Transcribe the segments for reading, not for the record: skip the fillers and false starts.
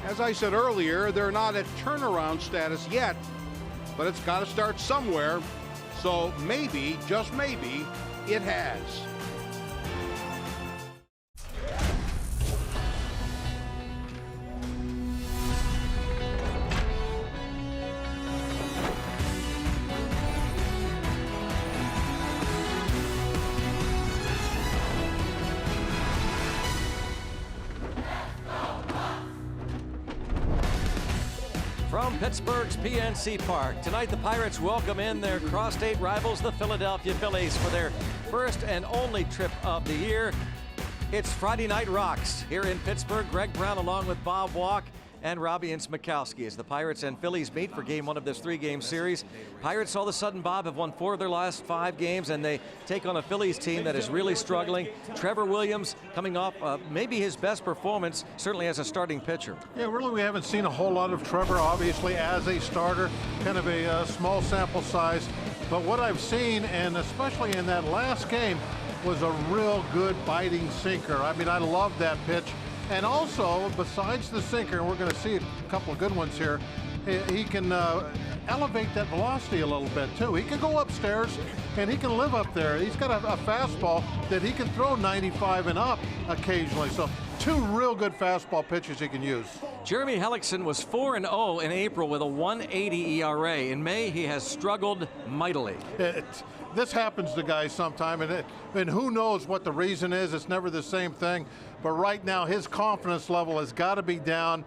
As I said earlier, they're not at turnaround status yet, but it's got to start somewhere. So maybe, just maybe, it has. From Pittsburgh's PNC Park, tonight the Pirates welcome in their cross-state rivals, the Philadelphia Phillies, for their first and only trip of the year. It's Friday Night Rocks here in Pittsburgh. Greg Brown along with Bob Walk and Robbie Smikowski as the Pirates and Phillies meet for game one of this three-game series. Pirates, all of a sudden, Bob, have won 4 of their last 5 games, and they take on a Phillies team that is really struggling. Trevor Williams coming off maybe his best performance, certainly as a starting pitcher. Yeah, really, we haven't seen a whole lot of Trevor, obviously, as a starter. Kind of a small sample size. But what I've seen, and especially in that last game, was a real good biting sinker. I mean, I love that pitch. And also, besides the sinker, and we're going to see a couple of good ones here, he can elevate that velocity a little bit, too. He can go upstairs, and he can live up there. He's got a fastball that he can throw 95 and up occasionally. So 2 real good fastball pitches he can use. Jeremy Hellickson was 4-0 in April with a 1.80 ERA. In May, he has struggled mightily. This happens to guys sometime, and who knows what the reason is. It's never the same thing. But right now, his confidence level has got to be down.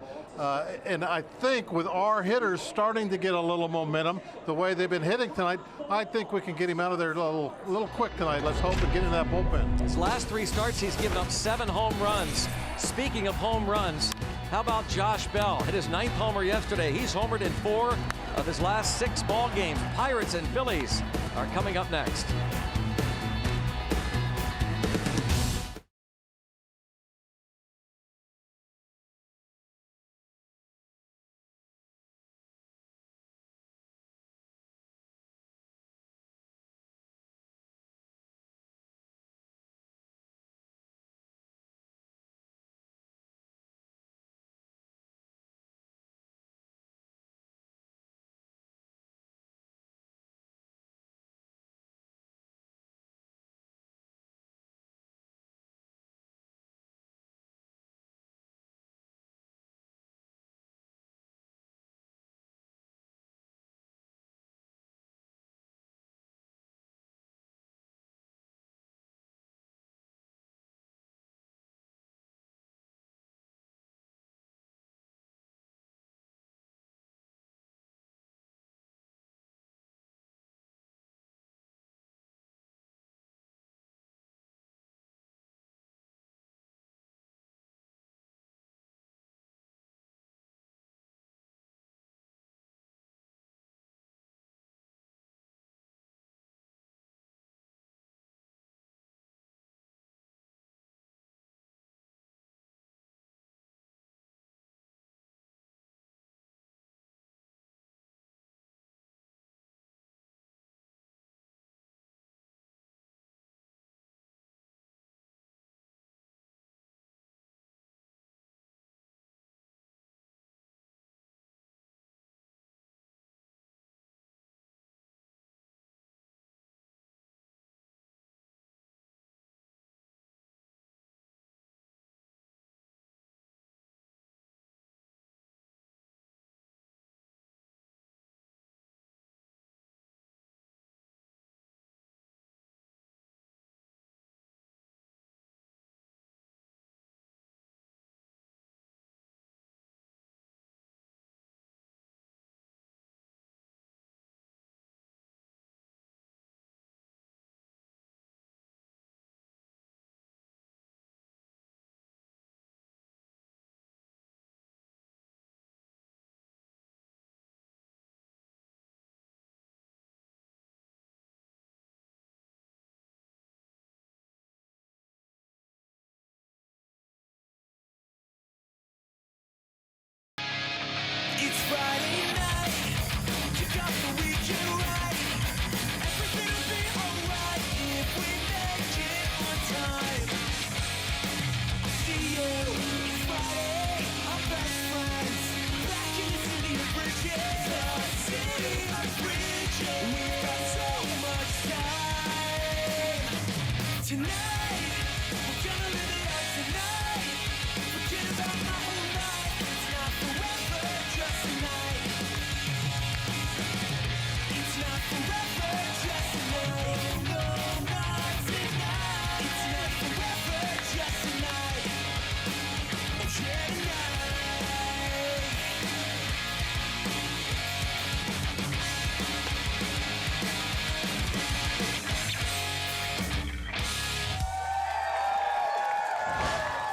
And I think with our hitters starting to get a little momentum, the way they've been hitting tonight, I think we can get him out of there a little quick tonight. Let's hope and get in that bullpen. His last 3 starts, he's given up 7 home runs. Speaking of home runs, how about Josh Bell? Hit his 9th homer yesterday. He's homered in 4 of his last 6 ball games. Pirates and Phillies are coming up next.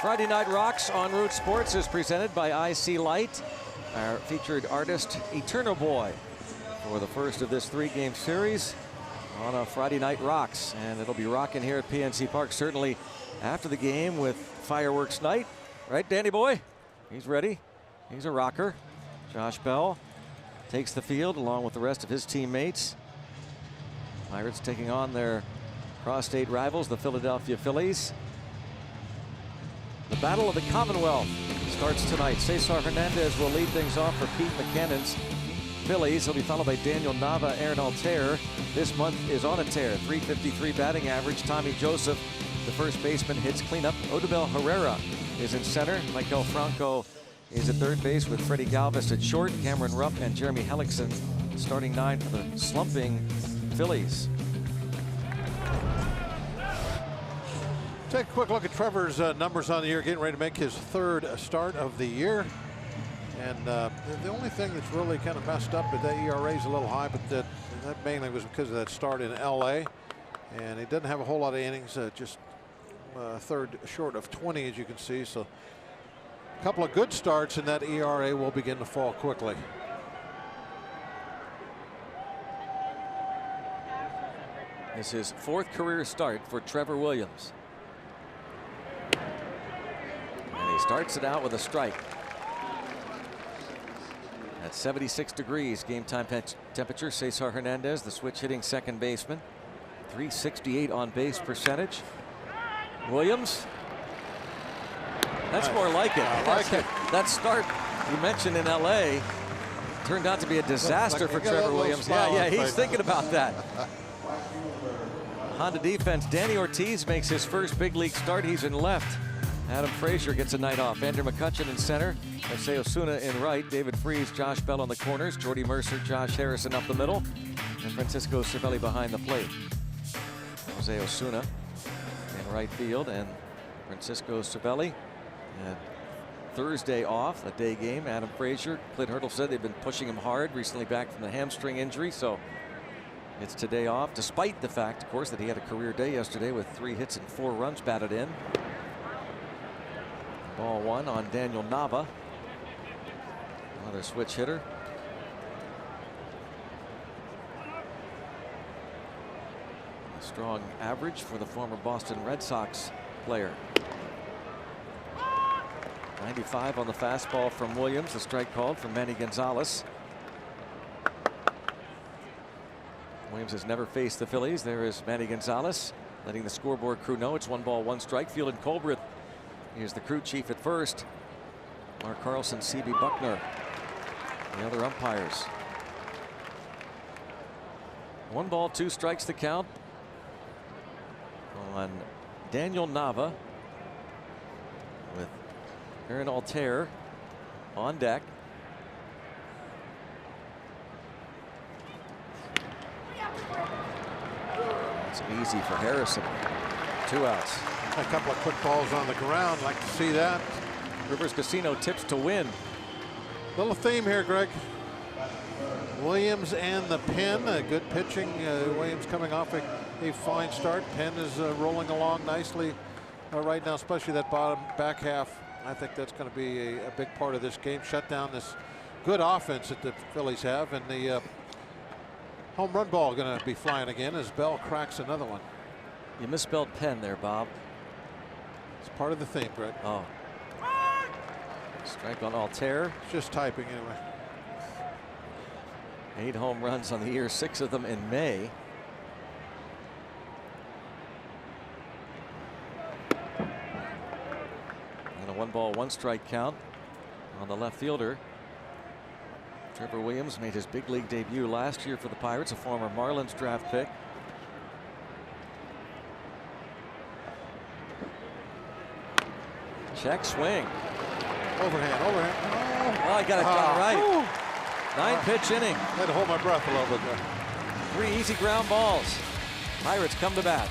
Friday Night Rocks on Root Sports is presented by IC Light, our featured artist, Eternal Boy, for the first of this 3-game series on a Friday Night Rocks. And it'll be rocking here at PNC Park, certainly after the game with fireworks night. Right, Danny Boy? He's ready. He's a rocker. Josh Bell takes the field along with the rest of his teammates. Pirates taking on their cross-state rivals, the Philadelphia Phillies. The Battle of the Commonwealth starts tonight. Cesar Hernandez will lead things off for Pete McKinnon's Phillies. He'll be followed by Daniel Nava, Aaron Altair. This month is on a tear. .353 batting average. Tommy Joseph, the first baseman, hits cleanup. Odubel Herrera is in center. Michael Franco is at third base with Freddie Galvis at short. Cameron Rupp and Jeremy Hellickson starting 9 for the slumping Phillies. Take a quick look at Trevor's numbers on the year, getting ready to make his 3rd start of the year. And the only thing that's really kind of messed up is that ERA is a little high, but that mainly was because of that start in LA. And he doesn't have a whole lot of innings, just 3rd short of 20, as you can see. So a couple of good starts, and that ERA will begin to fall quickly. This is 4th career start for Trevor Williams. And he starts it out with a strike. At 76 degrees game time temperature, Cesar Hernandez, the switch hitting second baseman. .368 on base percentage. Williams. That's more like it. That start you mentioned in LA turned out to be a disaster for Trevor Williams. Yeah, he's thinking about that. Honda defense. Danny Ortiz makes his first big league start. He's in left. Adam Frazier gets a night off. Andrew McCutchen in center. Jose Osuna in right. David Freese, Josh Bell on the corners. Jordy Mercer, Josh Harrison up the middle. And Francisco Cervelli behind the plate. Jose Osuna in right field. And Francisco Cervelli had Thursday off, a day game. Adam Frazier, Clint Hurdle said they've been pushing him hard. Recently back from the hamstring injury. So it's today off, despite the fact, of course, that he had a career day yesterday with 3 hits and 4 runs batted in. Ball 1 on Daniel Nava. Another switch hitter. A strong average for the former Boston Red Sox player. 95 on the fastball from Williams. The strike called from Manny Gonzalez. Williams has never faced the Phillies. There is Manny Gonzalez letting the scoreboard crew know it's 1 ball, 1 strike. Field and Colbreth is the crew chief at first. Mark Carlson, C.B. Buckner, the other umpires. 1 ball, 2 strikes the count on Daniel Nava, with Aaron Altair on deck. It's easy for Harrison. 2 outs. A couple of quick balls on the ground. Like to see that. Rivers Casino tips to win. Little theme here, Greg. Williams and the pen. Good pitching. Williams coming off a fine start. Penn is rolling along nicely right now, especially that back half. I think that's going to be a big part of this game. Shut down this good offense that the Phillies have, and the home run ball going to be flying again as Bell cracks another one. You misspelled Penn there, Bob. It's part of the theme, Greg. Oh. Strike on Altair. It's just typing anyway. 8 home runs on the year, 6 of them in May. And a 1 ball, 1 strike count on the left fielder. Trevor Williams made his big league debut last year for the Pirates, a former Marlins draft pick. Check swing. Overhand. Oh, I got it done right. 9-pitch inning. I had to hold my breath a little bit there. 3 easy ground balls. Pirates come to bat.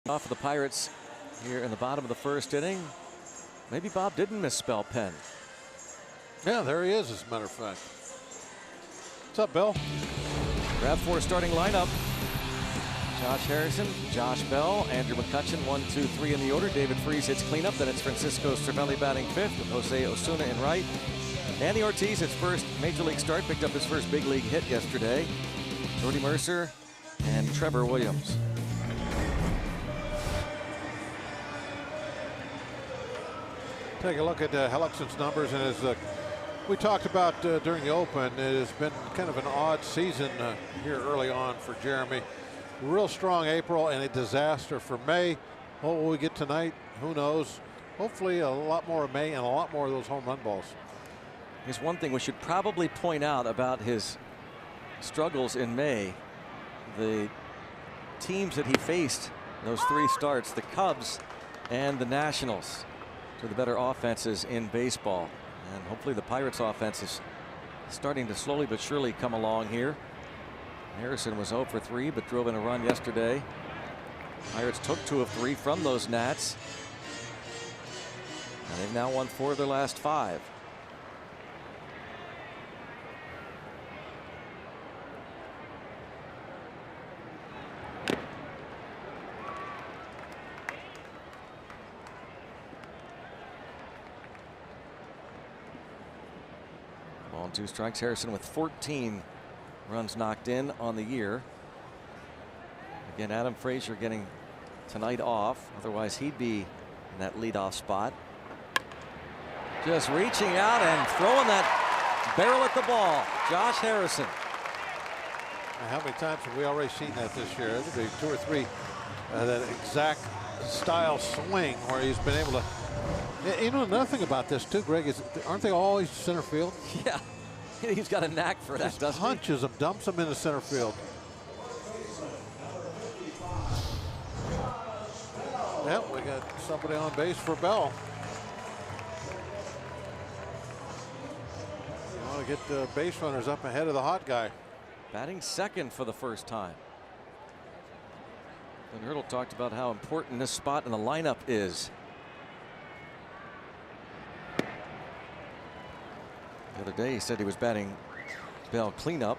Off of the Pirates here in the bottom of the first inning. Maybe Bob didn't misspell Penn. Yeah, there he is, as a matter of fact. What's up, Bill? RAV4 starting lineup. Josh Harrison, Josh Bell, Andrew McCutchen, 1, 2, 3 in the order. David Freese hits cleanup. Then it's Francisco Cervelli batting fifth with Jose Osuna in right. Andy Ortiz, his first major league start, picked up his first big league hit yesterday. Jordy Mercer and Trevor Williams. Take a look at Hellickson's numbers, and as we talked about during the open, it has been kind of an odd season here early on for Jeremy. Real strong April and a disaster for May. What will we get tonight? Who knows? Hopefully a lot more of May and a lot more of those home run balls. Here's one thing we should probably point out about his struggles in May. The teams that he faced, those three starts, the Cubs and the Nationals, to the better offenses in baseball. And hopefully the Pirates offense is starting to slowly but surely come along here. Harrison was 0 for 3 but drove in a run yesterday. Pirates took 2 of 3 from those Nats. And they've now won 4 of their last 5. Ball and 2 strikes. Harrison with 14 runs knocked in on the year. Again, Adam Frazier getting tonight off. Otherwise, he'd be in that leadoff spot. Just reaching out and throwing that barrel at the ball. Josh Harrison. How many times have we already seen that this year? It'll be 2 or 3. That exact style swing where he's been able to. You know, another thing about this too, Greg, is aren't they always center field? Yeah, he's got a knack for that, doesn't he? Punches them, dumps them into center field. Yep, we got somebody on base for Bell. I want to get the base runners up ahead of the hot guy. Batting second for the first time. And Hurdle talked about how important this spot in the lineup is. The other day he said he was batting Bell cleanup.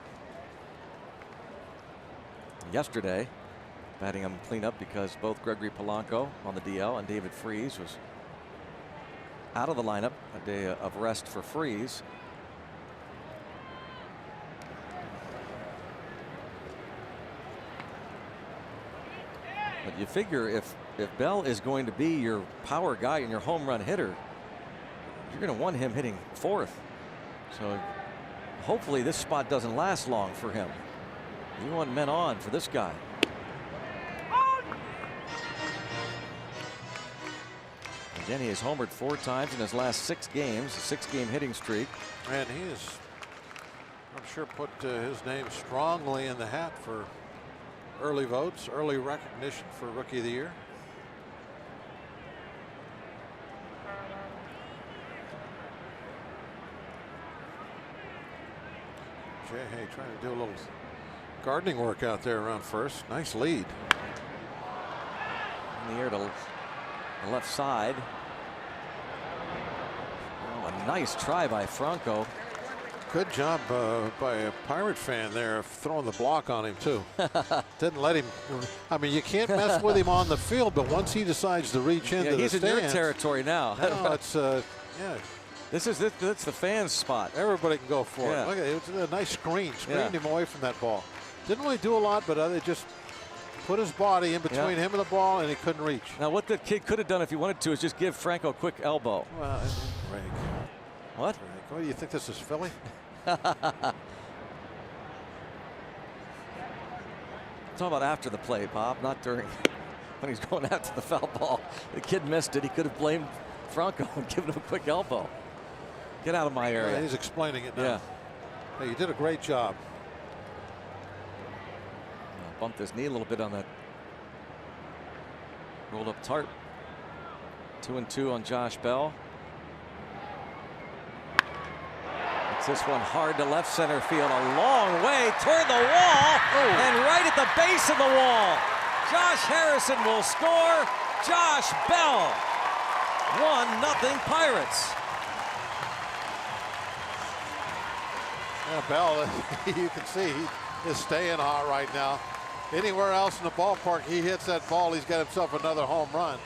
Yesterday, batting him cleanup because both Gregory Polanco on the DL and David Freese was out of the lineup. A day of rest for Freese. But you figure if Bell is going to be your power guy and your home run hitter, you're going to want him hitting fourth. So hopefully this spot doesn't last long for him. You want men on for this guy. Again, he has homered 4 times in his last 6 games, a 6-game hitting streak. And he is, I'm sure, put his name strongly in the hat for early votes, early recognition for Rookie of the Year. Jay Hay trying to do a little gardening work out there around first. Nice lead. In the air to the left side. Oh, a nice try by Franco. Good job by a Pirate fan there of throwing the block on him too. Didn't let him. I mean, you can't mess with him on the field, but once he decides to reach into the stands, he's in your territory now. No, it's yeah. That's the fans' spot. Everybody can go for it. Look at it. It was a nice screened him away from that ball. Didn't really do a lot, but they just put his body in between him and the ball, and he couldn't reach. Now, what the kid could have done if he wanted to is just give Franco a quick elbow. Well, Greg. What? Greg, what do you think this is, Philly? It's all about after the play, Bob, not during. When he's going after the foul ball. The kid missed it. He could have blamed Franco and given him a quick elbow. Get out of my area. Yeah, he's explaining it now. Yeah. Hey, you did a great job. Bumped his knee a little bit on that rolled up tarp. 2-2 on Josh Bell. It's this one hard to left center field, a long way toward the wall, and right at the base of the wall. Josh Harrison will score. Josh Bell. 1-0 Pirates. Yeah, Bell, you can see he is staying hot right now. Anywhere else in the ballpark, he hits that ball, he's got himself another home run.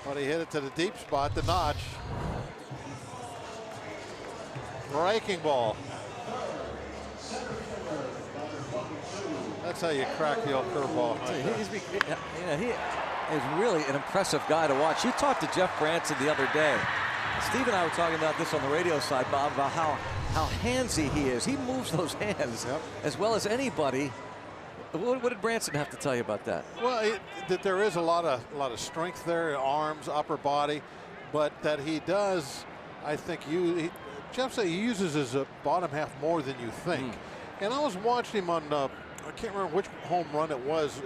But he hit it to the deep spot, the notch. Breaking ball. That's how you crack the old curveball. He is really an impressive guy to watch. You talked to Jeff Branson the other day. Steve and I were talking about this on the radio side, Bob, about how handsy he is. He moves those hands as well as anybody. What did Branson have to tell you about that? Well, that there is a lot of strength there, arms, upper body, but that he does, I think, Jeff said he uses his bottom half more than you think. And I was watching him on, I can't remember which home run it was.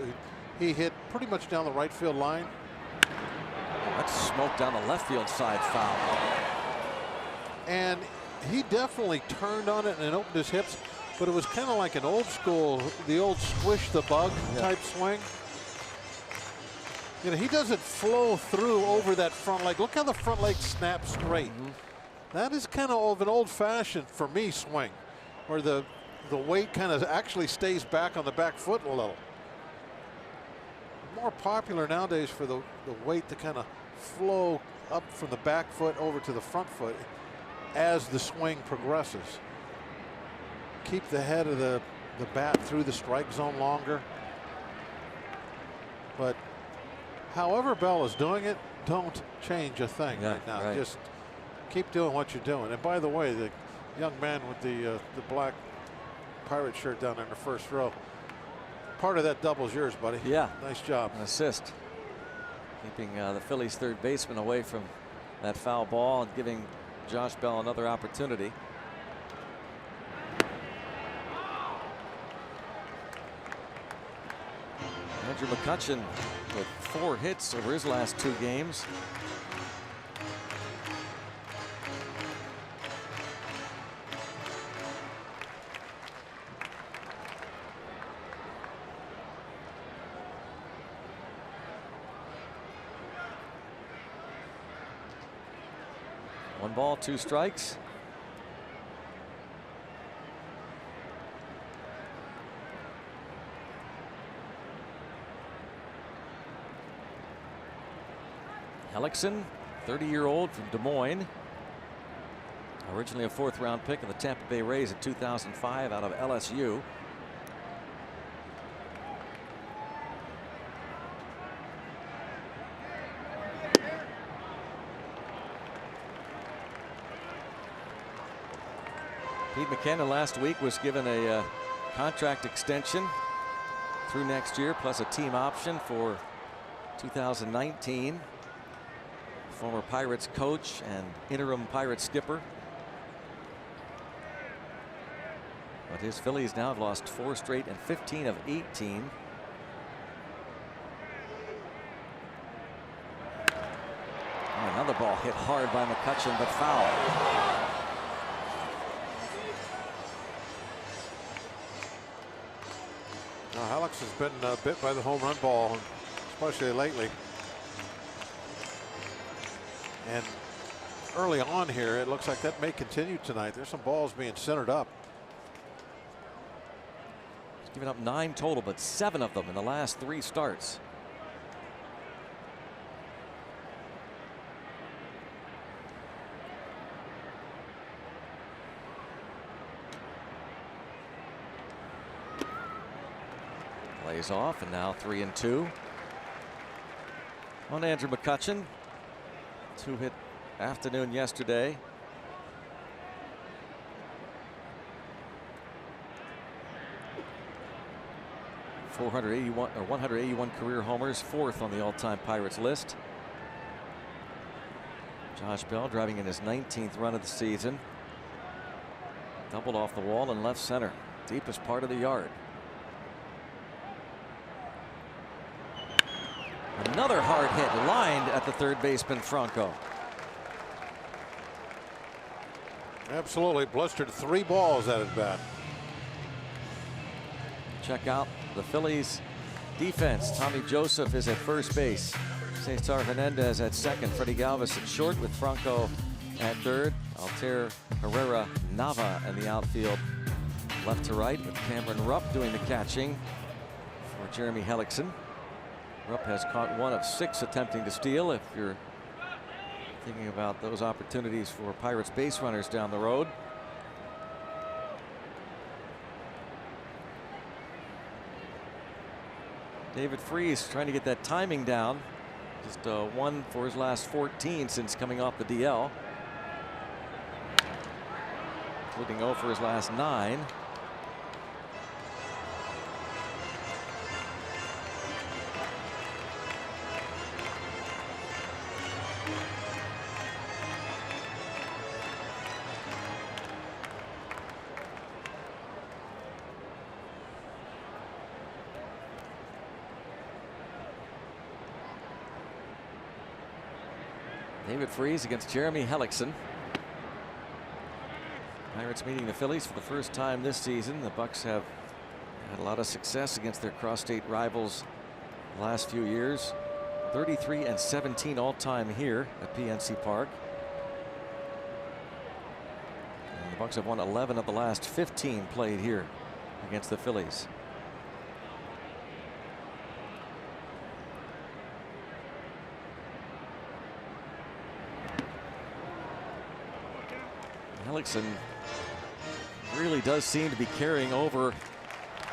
He hit pretty much down the right field line. That's smoke down the left field side, foul. And he definitely turned on it and opened his hips. But it was kind of like an old school, the old squish the bug type swing. You know, he doesn't flow through over that front leg. Look how the front leg snaps straight. That is kind of an old-fashioned, for me, swing, where the weight kind of actually stays back on the back foot a little. More popular nowadays for the weight to kind of flow up from the back foot over to the front foot as the swing progresses. Keep the head of the bat through the strike zone longer. But however Bell is doing it, don't change a thing right now. Just keep doing what you're doing. And by the way, the young man with the black Pirate shirt down in the first row, part of that double's yours, buddy. Yeah. Nice job. An assist. Keeping the Phillies third baseman away from that foul ball and giving Josh Bell another opportunity. Andrew McCutchen with 4 hits over his last 2 games. One ball, 2 strikes. Hellickson, 30-year-old from Des Moines. Originally a 4th-round pick of the Tampa Bay Rays in 2005 out of LSU. Pete McKinnon last week was given a contract extension through next year, plus a team option for 2019. Former Pirates coach and interim Pirates skipper. But his Phillies now have lost 4 straight and 15 of 18. Another ball hit hard by McCutchen, but foul. Now, Alex has been bit by the home run ball, especially lately. And early on here, it looks like that may continue tonight. There's some balls being centered up. He's given up 9 total, but 7 of them in the last 3 starts. Plays off, and now 3-2 on Andrew McCutchen. 2-hit afternoon yesterday. .181 career homers, 4th on the all-time Pirates list. Josh Bell driving in his 19th run of the season. Doubled off the wall in left center, deepest part of the yard. Another hard hit lined at the third baseman Franco. Absolutely blistered 3 balls at his bat. Check out the Phillies Defense, Tommy Joseph is at first base. Cesar Hernandez at second. Freddie Galvis at short with Franco at third. Altair Herrera Nava in the outfield. Left to right with Cameron Rupp doing the catching for Jeremy Hellickson. Rupp has caught 1 of 6 attempting to steal. If you're thinking about those opportunities for Pirates base runners down the road. David Freese trying to get that timing down. Just 1 for his last 14 since coming off the DL. Including 0 for his last 9. David Freese against Jeremy Hellickson. Pirates meeting the Phillies for the first time this season. The Bucks have had a lot of success against their cross-state rivals the last few years. 33-17 all-time here at PNC Park. And the Bucks have won 11 of the last 15 played here against the Phillies. Hellickson really does seem to be carrying over,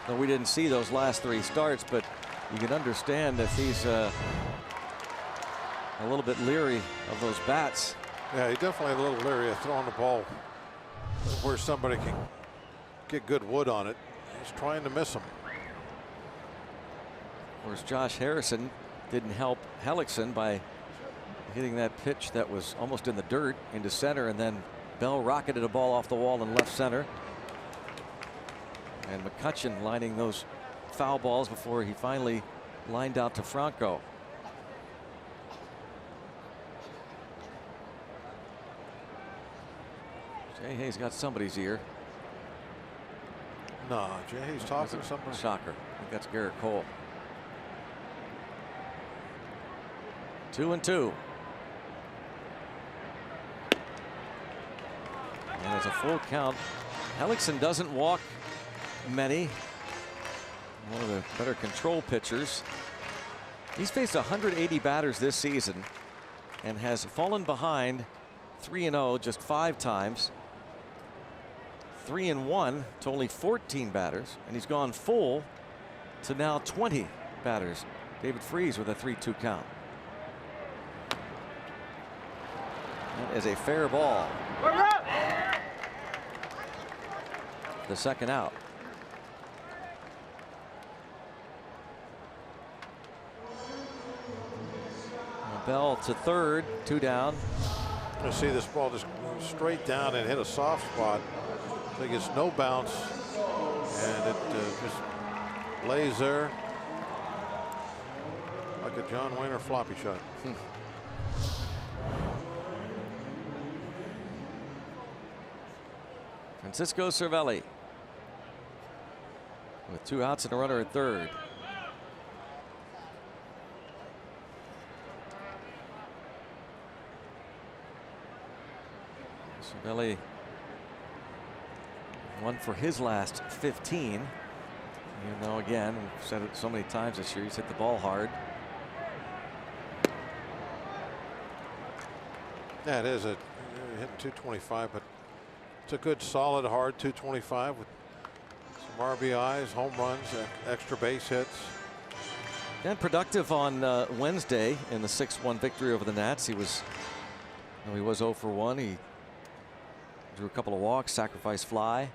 though we didn't see those last 3 starts, but you can understand if he's a little bit leery of those bats. Yeah, he's definitely a little leery of throwing the ball where somebody can get good wood on it. He's trying to miss him. Of course, Josh Harrison didn't help Hellickson by hitting that pitch that was almost in the dirt into center, and then Bell rocketed a ball off the wall in left center. And McCutchen lining those foul balls before he finally lined out to Franco. Jay Hayes got somebody's ear. No, Jay Hayes talking to somebody. Shocker. I think that's Garrett Cole. 2-2. And it's a full count. Hellickson doesn't walk many. One of the better control pitchers. He's faced 180 batters this season and has fallen behind 3-0 just 5 times. 3-1 to only 14 batters, and he's gone full to now 20 batters. David Freese with a 3-2 count. That is a fair ball. The second out. Bell to third, 2 down. You see this ball just straight down and hit a soft spot. I think it's no bounce, and it just lays there like a John Wayne floppy shot. Francisco Cervelli with 2 outs and a runner at third. Cervelli 1 for his last 15. Even though, again, we've said it so many times this year, he's hit the ball hard. Yeah, it is. Hitting 225, but it's a good, solid, hard 225 with some RBIs, home runs, extra base hits. And productive on Wednesday in the 6-1 victory over the Nats. He was 0 for 1. He drew a couple of walks, sacrifice fly.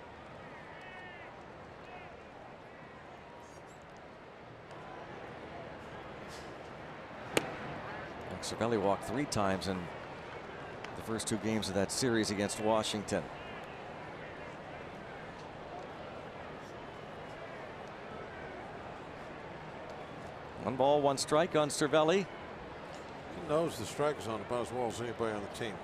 Cervelli walked 3 times in the first 2 games of that series against Washington. One ball, 1 strike on Cervelli. He knows the strike zone about as well as anybody on the team.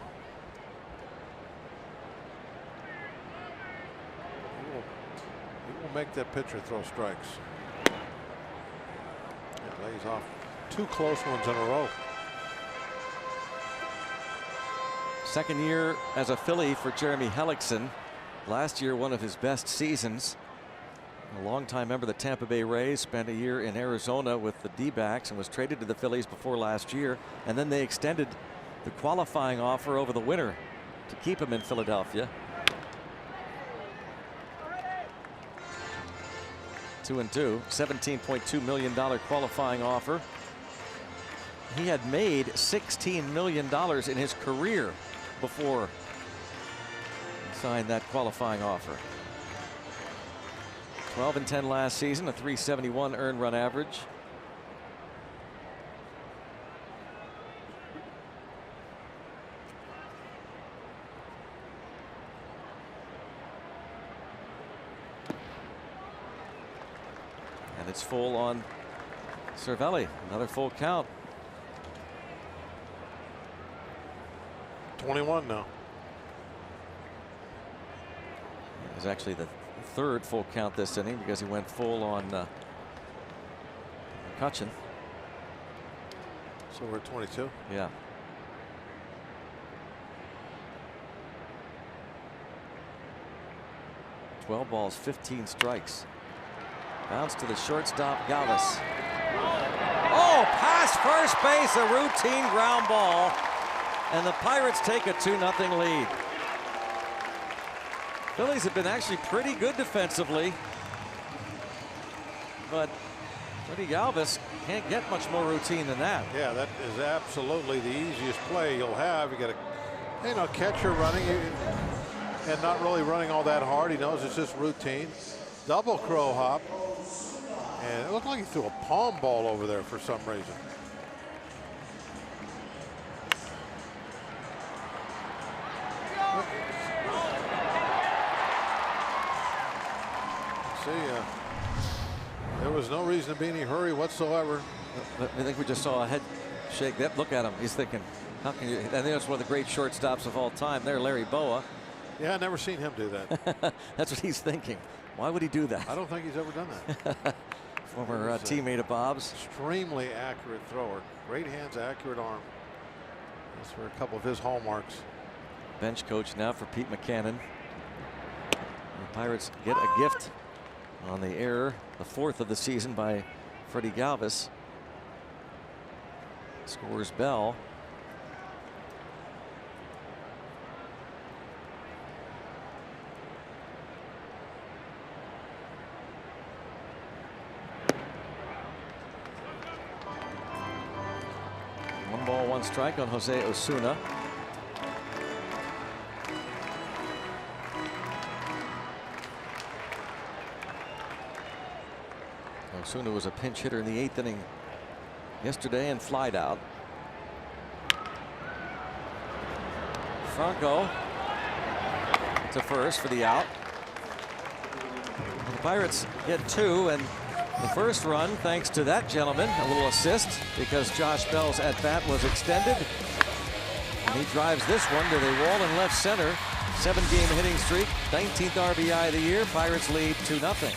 He will make that pitcher throw strikes. He's off 2 close ones in a row. Second year as a Philly for Jeremy Hellickson. Last year, one of his best seasons. A longtime member of the Tampa Bay Rays, spent a year in Arizona with the D-backs and was traded to the Phillies before last year. And then they extended the qualifying offer over the winter to keep him in Philadelphia. 2-2, $17.2 million qualifying offer. He had made $16 million in his career before he signed that qualifying offer. 12-10 last season, a .371 earned run average. And it's full on Cervelli. Another full count. 21 now. It was actually the third full count this inning because he went full on McCutchen. So we're at 22. Yeah. Twelve balls, 15 strikes. Bounce to the shortstop, Galvis. Oh, past first base, a routine ground ball. And the Pirates take a 2-0 lead. Phillies have been actually pretty good defensively, but Freddie Galvis can't get much more routine than that. Yeah, that is absolutely the easiest play you'll have. You got a catcher running and not really running all that hard. He knows it's just routine. Double crow hop, and it looked like he threw a palm ball over there for some reason. There was no reason to be any hurry whatsoever. I think we just saw a head shake. That look at him. He's thinking, how can you? I think that's one of the great shortstops of all time. There, Larry Boa. Yeah, I've never seen him do that. That's what he's thinking. Why would he do that? I don't think he's ever done that. Former teammate of Bob's. Extremely accurate thrower. Great hands, accurate arm. Those were a couple of his hallmarks. Bench coach now for Pete McCannon. The Pirates get a gift on the error, the fourth of the season by Freddie Galvis. Scores Bell. One ball, one strike on Jose Osuna. Osuna was a pinch hitter in the 8th inning yesterday and flied out. Franco to first for the out. The Pirates get 2, and the first run thanks to that gentleman, a little assist because Josh Bell's at bat was extended. And he drives this one to the wall in left center. 7-game hitting streak, 19th RBI of the year. Pirates lead 2-0.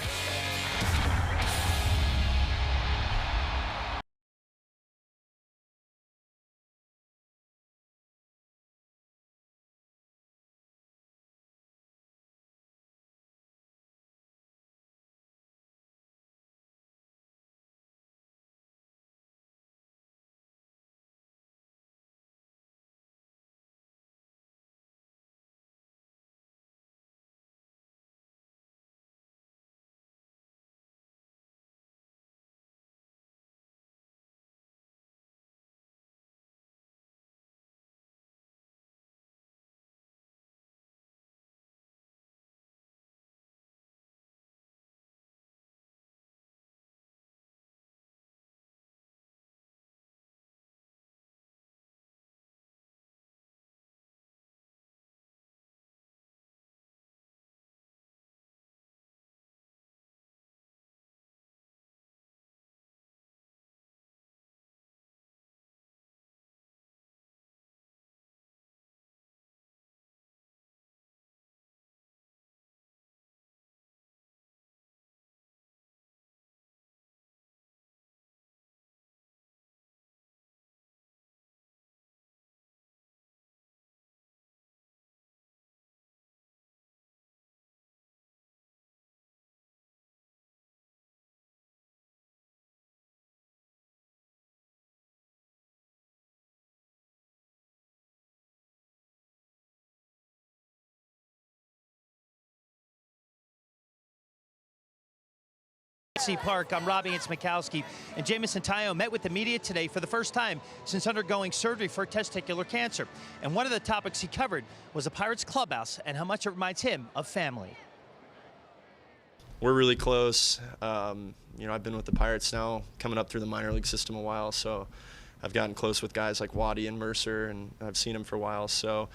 Park. I'm Robbie Mikowski, and Jamison Tyone met with the media today for the first time since undergoing surgery for testicular cancer. And one of the topics he covered was the Pirates clubhouse and how much it reminds him of family. We're really close. You know, I've been with the Pirates now, coming up through the minor league system a while, so I've gotten close with guys like Waddy and Mercer, and I've seen them for a while. So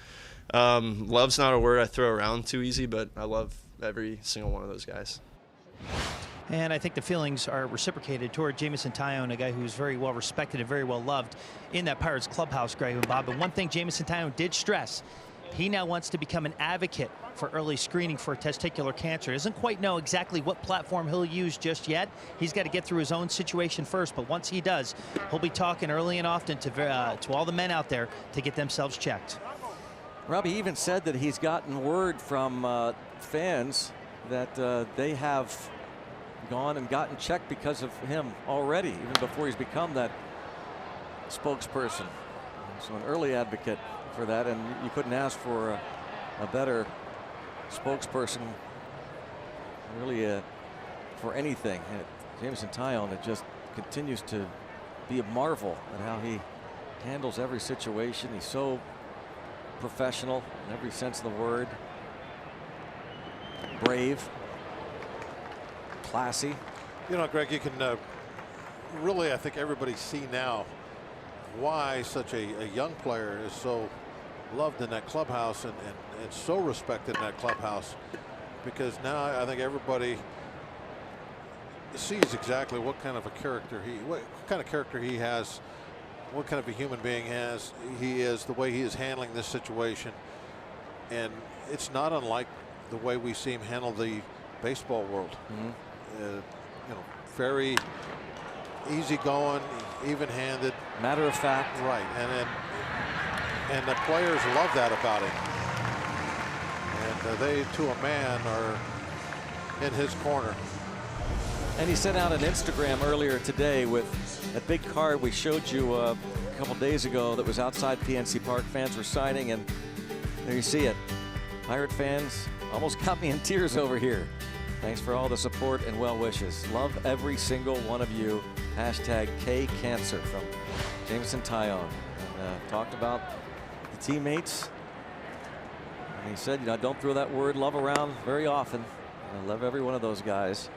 love's not a word I throw around too easy, but I love every single one of those guys. And I think the feelings are reciprocated toward Jamison Tyone, a guy who's very well respected and very well loved in that Pirates clubhouse, Greg and Bob. But one thing Jamison Tyone did stress, he now wants to become an advocate for early screening for testicular cancer. Doesn't quite know exactly what platform he'll use just yet. He's got to get through his own situation first, but once he does, he'll be talking early and often to all the men out there to get themselves checked. Robbie even said that he's gotten word from fans that they have gone and gotten checked because of him already, even before he's become that spokesperson. So an early advocate for that, and you couldn't ask for a better spokesperson really for anything. Jamison Tyone, it just continues to be a marvel at how he handles every situation. He's so professional in every sense of the word. Brave. Classy. You know, Greg, you can really, I think everybody see now why such a young player is so loved in that clubhouse and so respected in that clubhouse, because now I think everybody sees exactly what kind of a character he has, what kind of a human being he is, the way he is handling this situation. And it's not unlike the way we see him handle the baseball world. You know, very easygoing, even-handed, matter of fact. Right, and the players love that about him. And they, to a man, are in his corner. And he sent out an Instagram earlier today with a big card we showed you a couple days ago that was outside PNC Park. Fans were signing, and there you see it. Pirate fans almost got me in tears over here. Thanks for all the support and well wishes. Love every single one of you. Hashtag KCancer from Jamison Tyone. And talked about the teammates. And he said, you know, don't throw that word love around very often. I love every one of those guys.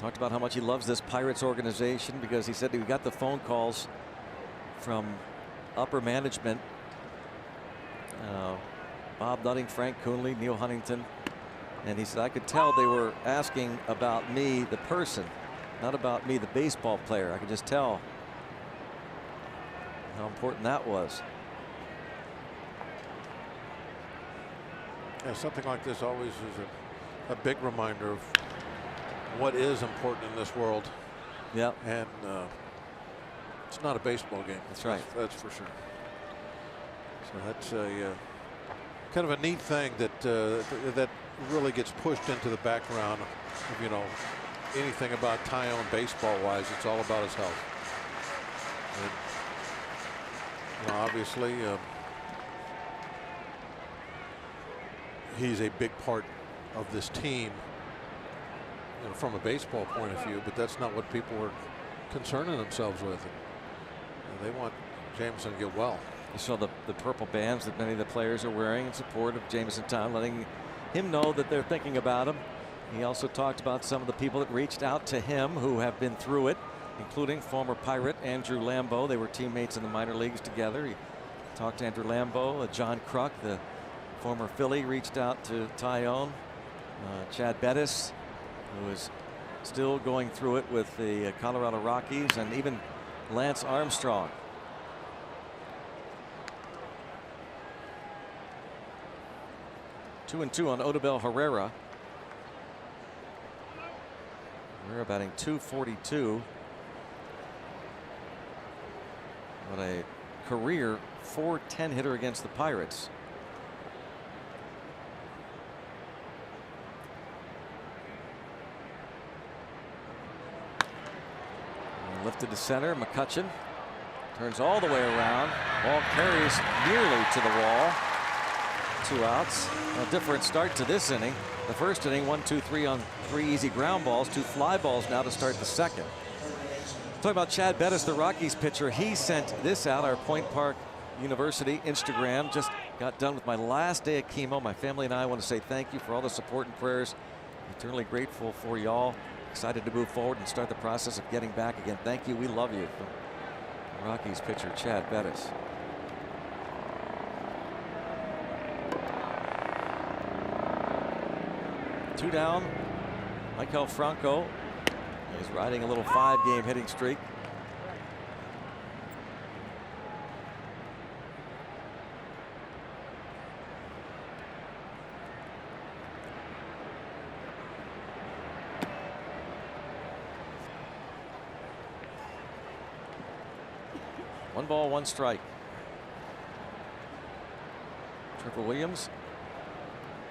Talked about how much he loves this Pirates organization, because he said he got the phone calls from upper management. Bob Nutting, Frank Coonley, Neil Huntington. And he said, I could tell they were asking about me, the person, not about me, the baseball player. I could just tell how important that was. Yeah, something like this always is a big reminder of what is important in this world. Yeah. And it's not a baseball game. That's right. That's for sure. So that's a kind of a neat thing that really gets pushed into the background of, you know, anything about Tyone baseball wise. It's all about his health. And, you know, obviously he's a big part of this team, you know, from a baseball point of view, but that's not what people are concerning themselves with. And they want Jamison to get well. You saw the purple bands that many of the players are wearing in support of Jamison Tyone, letting him know that they're thinking about him. He also talked about some of the people that reached out to him who have been through it, including former Pirate Andrew Lambeau. They were teammates in the minor leagues together. He talked to Andrew Lambeau. John Kruk, the former Philly, reached out to Tyone. Chad Bettis, who is still going through it with the Colorado Rockies, and even Lance Armstrong. Two and two on Odubel Herrera. Herrera batting .242. What a career .410 hitter against the Pirates. And lifted to center. McCutchen turns all the way around. Ball carries nearly to the wall. 2 outs. A different start to this inning. The first inning, 1, 2, 3 on 3 easy ground balls, 2 fly balls now to start the second. Talking about Chad Bettis, the Rockies pitcher, he sent this out. Our Point Park University Instagram. Just got done with my last day of chemo. My family and I want to say thank you for all the support and prayers. Eternally grateful for y'all. Excited to move forward and start the process of getting back again. Thank you. We love you. From Rockies pitcher Chad Bettis. Two down. Michael Franco is riding a little 5-game hitting streak. One ball, one strike. Trevor Williams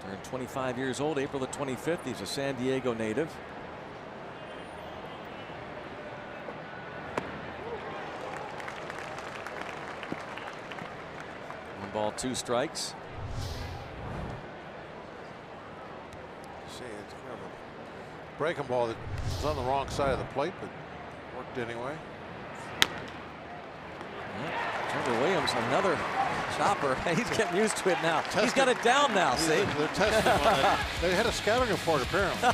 turned 25 years old April the 25th. He's a San Diego native. One ball, 2 strikes. See, it's kind of a breaking ball that was on the wrong side of the plate, but worked anyway. Trevor Williams, another chopper. He's getting used to it now. He's got it down now, see? They're testing on it. They had a scouting report, apparently.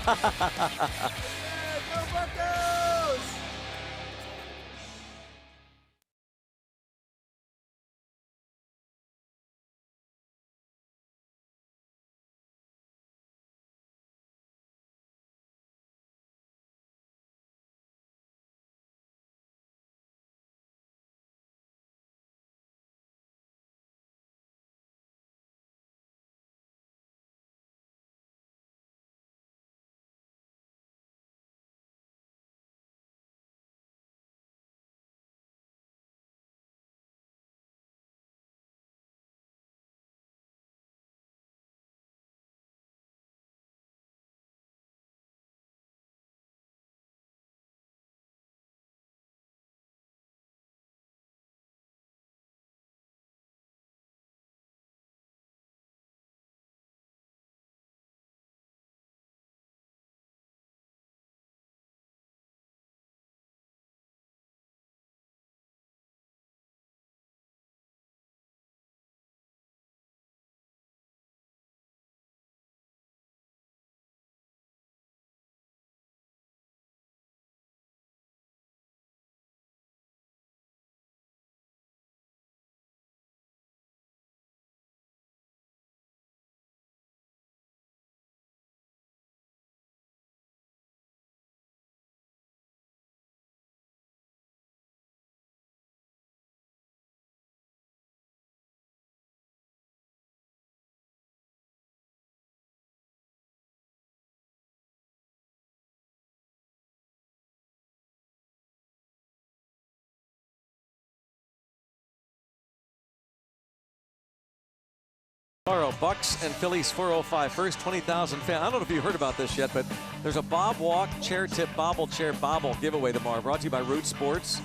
Tomorrow, Bucks and Phillies 405. First 20,000 fans. I don't know if you heard about this yet, but there's a Bob Walk chair tip bobble chair bobble giveaway tomorrow. Brought to you by Root Sports.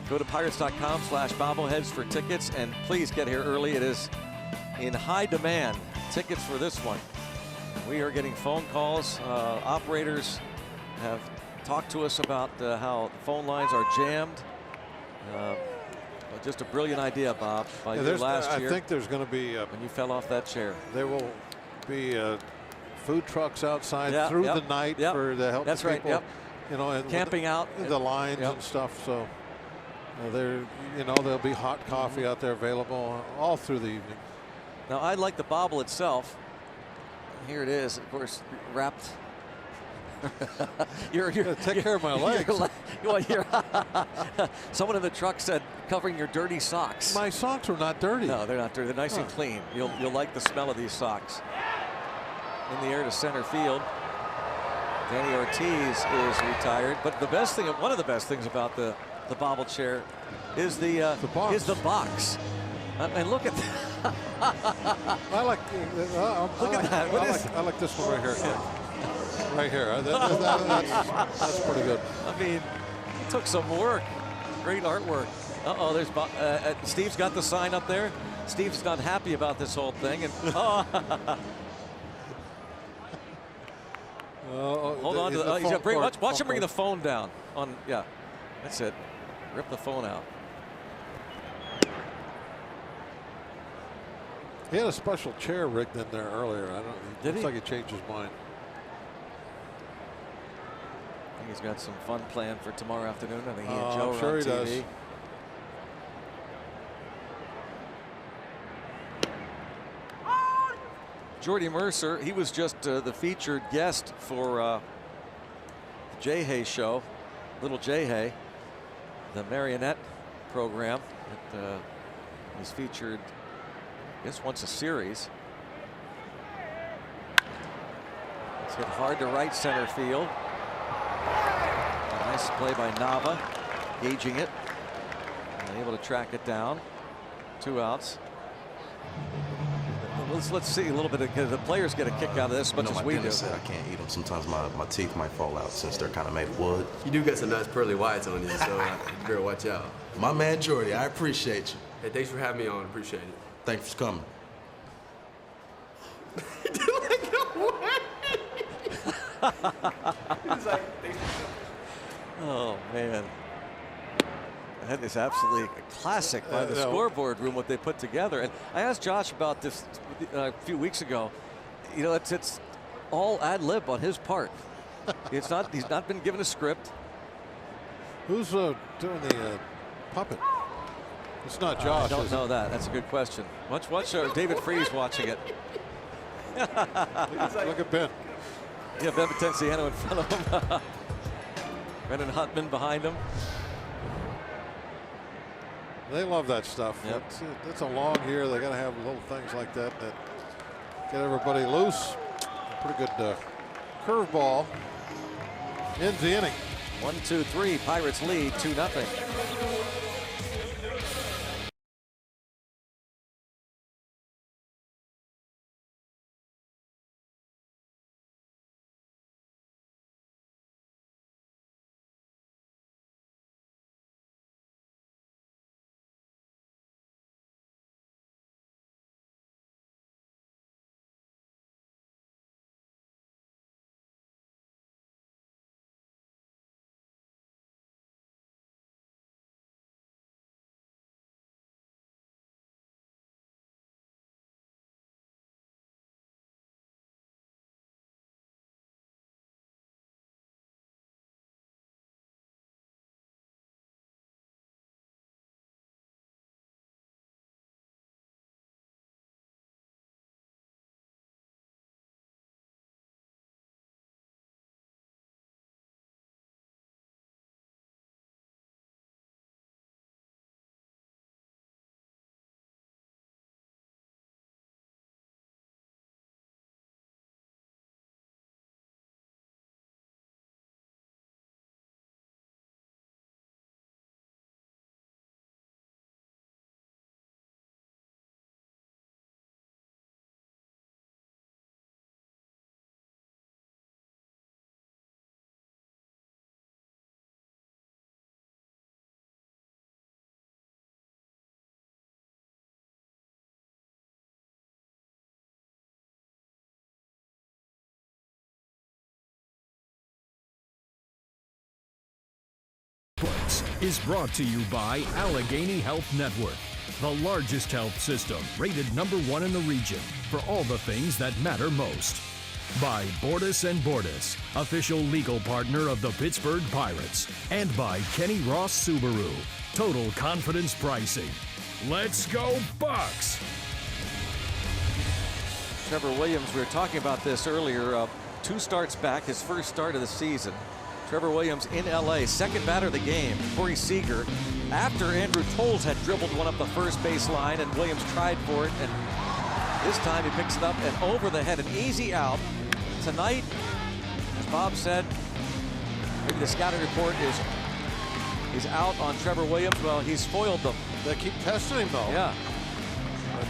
Go to pirates.com/bobbleheads for tickets, and please get here early. It is in high demand. Tickets for this one. We are getting phone calls. Operators have talked to us about how the phone lines are jammed. Just a brilliant idea, Bob, by you last year. I think there's going to be when you fell off that chair. There will be food trucks outside through the night for the help That's people. Right. You know, and camping out the lines and stuff. So there'll be hot coffee out there available all through the evening. Now I like the bobble itself. Here it is, of course, wrapped. you're take care of my legs. Someone in the truck said covering your dirty socks. My socks are not dirty. No, they're not dirty. They're nice and clean. You'll like the smell of these socks. In the air to center field. Danny Ortiz is retired, but one of the best things about the bobble chair is the box. And look at that. I like. Look at that. I like this one right here. Right here. That's pretty good. I mean, it took some work. Great artwork. There's Steve's got the sign up there. Steve's not happy about this whole thing. And hold on to the. Watch him bring the phone down. Yeah, that's it. Rip the phone out. He had a special chair rigged in there earlier. I don't. Looks like he changed his mind. I think he's got some fun planned for tomorrow afternoon. I think he and Joe I'm sure are on he TV. does. Jordy Mercer, he was just the featured guest for the Jay Hay show, Little Jay Hay, the marionette program that is featured, I guess, once a series. It's hit hard to right center field. A nice play by Nava, gauging it, and able to track it down. 2 outs. Let's see a little bit of the players get a kick out of this as much as we do. Said I can't eat them. Sometimes my teeth might fall out since they're kind of made of wood. You do get some nice pearly whites on you, so you better watch out. My man Jordy, I appreciate you. Hey, thanks for having me on. Appreciate it. Thanks for coming. Oh man, that is absolutely a classic by the scoreboard room, what they put together. And I asked Josh about this a few weeks ago. You know, it's all ad lib on his part. It's not. He's not been given a script. Who's doing the puppet? It's not Josh. I don't know that. That's a good question. Watch David Freese watching it. Look at Ben. Yeah, Ben Potenciano in front of him. Brendan Huntman behind him. They love that stuff. Yep. It's a long year. They got to have little things like that get everybody loose. A pretty good curveball ends the inning. 1-2-3. Pirates lead 2-0. Sports is brought to you by Allegheny Health Network, the largest health system rated #1 in the region for all the things that matter most. By Bordas & Bordas, official legal partner of the Pittsburgh Pirates. And by Kenny Ross Subaru, total confidence pricing. Let's go Bucks! Trevor Williams, we were talking about this earlier, 2 starts back, his first start of the season. Trevor Williams in LA, second batter of the game, Corey Seager. After Andrew Toles had dribbled one up the first base line and Williams tried for it, and this time he picks it up and over the head, an easy out. Tonight, as Bob said, maybe the scouting report is out on Trevor Williams. Well, he's spoiled them. They keep testing him though. Yeah. But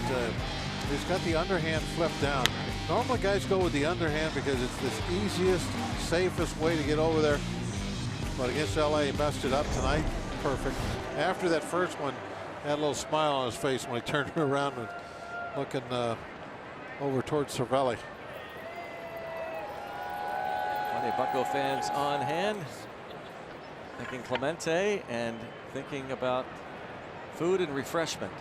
he's got the underhand flipped down. Normally guys go with the underhand because it's this easiest, safest way to get over there. But against LA, he messed it up tonight. Perfect. After that first one, Had a little smile on his face when he turned around and looking over towards Cervelli. Plenty of Bucco fans on hand, thinking Clemente and thinking about food and refreshment.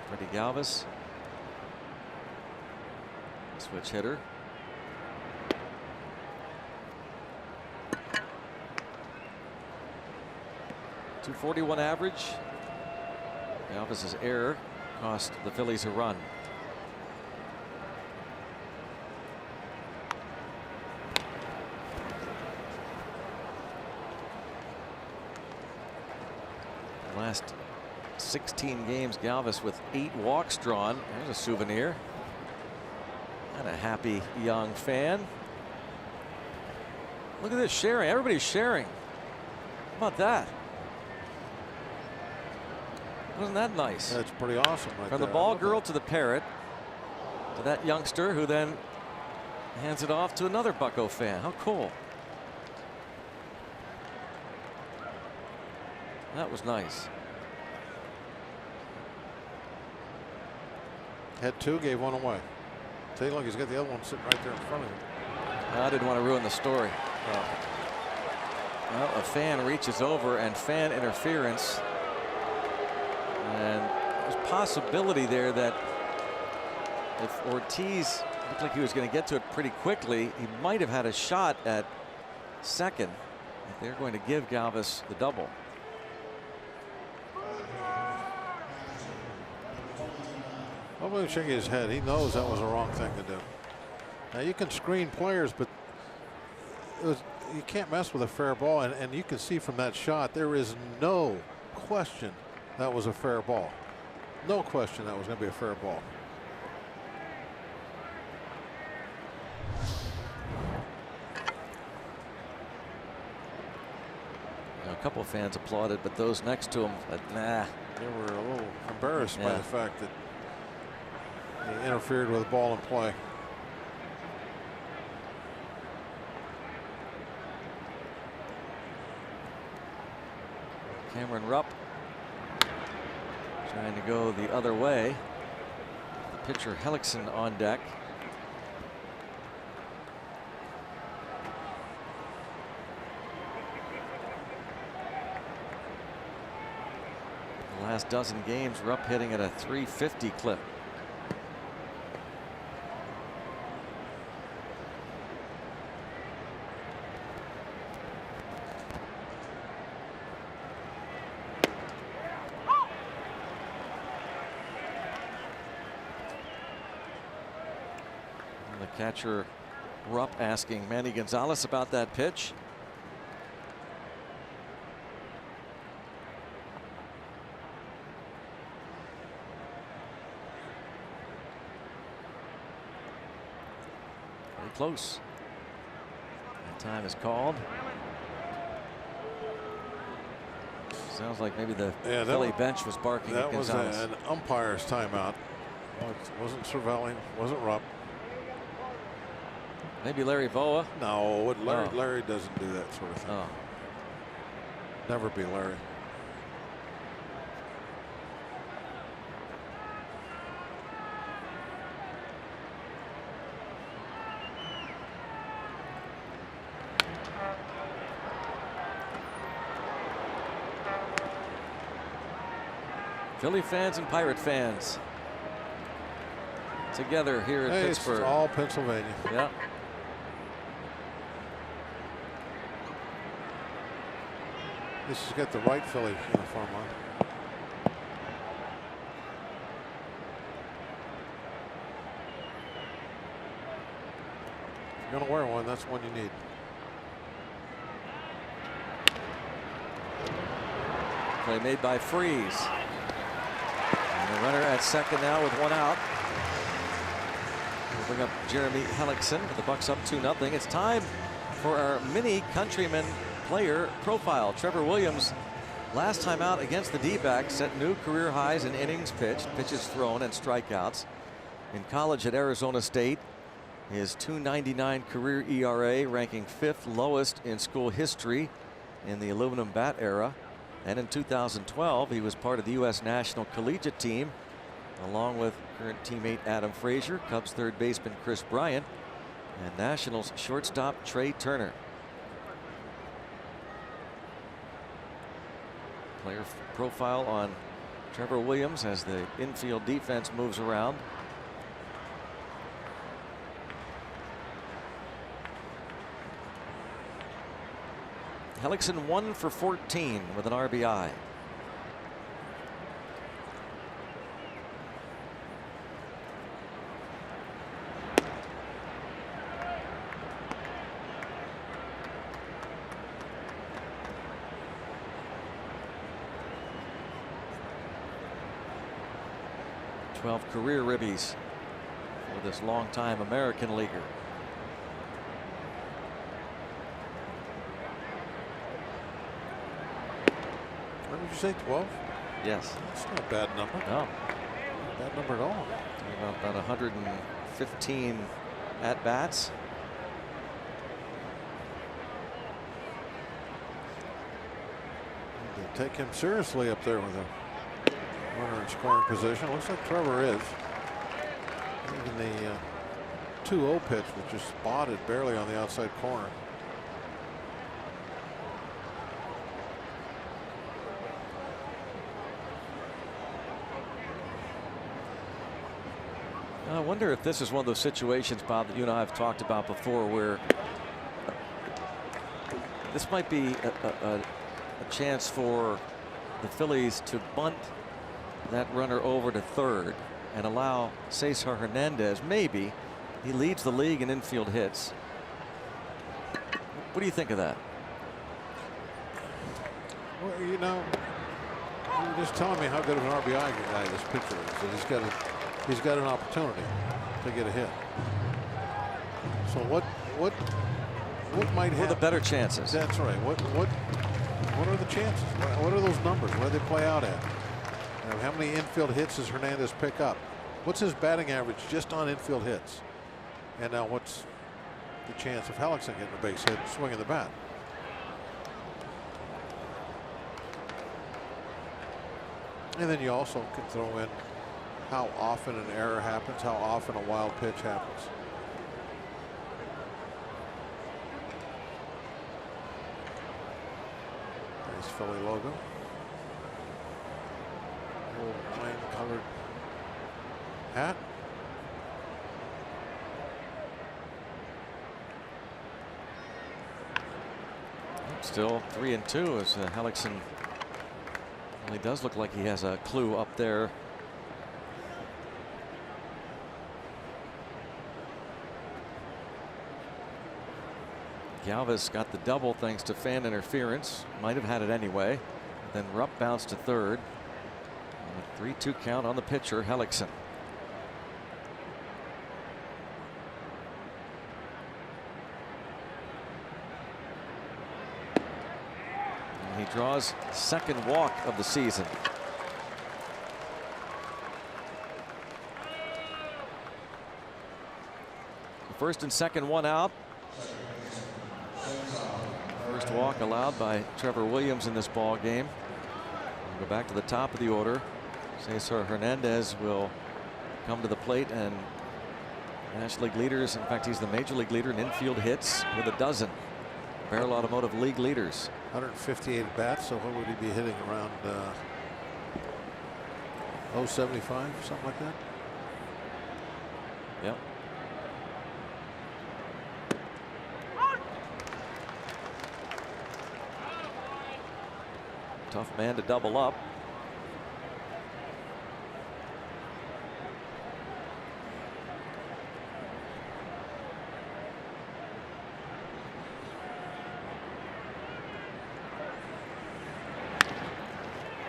Freddie Galvis, switch hitter. .241 average. Galvis's error cost the Phillies a run. The last 16 games, Galvis with 8 walks drawn. There's a souvenir. And a happy young fan. Look at this sharing. Everybody's sharing. How about that? Wasn't that nice? That's pretty awesome right From there. the ball girl to the parrot to that youngster who then hands it off to another Bucco fan. How cool. That was nice. Had 2, gave 1 away. Take a look, he's got the other one sitting right there in front of him. I didn't want to ruin the story. Well, a fan reaches over and fan interference. And there's a possibility there that if Ortiz looked like he was going to get to it pretty quickly, he might have had a shot at second. They're going to give Galvis the double. Nobody shaking his head. He knows that was the wrong thing to do. Now you can screen players, but you can't mess with a fair ball. And you can see from that shot, there is no question that was a fair ball. No question that was going to be a fair ball. A couple of fans applauded, but those next to him, nah. They were a little embarrassed by the fact that he interfered with the ball in play. Cameron Rupp trying to go the other way. The pitcher Hellickson on deck. The last dozen games, Rupp hitting at a .350 clip. Catcher Rupp asking Manny Gonzalez about that pitch. Very close. That time is called. Sounds like maybe the Philly bench was barking at Gonzalez. That was an umpire's timeout. Well, it wasn't Cervelli, wasn't Rupp. Maybe Larry Boa. No, Larry doesn't do that sort of thing. Oh. Never be Larry. Philly fans and Pirate fans together here in Pittsburgh. It's all Pennsylvania. Yeah. This has got the right Philly uniform on. If you're going to wear one, that's one you need. Play made by Freeze. And the runner at second now with 1 out. We'll bring up Jeremy Hellickson. The Bucks up 2-0. It's time for our mini Countryman player profile. Trevor Williams Last time out against the D-backs set new career highs in innings pitched, pitches thrown, and strikeouts. In college at Arizona State, his .299 career ERA, ranking 5th lowest in school history in the aluminum bat era. And in 2012, he was part of the U.S. national collegiate team, along with current teammate Adam Frazier, Cubs third baseman Chris Bryant, and Nationals shortstop Trey Turner. Player profile on Trevor Williams as the infield defense moves around. Hellickson 1 for 14 with an RBI. Career ribbies for this longtime American leaguer. What did you say, 12? Yes. That's not a bad number. No. Not a bad number at all. About 115 at bats. They take him seriously up there with a runner in scoring position. Looks like Trevor is. Even the 2-0 pitch was just spotted barely on the outside corner. I wonder if this is one of those situations, Bob, that you and I have talked about before, where this might be a chance for the Phillies to bunt that runner over to third and allow Cesar Hernandez. Maybe he leads the league in infield hits. What do you think of that? Well, you know, you were just telling me how good of an RBI guy this pitcher is. That he's got an opportunity to get a hit. So what might happen? What are the better chances? That's right. What are the chances? What are those numbers? Where do they play out at? How many infield hits does Hernandez pick up? What's his batting average just on infield hits? And now what's the chance of Hellickson getting a base hit, swinging the bat? And then you also can throw in how often an error happens, how often a wild pitch happens. Nice Philly logo. Old wine-colored hat. Still 3-2 as Hellickson really does look like he has a clue up there. Galvis got the double thanks to fan interference. Might have had it anyway. Then Rupp bounced to third. A 3-2 count on the pitcher, Hellickson. And he draws second walk of the season. First and second, one out. First walk allowed by Trevor Williams in this ball game. We'll go back to the top of the order. Cesar Hernandez will come to the plate, and National League leaders, in fact he's the major league leader in infield hits with a dozen. Barrel Automotive League leaders. 158 at bats, so what would he be hitting, around 075, something like that? Yep. Tough man to double up.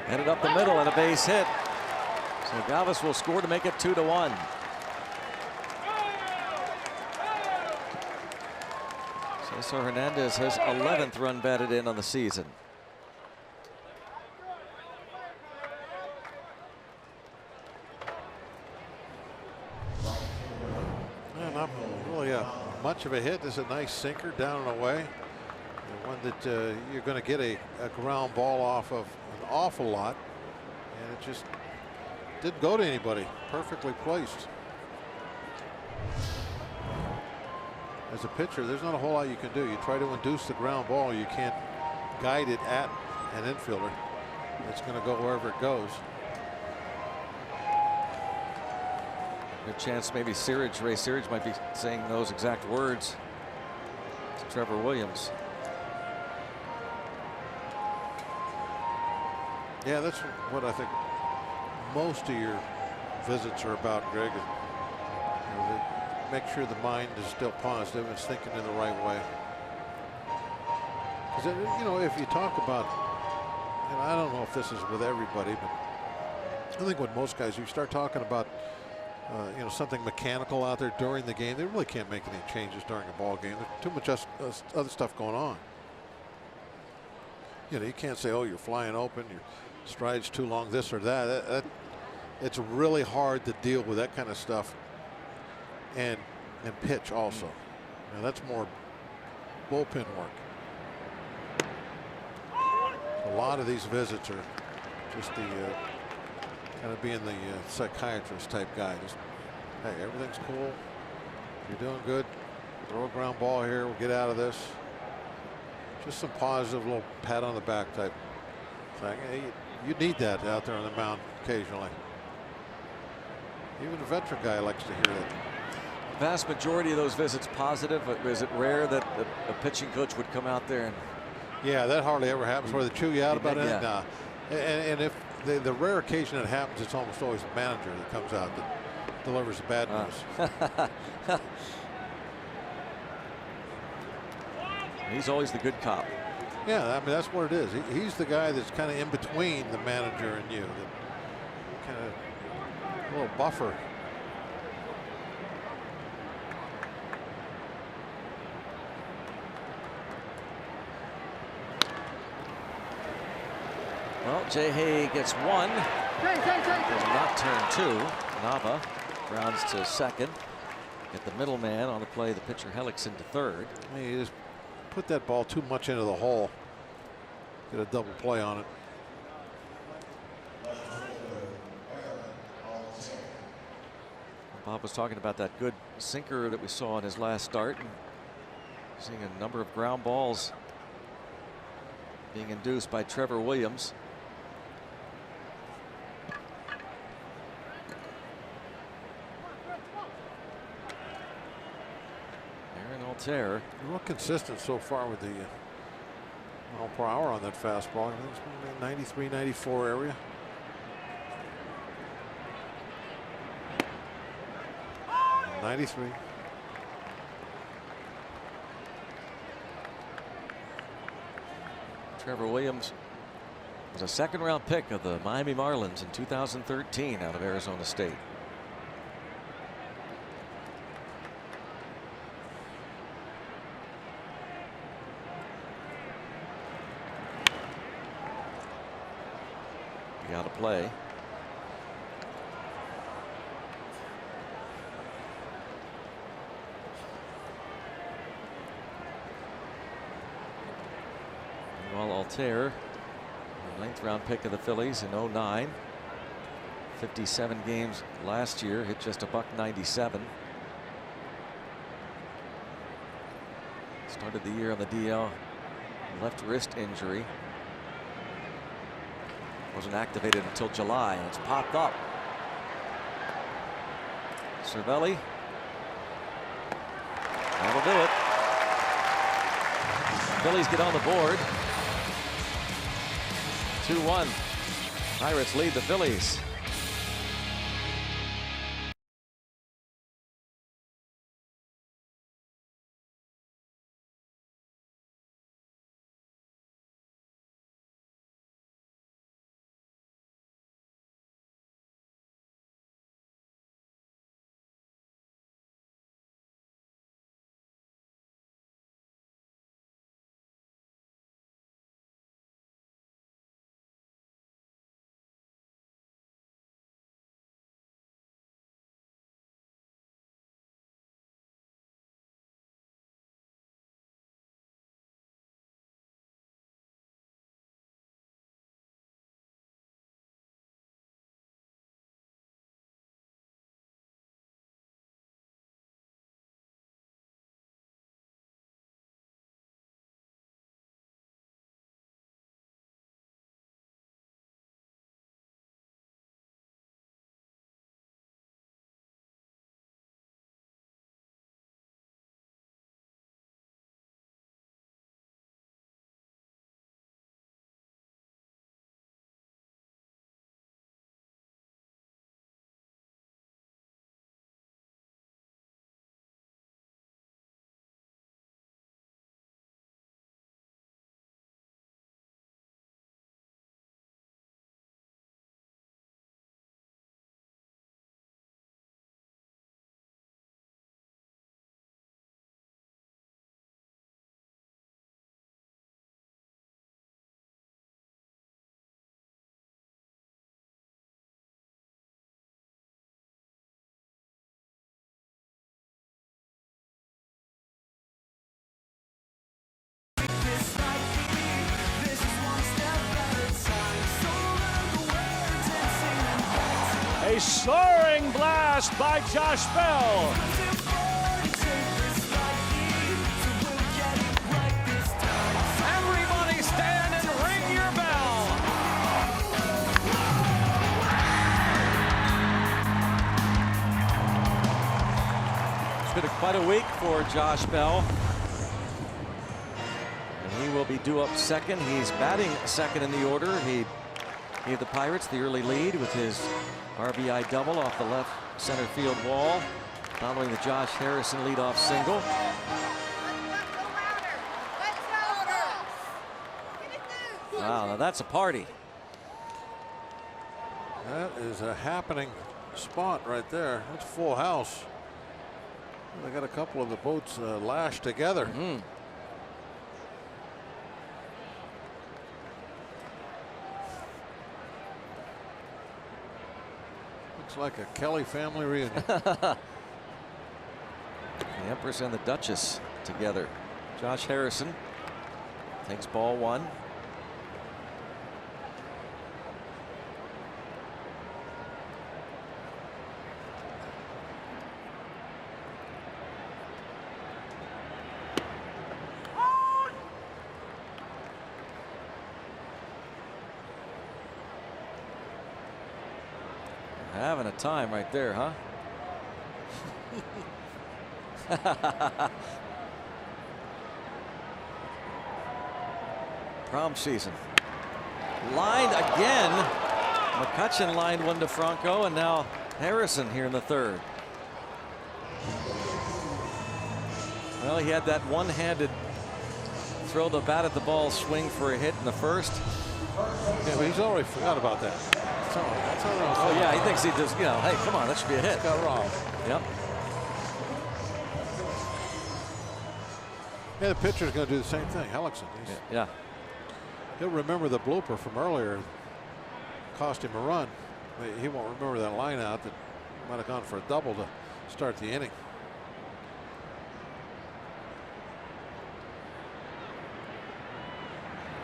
Headed up the middle and a base hit. So Galvis will score to make it 2-1. Cesar Hernandez has 11th run batted in on the season. much of a hit. This is a nice sinker down and away. And one that you're going to get a ground ball off of an awful lot. And it just didn't go to anybody. Perfectly placed. As a pitcher, there's not a whole lot you can do. You try to induce the ground ball. You can't guide it at an infielder. It's going to go wherever it goes. Good chance maybe Ray Searage might be saying those exact words to Trevor Williams. Yeah, that's what I think most of your visits are about, Greg. Make sure the mind is still positive and it's thinking in the right way. Because, you know, if you talk about, and I don't know if this is with everybody, but I think with most guys, you start talking about, you know, something mechanical out there during the game, they really can't make any changes during a ball game. There's too much other stuff going on. You know, you can't say, oh, you're flying open, your stride's too long, this or that. It's really hard to deal with that kind of stuff. And pitch also. Now that's more bullpen work. A lot of these visits are just the kind of being the psychiatrist type guy. Just, hey, everything's cool. You're doing good. Throw a ground ball here. We'll get out of this. Just some positive little pat on the back type thing. Hey, you need that out there on the mound occasionally. Even a veteran guy likes to hear that. Vast majority of those visits positive. Is it rare that a pitching coach would come out there and? Yeah, that hardly ever happens where they chew you out about it. Yeah. Nah. And if the rare occasion it happens, it's almost always the manager that comes out that delivers the bad news. He's always the good cop. Yeah, I mean, that's what it is. He's the guy that's kind of in between the manager and you. That kind of little buffer. Well, Jay Hay gets one. Does not turn two. Nava grounds to second. Get the middleman on the play. The pitcher Hellickson to third. He just put that ball too much into the hole. Get a double play on it. Bob was talking about that good sinker that we saw in his last start. And seeing a number of ground balls being induced by Trevor Williams. Altair. Real consistent so far with the mile per hour on that fastball. It's 93, 94 area. '93. Trevor Williams was a second-round pick of the Miami Marlins in 2013 out of Arizona State. Out of play. Meanwhile, Altair, the 9th round pick of the Phillies in 09. 57 games last year, hit just a .197. Started the year on the DL, left wrist injury. Wasn't activated until July, and it's popped up. Cervelli. That'll do it. Phillies get on the board. 2-1. Pirates lead the Phillies. tossed by Josh Bell. Everybody stand and ring your bell. It's been quite a week for Josh Bell. And he will be due up second. He's batting second in the order. He gave the Pirates the early lead with his RBI double off the left center field wall, following the Josh Harrison leadoff single. Wow, now that's a party. That is a happening spot right there. That's full house. They got a couple of the boats lashed together. Looks like a Kelly family reunion. The Empress and the Duchess together. Josh Harrison takes ball one. Having a time right there, huh? Prom season. Lined again. McCutchen lined one to Franco, and now Harrison here in the third. Well, he had that one-handed throw the bat at the ball swing for a hit in the first. Yeah, but he's already forgot about that. That's all oh yeah, he thinks he just, you know, hey, come on, that should be a hit. Got wrong. Yep. Yeah, the pitcher's going to do the same thing. Hellickson. Yeah. He'll remember the blooper from earlier. Cost him a run. He won't remember that line out that might have gone for a double to start the inning.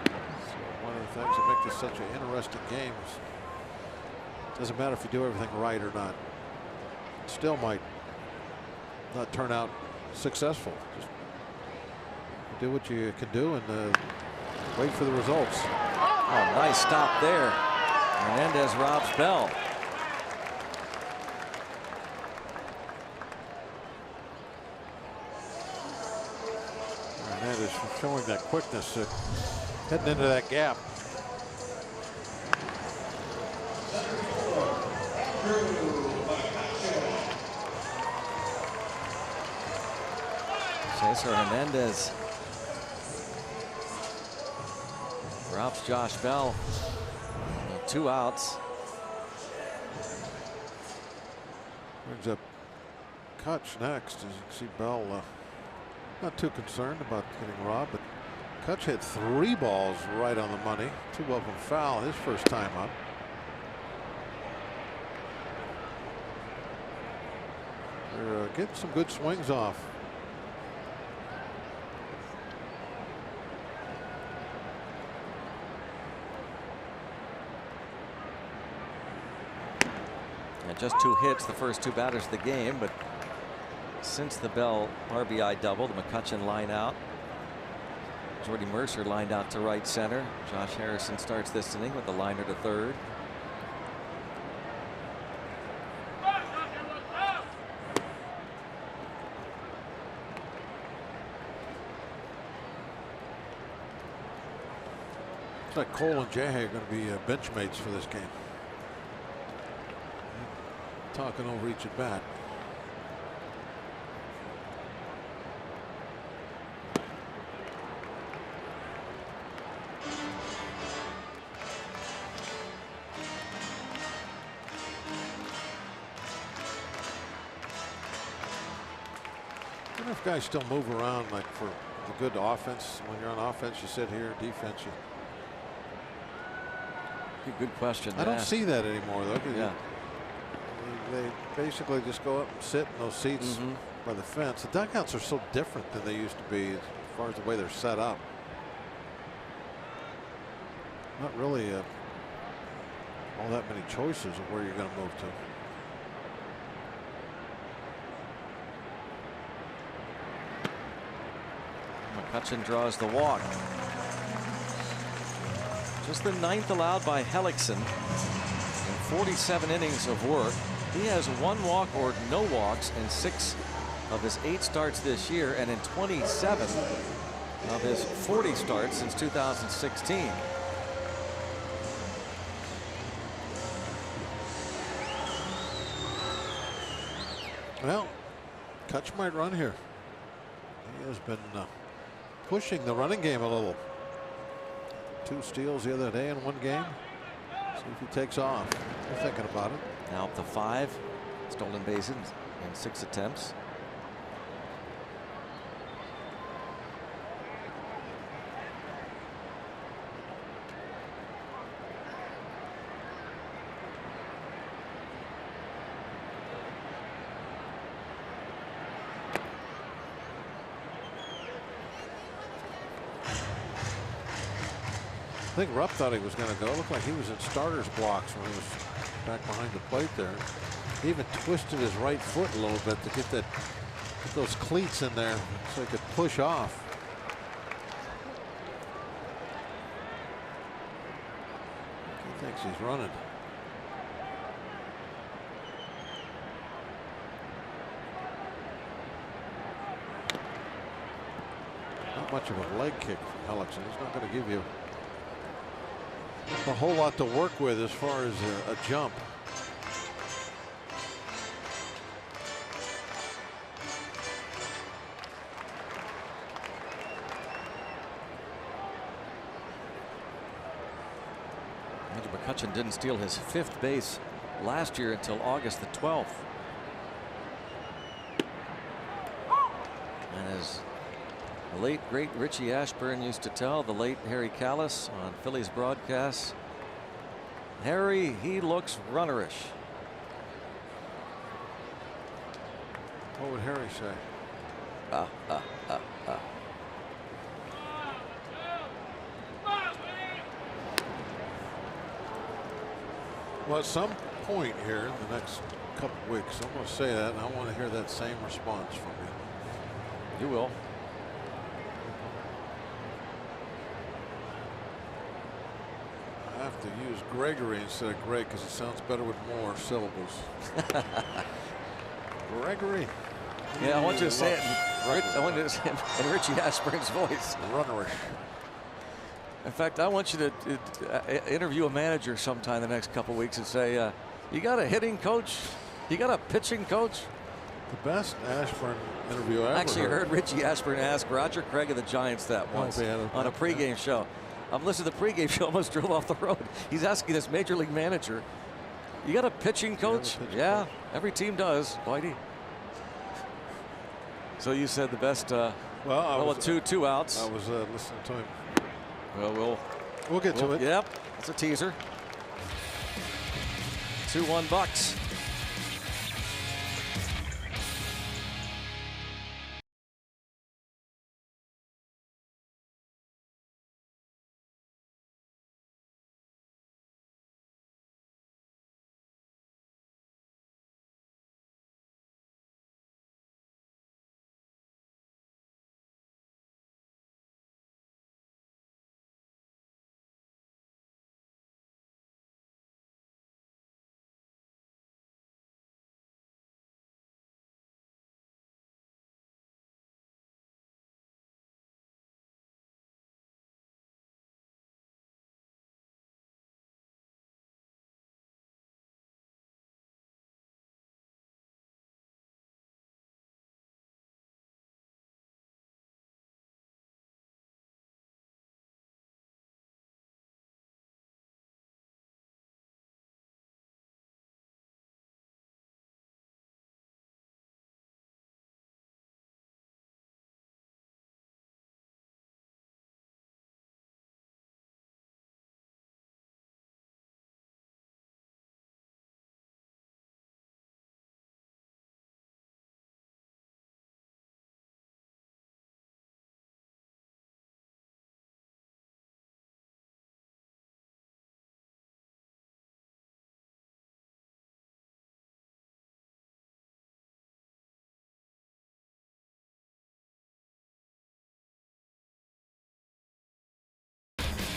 So one of the things that make this such an interesting game is doesn't matter if you do everything right or not. It still might not turn out successful. Just do what you can do and wait for the results. Oh, nice stop there. Hernandez robs Bell. Hernandez showing that quickness heading into that gap. Cesar Hernandez drops Josh Bell. 2 outs. Brings up Kutch next. As you can see, Bell not too concerned about getting robbed, but Kutch had 3 balls right on the money. 2 of them foul his first time up. They're getting some good swings off. Just 2 hits the first 2 batters of the game, but since the Bell RBI double, the McCutchen line out. Jordy Mercer lined out to right center. Josh Harrison starts this inning with the liner to third. Looks like Cole and Jay are going to be bench mates for this game. Talking over each at bat. I wonder if guys still move around like for the good offense. When you're on offense, you sit here. Defense, you. Good question. I don't see that anymore, though. Yeah. They basically just go up and sit in those seats by the fence. The dugouts are so different than they used to be as far as the way they're set up. Not really all that many choices of where you're going to move to. McCutchen draws the walk. Just the 9th allowed by Hellickson in 47 innings of work. He has 1 walk or no walks in 6 of his 8 starts this year, and in 27 of his 40 starts since 2016. Well, Kutch might run here. He has been pushing the running game a little. 2 steals the other day in 1 game. See if he takes off. They're thinking about it. Now up to 5 stolen bases in 6 attempts. I think Rupp thought he was going to go. It looked like he was in starter's blocks when he was back behind the plate there. He even twisted his right foot a little bit to get those cleats in there so he could push off. He thinks he's running. Not much of a leg kick from Hellickson. He's not going to give you a whole lot to work with as far as a jump. Andrew McCutchen didn't steal his 5th base last year until August the 12th. And as the late great Richie Ashburn used to tell the late Harry Callis on Phillies broadcasts, Harry, he looks runnerish. What would Harry say? Well, at some point here in the next couple of weeks, I'm going to say that, and I want to hear that same response from you. You will. I have to use Gregory instead of Greg because it sounds better with more syllables. Gregory. Yeah, I want you to say it. I want you to say it in Richie Ashburn's voice. Runnerish. In fact, I want you to interview a manager sometime the next couple weeks and say, you got a hitting coach? You got a pitching coach? The best Ashburn interview I ever Actually heard Richie Ashburn ask Roger Craig of the Giants that once on a pregame show. I'm listening to the pregame show, almost drove off the road. He's asking this major league manager, you got a pitching coach? Yeah, every team does, Whitey. So you said the best, two outs. I was listening to him. Well, we'll get to it. Yep, it's a teaser. 2-1 Bucks.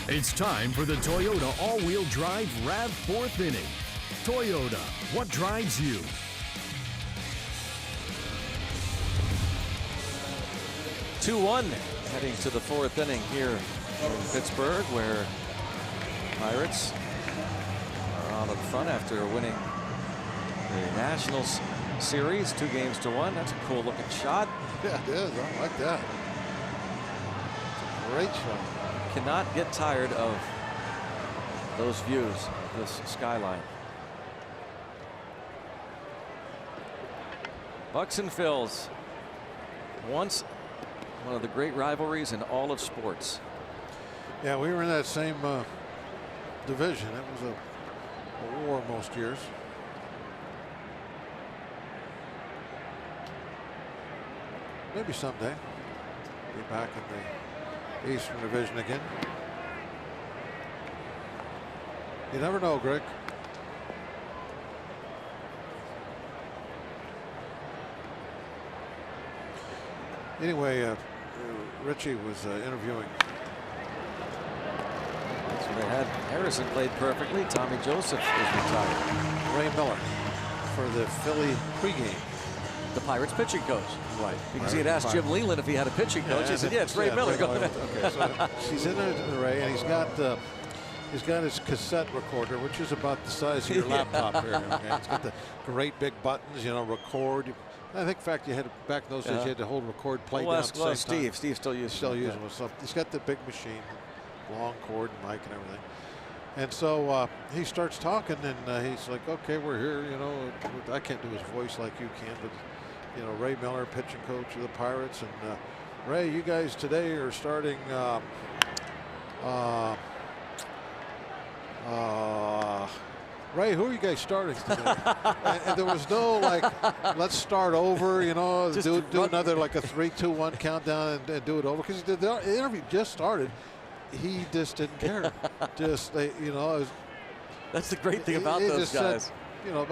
It's time for the Toyota all-wheel drive RAV 4th inning. Toyota, what drives you? Two-one, heading to the 4th inning here in Pittsburgh, where Pirates are on in front after winning the Nationals series 2-1. That's a cool looking shot. Yeah, it is. I like that. It's a great shot. Cannot get tired of those views of this skyline. Bucks and Phils, once one of the great rivalries in all of sports. Yeah, we were in that same division. It was a war most years. Maybe someday be back in the Eastern Division again. You never know, Greg. Anyway, Richie was interviewing. So they had Harrison played perfectly. Tommy Joseph is retired. Ray Miller for the Philly pregame. The Pirates pitching coach. Right. Because he had asked Jim Leland if he had a pitching coach. He said, yeah, it's Ray Miller. Go ahead. Okay, so he's in there, Ray, and he's got his cassette recorder, which is about the size of your laptop here. Okay? It's got the great big buttons, you know, record. I think, in fact, you had back in those days, you had to hold record, play down at the same time. Steve still uses it. So he's got the big machine, long cord and mic and everything. And so he starts talking, and he's like, okay, we're here, you know. I can't do his voice like you can, but, you know, Ray Miller, pitching coach of the Pirates. And Ray, you guys today are starting Ray, who are you guys starting today? and there was no like, let's start over, you know, do another like a 3, 2, 1 countdown and do it over, because the interview just started. He just didn't care. You know, that's the great thing about those guys. Said, you know,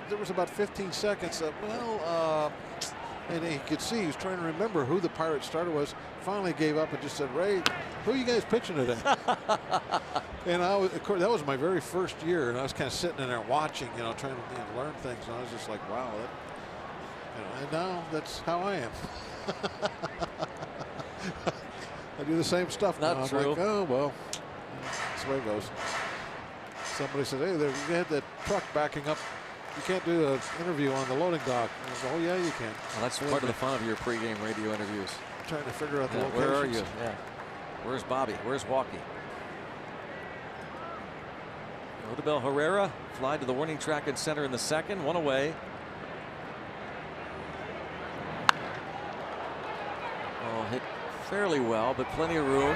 there was about 15 seconds of, and he could see he was trying to remember who the Pirate starter was. Finally gave up and just said, Ray, who are you guys pitching today? And of course, that was my very first year, and I was kind of sitting in there watching, you know, trying to learn things, and I was just like, wow, and now that's how I am. I do the same stuff now. Not true. I'm like, oh well, that's the way it goes. Somebody said, hey, they had that truck backing up. You can't do an interview on the loading dock. I said, oh yeah, you can. Well, that's part of the fun of your pregame radio interviews. I'm trying to figure out the locations. Where are you? Yeah. Where's Bobby? Where's Walkie? Odubel Herrera fly to the warning track and center in the second. One away. Oh, hit fairly well, but plenty of room.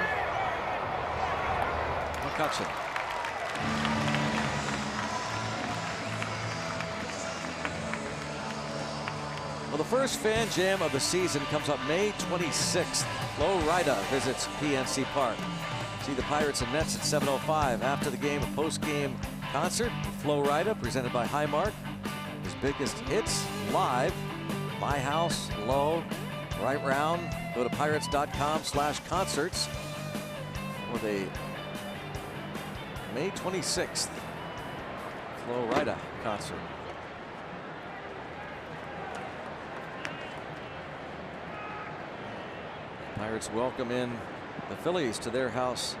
McCutcheon. Well, the first fan jam of the season comes up May 26th. Flo Rida visits PNC Park. See the Pirates and Mets at 7:05. After the game, a post-game concert with Flo Rida, presented by Highmark. His biggest hits live. My House, Low, Right Round. Go to pirates.com/concerts for the May 26th Flo Rida concert. Pirates welcome in the Phillies to their house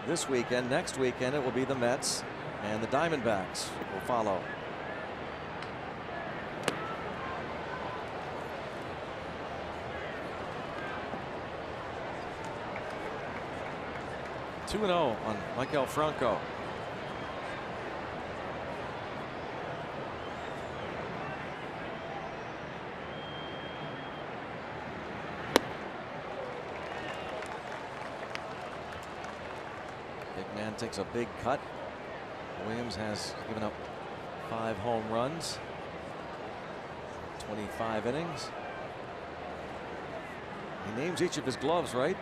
this weekend. Next weekend it will be the Mets, and the Diamondbacks will follow. Two 2-0 on Michael Franco. Big man takes a big cut. Williams has given up 5 home runs, 25 innings. He names each of his gloves, right?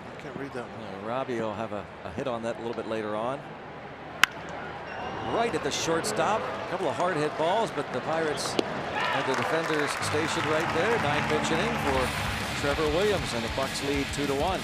I can't read that one. Robbie will have a hit on that a little bit later on. Right at the shortstop. A couple of hard hit balls, but the Pirates have the defenders stationed right there. 9-pitch inning for Trevor Williams, and the Bucks lead 2-1.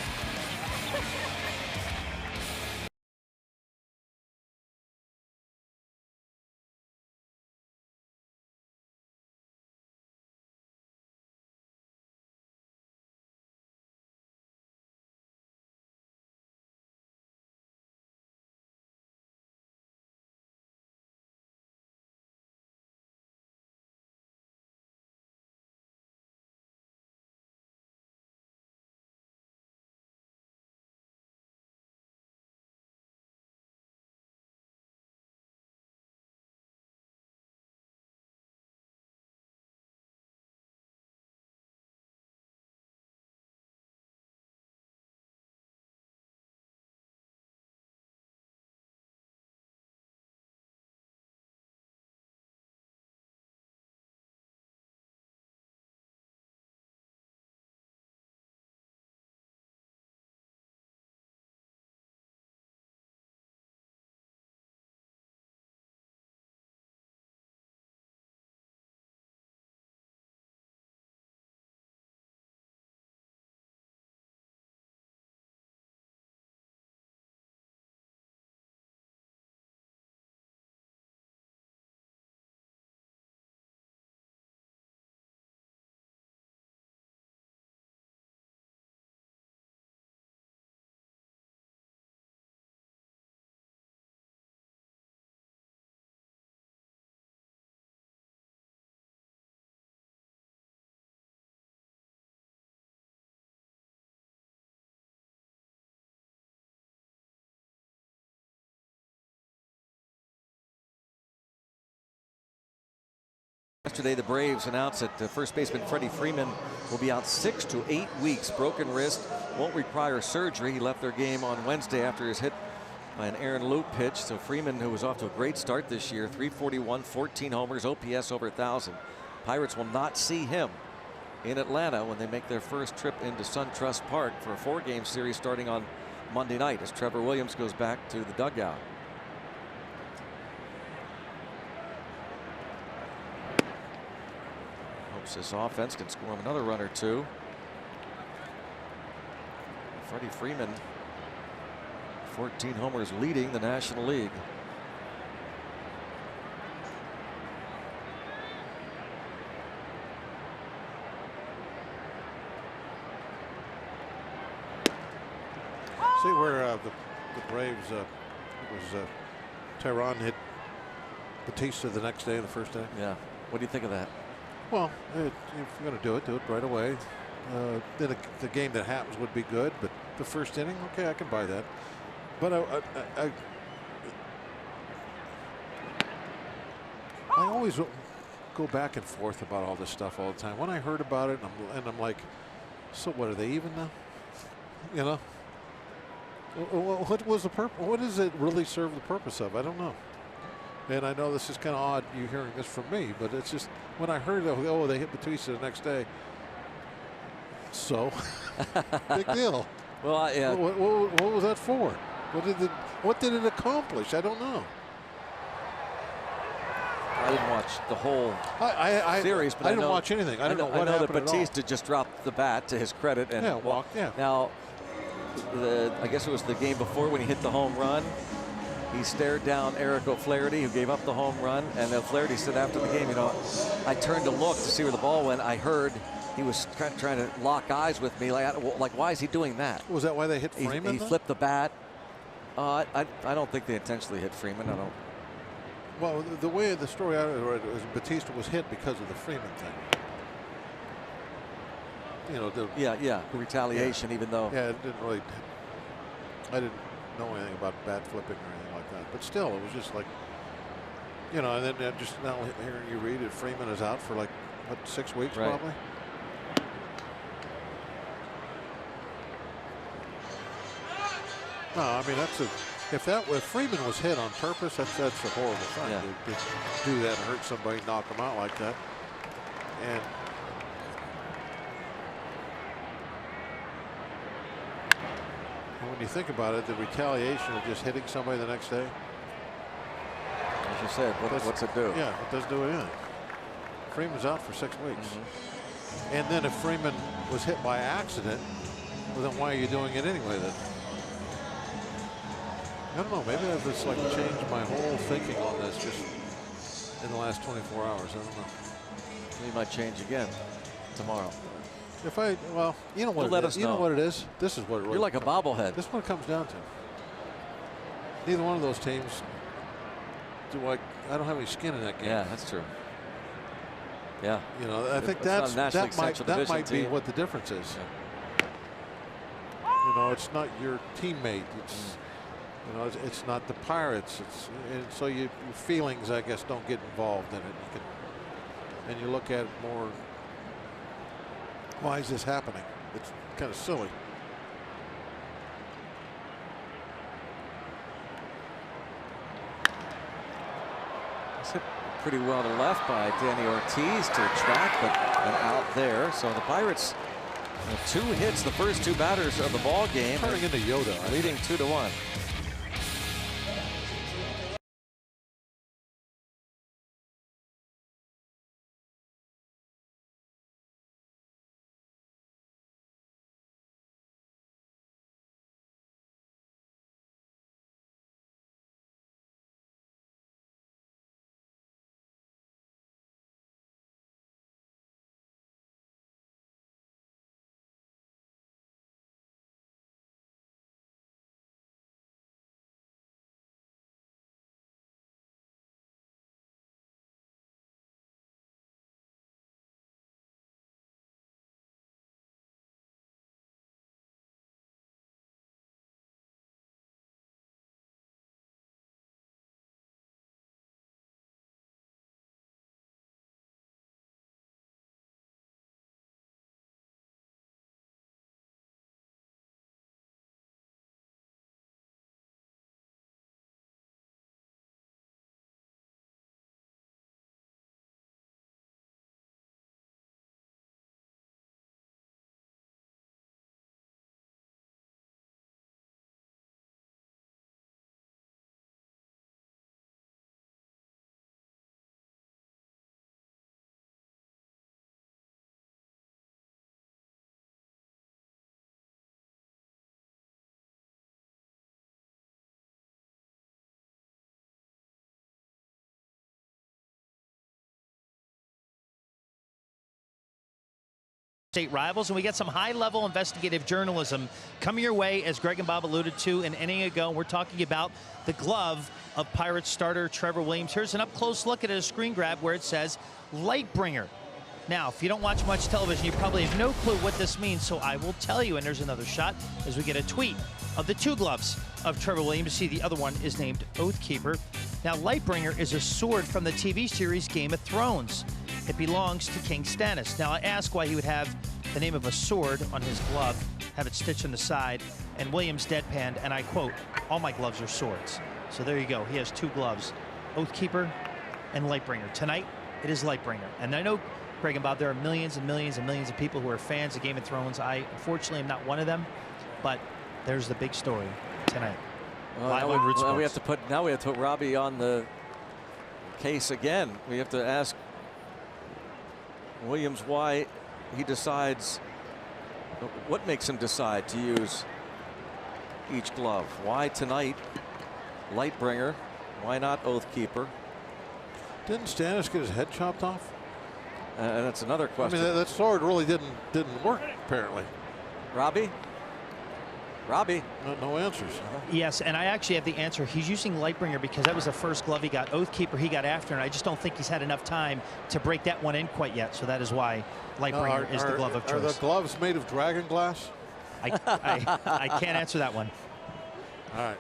Yesterday, the Braves announced that first baseman Freddie Freeman will be out 6 to 8 weeks. Broken wrist, won't require surgery. He left their game on Wednesday after his hit by an Aaron Loop pitch. So Freeman, who was off to a great start this year, 341, 14 homers, OPS over 1,000. Pirates will not see him in Atlanta when they make their first trip into SunTrust Park for a 4-game series starting on Monday night as Trevor Williams goes back to the dugout. Hopes this offense can score him another run or two. Freddie Freeman, 14 homers, leading the National League. See where the Braves, it was Tehran hit Batista the next day in the first inning. Yeah. What do you think of that? Well, if you're going to do it right away. Then the game that happens would be good, but the first inning, okay, I can buy that. But I always go back and forth about all this stuff all the time. When I heard about it, and I'm like, so what, are they even now? You know? What was the purpose? What does it really serve the purpose of? I don't know. And I know this is kind of odd, you hearing this from me, but it's just when I heard, oh, they hit Batista the next day. So, big deal. Well, yeah. What was that for? What did it accomplish? I don't know. I didn't watch the whole series, but I didn't watch anything. I don't know what happened that Batista just dropped the bat to his credit and walked. Yeah. Now, I guess it was the game before when he hit the home run. He stared down Eric O'Flaherty, who gave up the home run, and O'Flaherty said after the game, you know, I turned to look to see where the ball went. I heard he was trying to lock eyes with me. Like why is he doing that? Was that why they hit Freeman? He flipped the bat. I don't think they intentionally hit Freeman. I don't. Well, the way the story I read was Batista was hit because of the Freeman thing. You know, the retaliation, even though. Yeah, it didn't really. I didn't know anything about bat flipping or anything like that, but still, it was just like, you know, and then just now hearing you read it, Freeman is out for like what, 6 weeks probably. No, I mean if Freeman was hit on purpose, that's a horrible thing to do that and hurt somebody, knock them out like that, and. When you think about it, the retaliation of just hitting somebody the next day. As you said, what's it do? Yeah, it doesn't do anything. Freeman's out for 6 weeks. And then if Freeman was hit by accident, well, then why are you doing it anyway then? I don't know, maybe I've just like changed my whole thinking on this just in the last 24 hours. I don't know. We might change again tomorrow. Well, you know what? Let us know. You know what it is. This is what it really. You're like a bobblehead. This is what it comes down to. Neither one of those teams I don't have any skin in that game. Yeah, that's true. Yeah. You know, I think that might be what the difference is. Yeah. You know, it's not your teammate. It's you know, it's not the Pirates. And so your feelings, I guess, don't get involved in it. And you look at it more. Why is this happening? It's kind of silly. It's hit pretty well to left by Danny Ortiz to track, but out there. So the Pirates, 2 hits, the first 2 batters of the ball game, turning into Yoda, leading 2-1. state rivals, and we get some high-level investigative journalism coming your way, as Greg and Bob alluded to an inning ago. We're talking about the glove of Pirates starter Trevor Williams. Here's an up-close look at a screen grab where it says Lightbringer. Now, if you don't watch much television, you probably have no clue what this means, so I will tell you. And there's another shot as we get a tweet of the two gloves of Trevor Williams. See, the other one is named Oathkeeper. Now, Lightbringer is a sword from the TV series Game of Thrones. It belongs to King Stannis. Now, I ask why he would have the name of a sword on his glove, have it stitched on the side, and Williams deadpanned, and I quote, "All my gloves are swords." So there you go. He has two gloves, Oathkeeper and Lightbringer. Tonight, it is Lightbringer. And I know, Greg and Bob, there are millions and millions and millions of people who are fans of Game of Thrones. I, unfortunately, am not one of them, but there's the big story tonight. Now we have to put Robbie on the case again. We have to ask Williams why he decides, what makes him decide to use each glove. Why tonight Lightbringer? Why not Oathkeeper? Didn't Stannis get his head chopped off? That's another question. I mean, that sword really didn't work, apparently. Robbie? No answers. Yes, and I actually have the answer. He's using Lightbringer because that was the first glove he got. Oathkeeper he got after, and I just don't think he's had enough time to break that one in quite yet. So that is why Lightbringer is the glove of choice. Are the gloves made of dragon glass? I can't answer that one. All right.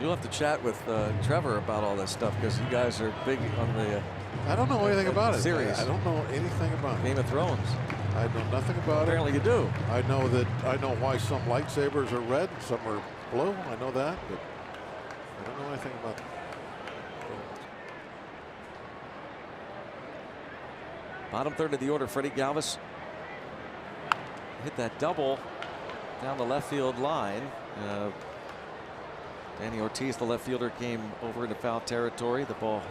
You'll have to chat with Trevor about all this stuff, because you guys are big on the I don't know anything about it. Series. I don't know anything about it. Game of Thrones. I know nothing about Apparently it. you do. I know why some lightsabers are red, some are blue. I know that, but I don't know anything about it. Bottom third of the order, Freddie Galvis hit that double down the left field line. Danny Ortiz, the left fielder, came over into foul territory. The ball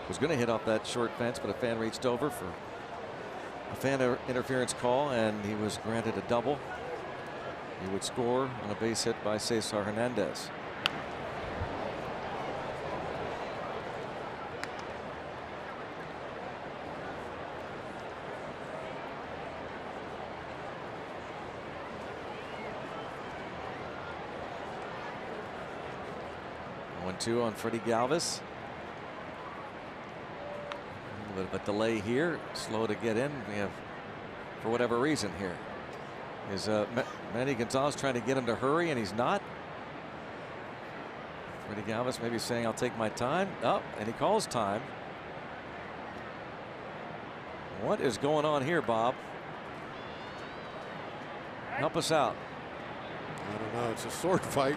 was going to hit off that short fence, but a fan reached over for a fan interference call, and he was granted a double. He would score on a base hit by Cesar Hernandez. Two on Freddie Galvis. A little bit of a delay here, slow to get in. We have, for whatever reason here, is Manny Gonzalez trying to get him to hurry, and he's not. Freddie Galvis maybe saying, "I'll take my time." Oh, and he calls time. What is going on here, Bob? Help us out. I don't know. It's a sword fight.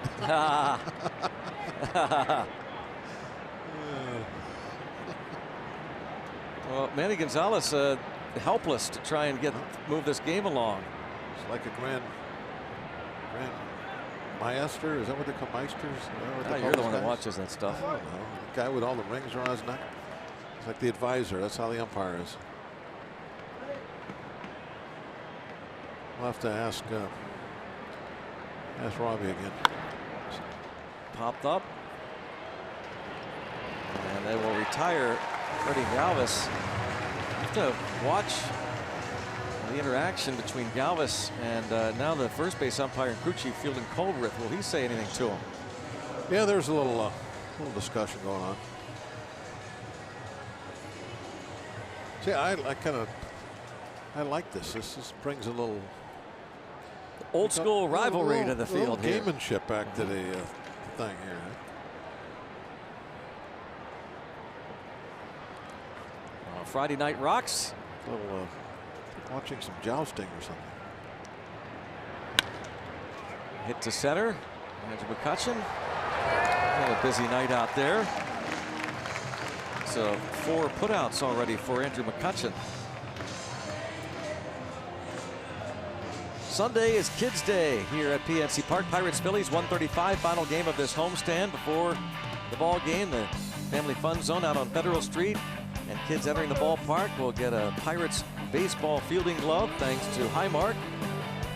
Well, Manny Gonzalez helpless to try and move this game along. It's like a grand maester. Is that what they call maesters? You're the one that watches that stuff. I don't know. The guy with all the rings around his neck. It's like the advisor. That's how the umpire is. We'll have to ask Robbie again. Popped up, and they will retire Freddie Galvis. Have to watch the interaction between Galvis and now the first base umpire and crew chief Fielding Colbrith. Will he say anything to him? Yeah, there's a little discussion going on. See, I like this. This brings a little old school rivalry to the field here. Gamemanship back to the thing here. Friday Night Rocks. Watching some jousting or something. Hit to center. Andrew McCutcheon. Another busy night out there. So 4 putouts already for Andrew McCutcheon. Sunday is Kids Day here at PNC Park. Pirates Phillies 1:35, final game of this homestand. Before the ball game, the Family Fun Zone out on Federal Street, and kids entering the ballpark will get a Pirates baseball fielding glove thanks to Highmark.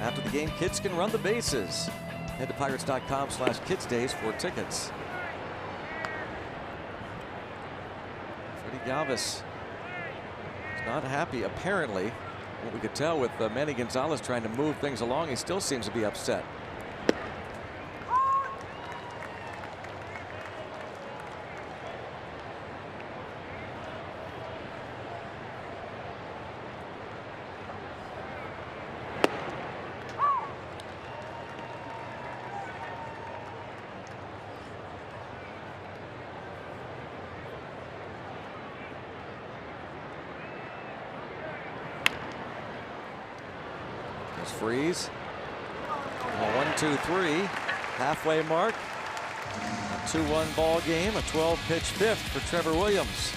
After the game, kids can run the bases. Head to pirates.com/kidsdays for tickets. Freddie Galvis He's not happy, apparently. What we could tell with Manny Gonzalez trying to move things along, he still seems to be upset. Freeze. 1, 2, 3. Halfway mark. A 2-1 ball game. A 12-pitch fifth for Trevor Williams.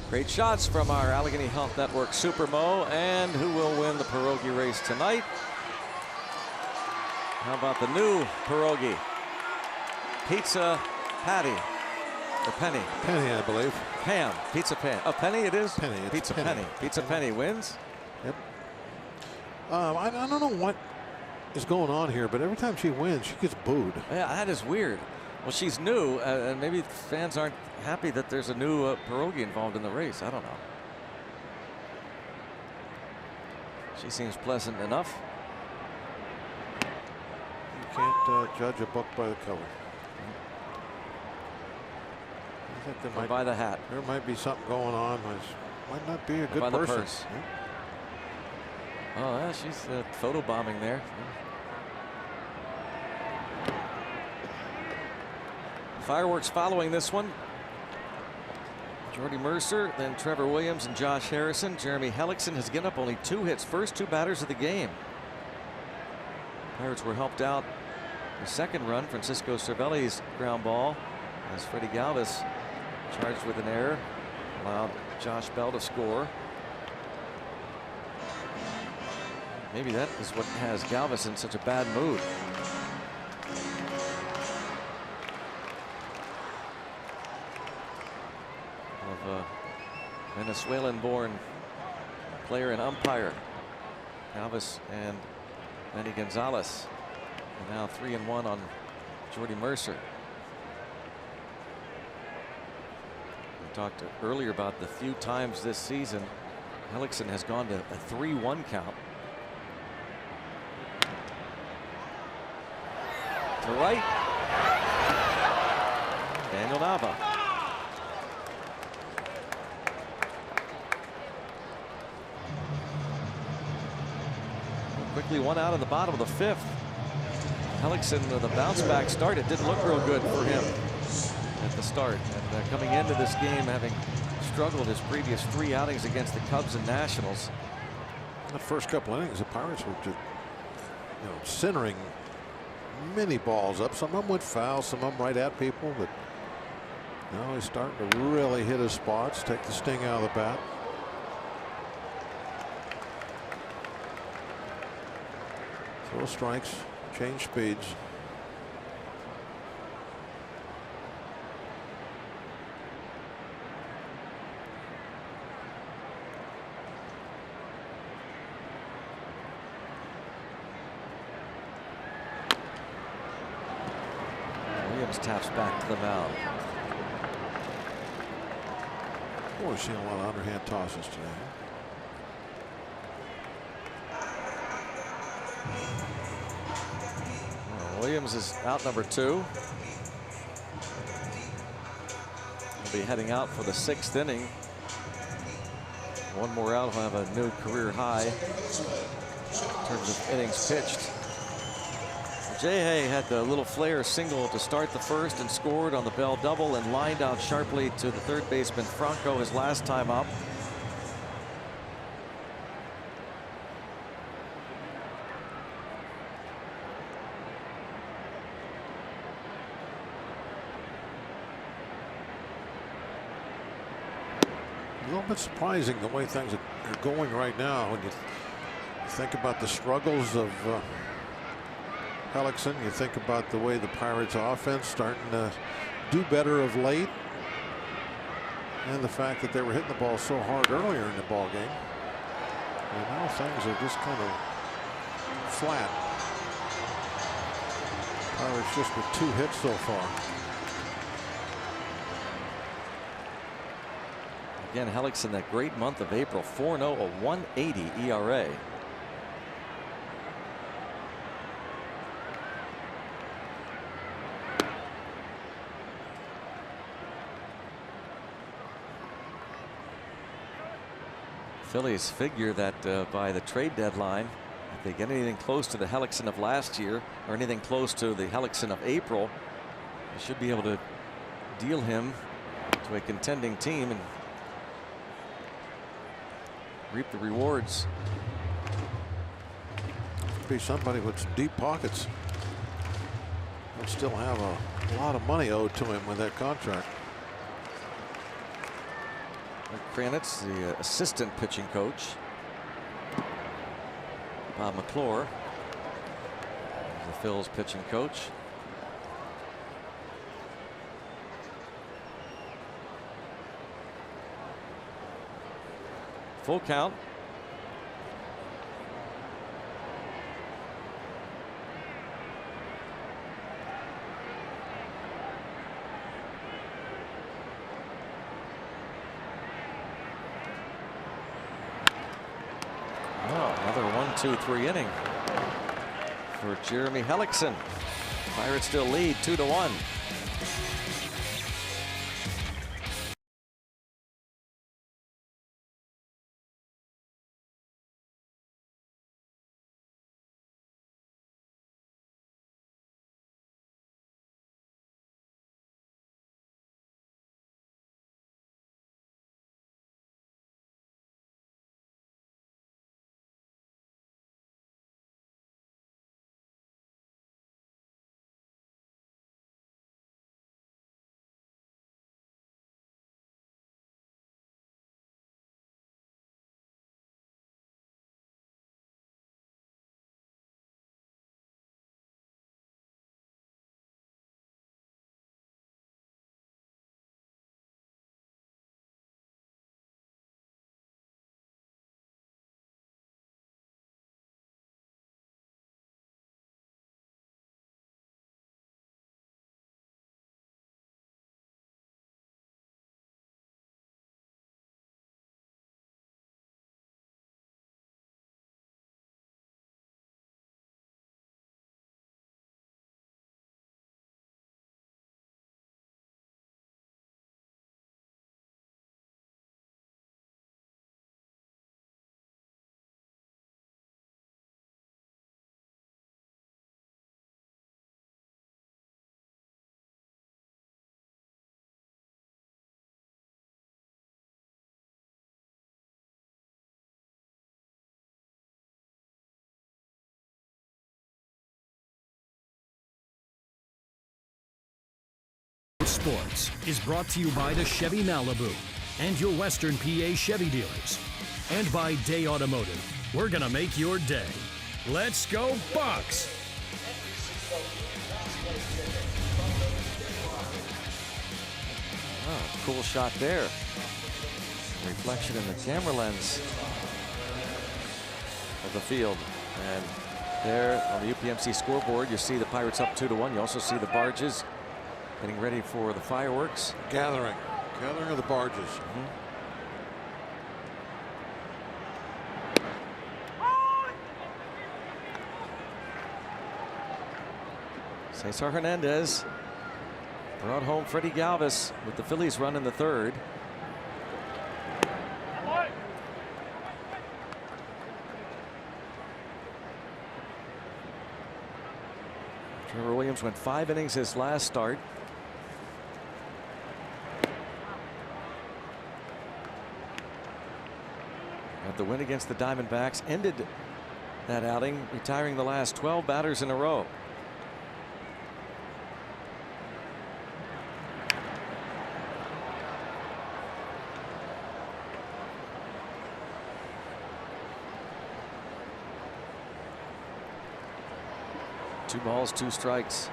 Great shots from our Allegheny Health Network Super Mo. And who will win the pierogi race tonight? How about the new pierogi? Pizza Patty. Or Penny. Penny, I believe. Pam. Pizza Pan. A Penny it is? Penny. It's Pizza Penny. Pizza Penny wins. Yep. I don't know what is going on here, but every time she wins, she gets booed. Yeah, that is weird. Well, she's new, and maybe fans aren't happy that there's a new pierogi involved in the race. I don't know. She seems pleasant enough. You can't judge a book by the cover. I think there Or by the hat. There might be something going on. Might not be a good by person. The purse. Yeah. Oh, yeah, she's photo bombing there. Fireworks following this one. Jordy Mercer, then Trevor Williams and Josh Harrison. Jeremy Hellickson has given up only 2 hits, first 2 batters of the game. Pirates were helped out the second run, Francisco Cervelli's ground ball, as Freddie Galvis charged with an error, allowed Josh Bell to score. Maybe that is what has Galvis in such a bad mood. Of Venezuelan-born player and umpire, Galvis and Manny Gonzalez, and now 3-1 on Jordy Mercer. We talked earlier about the few times this season Hellickson has gone to a 3-1 count. To right. Daniel Nava. Quickly one out in the bottom of the 5th. Hellickson with a bounce back start. It didn't look real good for him at the start. And coming into this game, having struggled his previous 3 outings against the Cubs and Nationals. The first couple innings, the Pirates were just, centering many balls up. Some of them went foul, some of them right at people. But now he's starting to really hit his spots, take the sting out of the bat. Throw strikes, change speeds. Williams taps back to the mound. Boy, we're seeing a lot of underhand tosses today. Williams is out number 2. He'll be heading out for the 6th inning. One more out, he'll have a new career high in terms of innings pitched. Jay had the little flare single to start the 1st and scored on the Bell double and lined out sharply to the 3rd baseman Franco his last time up. A little bit surprising the way things are going right now. When you think about the struggles of Hellickson, you think about the way the Pirates offense starting to do better of late, and the fact that they were hitting the ball so hard earlier in the ball game. And now things are just kind of flat. Pirates just with 2 hits so far. Again, Hellickson, that great month of April, 4-0, a 1.80 ERA. Phillies figure that by the trade deadline, if they get anything close to the Hellickson of last year or anything close to the Hellickson of April, they should be able to deal him to a contending team and reap the rewards. Be somebody with some deep pockets. He'll still have a lot of money owed to him with that contract. Kranitz, the assistant pitching coach. Bob McClure, the Phil's pitching coach. Full count. Another 1-2-3 inning for Jeremy Hellickson. Pirates still lead 2-1. Sports is brought to you by the Chevy Malibu and your Western PA Chevy dealers. And by Day Automotive. We're going to make your day. Let's go Bucks! Oh, cool shot there. Reflection in the camera lens of the field. And there on the UPMC scoreboard, you see the Pirates up 2-1. You also see the barges getting ready for the fireworks. Gathering of the barges. Cesar Hernandez brought home Freddie Galvis with the Phillies run in the third. Trevor Williams went 5 innings his last start. Had the win against the Diamondbacks, ended that outing retiring the last 12 batters in a row. Two balls, 2 strikes.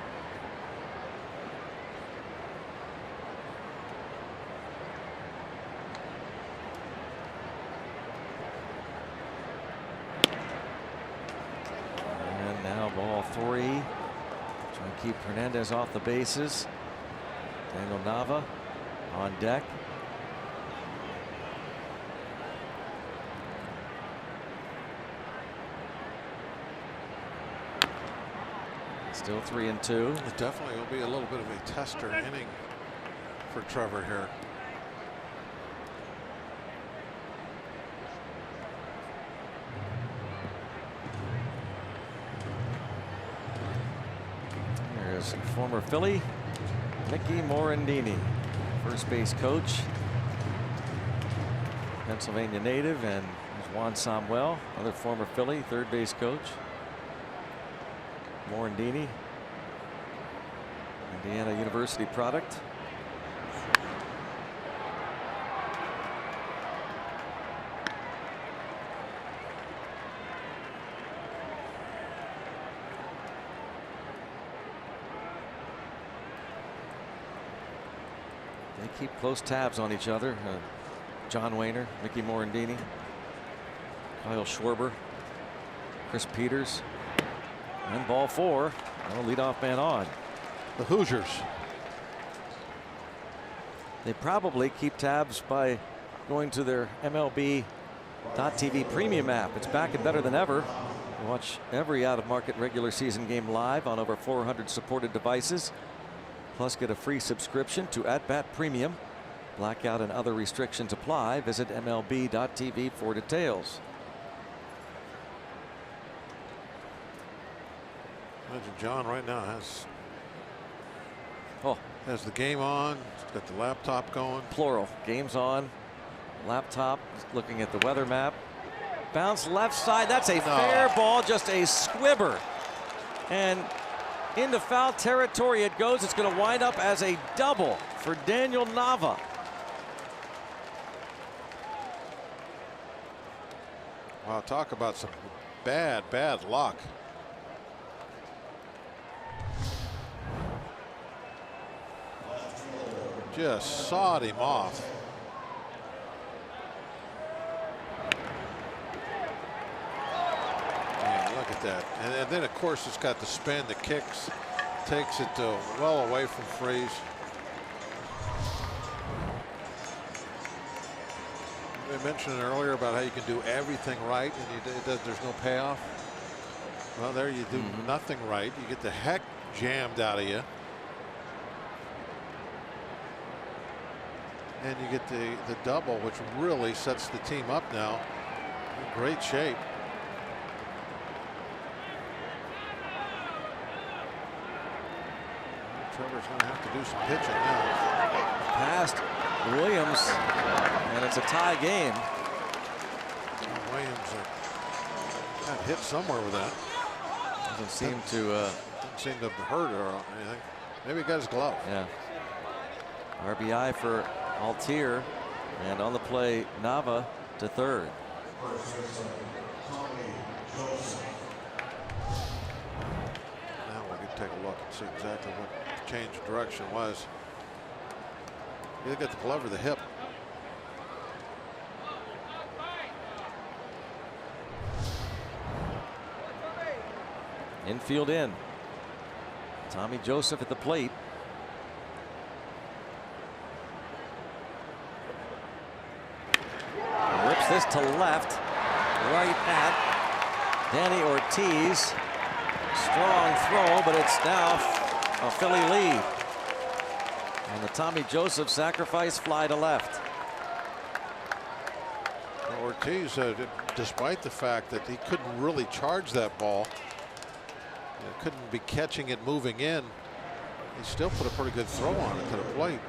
And now ball 3. Trying to keep Hernandez off the bases. Daniel Nava on deck. Still 3-2. It definitely will be a little bit of a tester inning for Trevor here. There's former Philly Mickey Morandini, first base coach, Pennsylvania native, and there's Juan Samuel, another former Philly third base coach. Morandini, Indiana University product. They keep close tabs on each other. John Wayner, Mickey Morandini, Kyle Schwarber, Chris Peters. And ball 4. No leadoff man on. The Hoosiers. They probably keep tabs by going to their MLB.TV premium app. It's back and better than ever. Watch every out-of-market regular season game live on over 400 supported devices. Plus get a free subscription to At Bat Premium. Blackout and other restrictions apply. Visit MLB.TV for details. Imagine John right now has the game on. He's got the laptop going. Plural. Game's on. Laptop. Looking at the weather map. Bounce left side. That's a fair ball. Just a squibber. And into foul territory it goes. It's going to wind up as a double for Daniel Nava. Wow, talk about some bad luck. Just sawed him off. Man, look at that. And then, of course, it's got the spin, the kicks, takes it well away from Freeze. I mentioned earlier about how you can do everything right and there's no payoff. Well, there you do nothing right. You get the heck jammed out of you. And you get the double, which really sets the team up now in great shape. Trevor's going to have to do some pitching now. Past Williams, and it's a tie game. Williams got hit somewhere with that. Doesn't seem to hurt or anything. Maybe he got his glove. Yeah. RBI for Altier, and on the play, Nava to third. Now we can take a look and see exactly what the change of direction was. Either got the glove or the hip. Infield in. Tommy Joseph at the plate. Rips this to left, right at Danny Ortiz. Strong throw, but it's now a Philly lead. And the Tommy Joseph sacrifice fly to left. Ortiz, despite the fact that he couldn't really charge that ball, couldn't be catching it moving in, he still put a pretty good throw on it to the plate.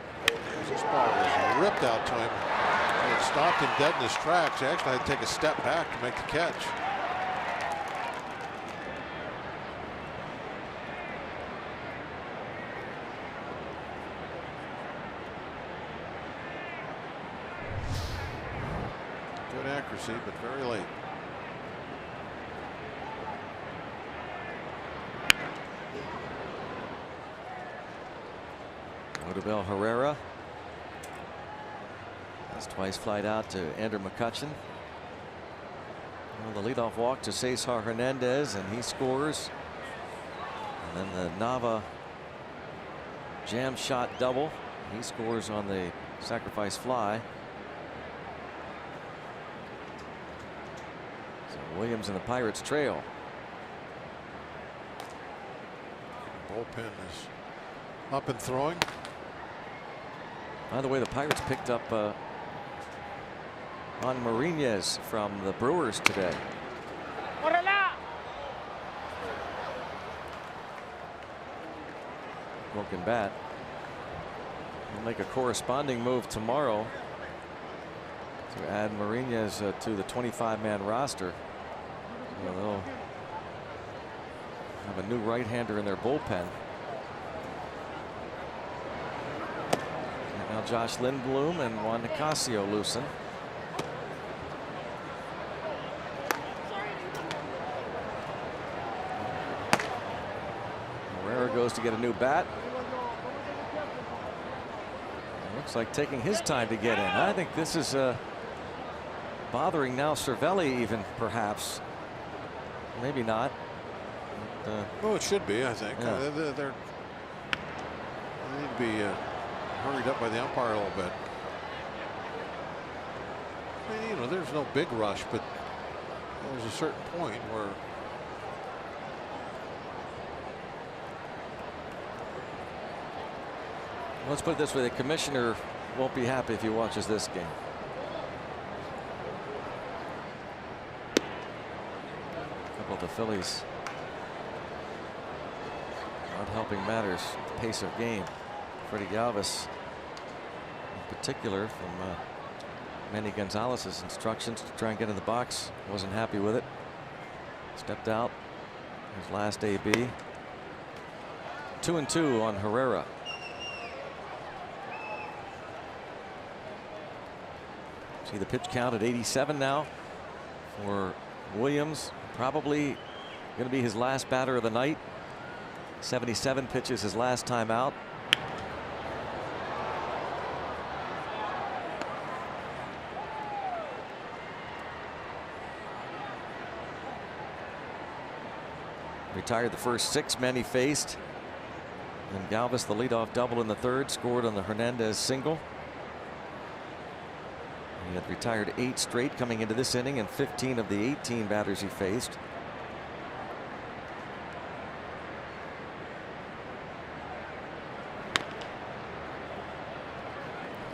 This ball was ripped out to him. It stopped him dead in his tracks. He actually had to take a step back to make the catch. Good accuracy, but very late. Odubel Herrera has twice flied out to Andrew McCutchen. Well, the leadoff walk to Cesar Hernandez, and he scores. And then the Nava jam shot double. He scores on the sacrifice fly. So Williams and the Pirates trail. Bullpen is up and throwing. By the way, the Pirates picked up on Marinez from the Brewers today. Broken bat. We'll make a corresponding move tomorrow to add Marinez to the 25-man roster. So they'll have a new right-hander in their bullpen. And now Josh Lindblom and Juan Nicasio loosen. Herrera goes to get a new bat. Looks like taking his time to get in. I think this is bothering now Cervelli, even perhaps. Maybe not. But, well, it should be, I think. Yeah. They need to be hurried up by the umpire a little bit. I mean, you know, there's no big rush, but there's a certain point where let's put it this way, the commissioner won't be happy if he watches this game. A couple of the Phillies not helping matters, pace of game. Freddie Galvis in particular, from Manny Gonzalez's instructions to try and get in the box, wasn't happy with it. Stepped out his last AB. 2-2 on Herrera. See the pitch count at 87 now for Williams. Probably going to be his last batter of the night. 77 pitches his last time out. Retired the first 6 men he faced. And Galvis, the leadoff double in the third, scored on the Hernandez single. He had retired 8 straight coming into this inning, and 15 of the 18 batters he faced.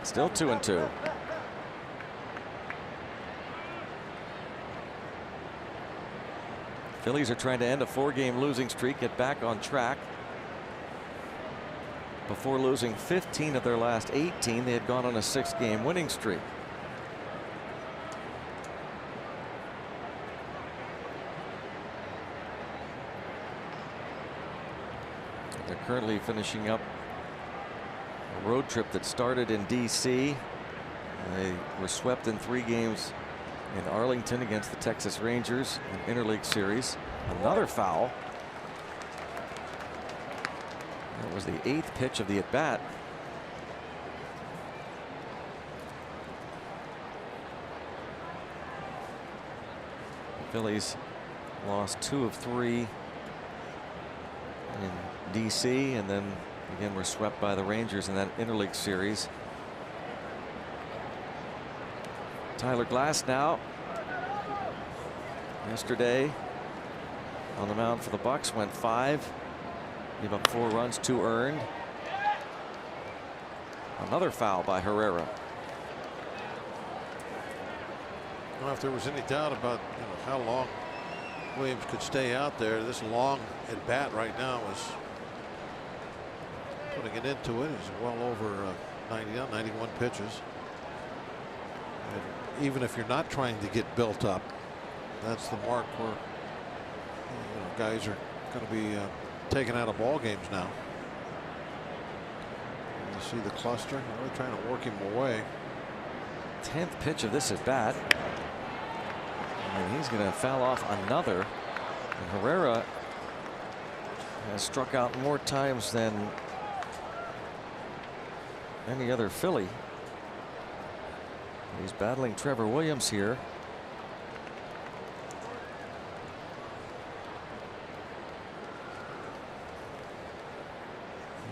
Still 2-2. Phillies are trying to end a 4-game losing streak, get back on track. Before losing 15 of their last 18, they had gone on a 6-game winning streak. They're currently finishing up A road trip that started in D.C. They were swept in 3 games in Arlington against the Texas Rangers in Interleague Series. Another foul. That was the 8th pitch of the at-bat. The Phillies lost 2 of 3 in D.C. and then again were swept by the Rangers in that Interleague Series. Tyler Glass now. Yesterday on the mound for the Bucks went 5. Gave up 4 runs, 2 earned. Another foul by Herrera. I don't know if there was any doubt about how long Williams could stay out there. This long at bat right now is putting it into it. He's well over 91 pitches. And even if you're not trying to get built up, that's the mark where guys are going to be taken out of ball games now. You see the cluster, really trying to work him away. 10th pitch of this at bat. And he's going to foul off another. And Herrera has struck out more times than any other Philly. He's battling Trevor Williams here.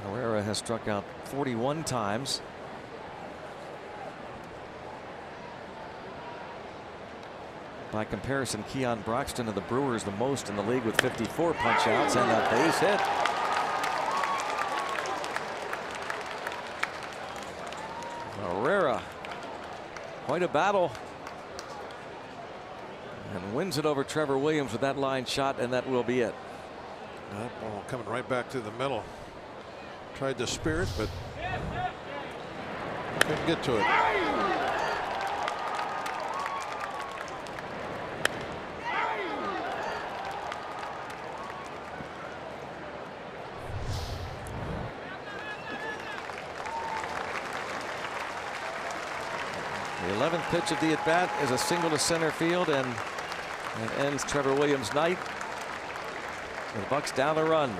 Herrera has struck out 41 times. By comparison, Keon Broxton of the Brewers the most in the league with 54 punch-outs and a base hit. Herrera, quite a battle, and wins it over Trevor Williams with that line shot, and that will be it. That ball coming right back to the middle. Tried to spear it, but couldn't get to it. The 11th pitch of the at-bat is a single to center field, and it ends Trevor Williams' night. The Bucks down a run.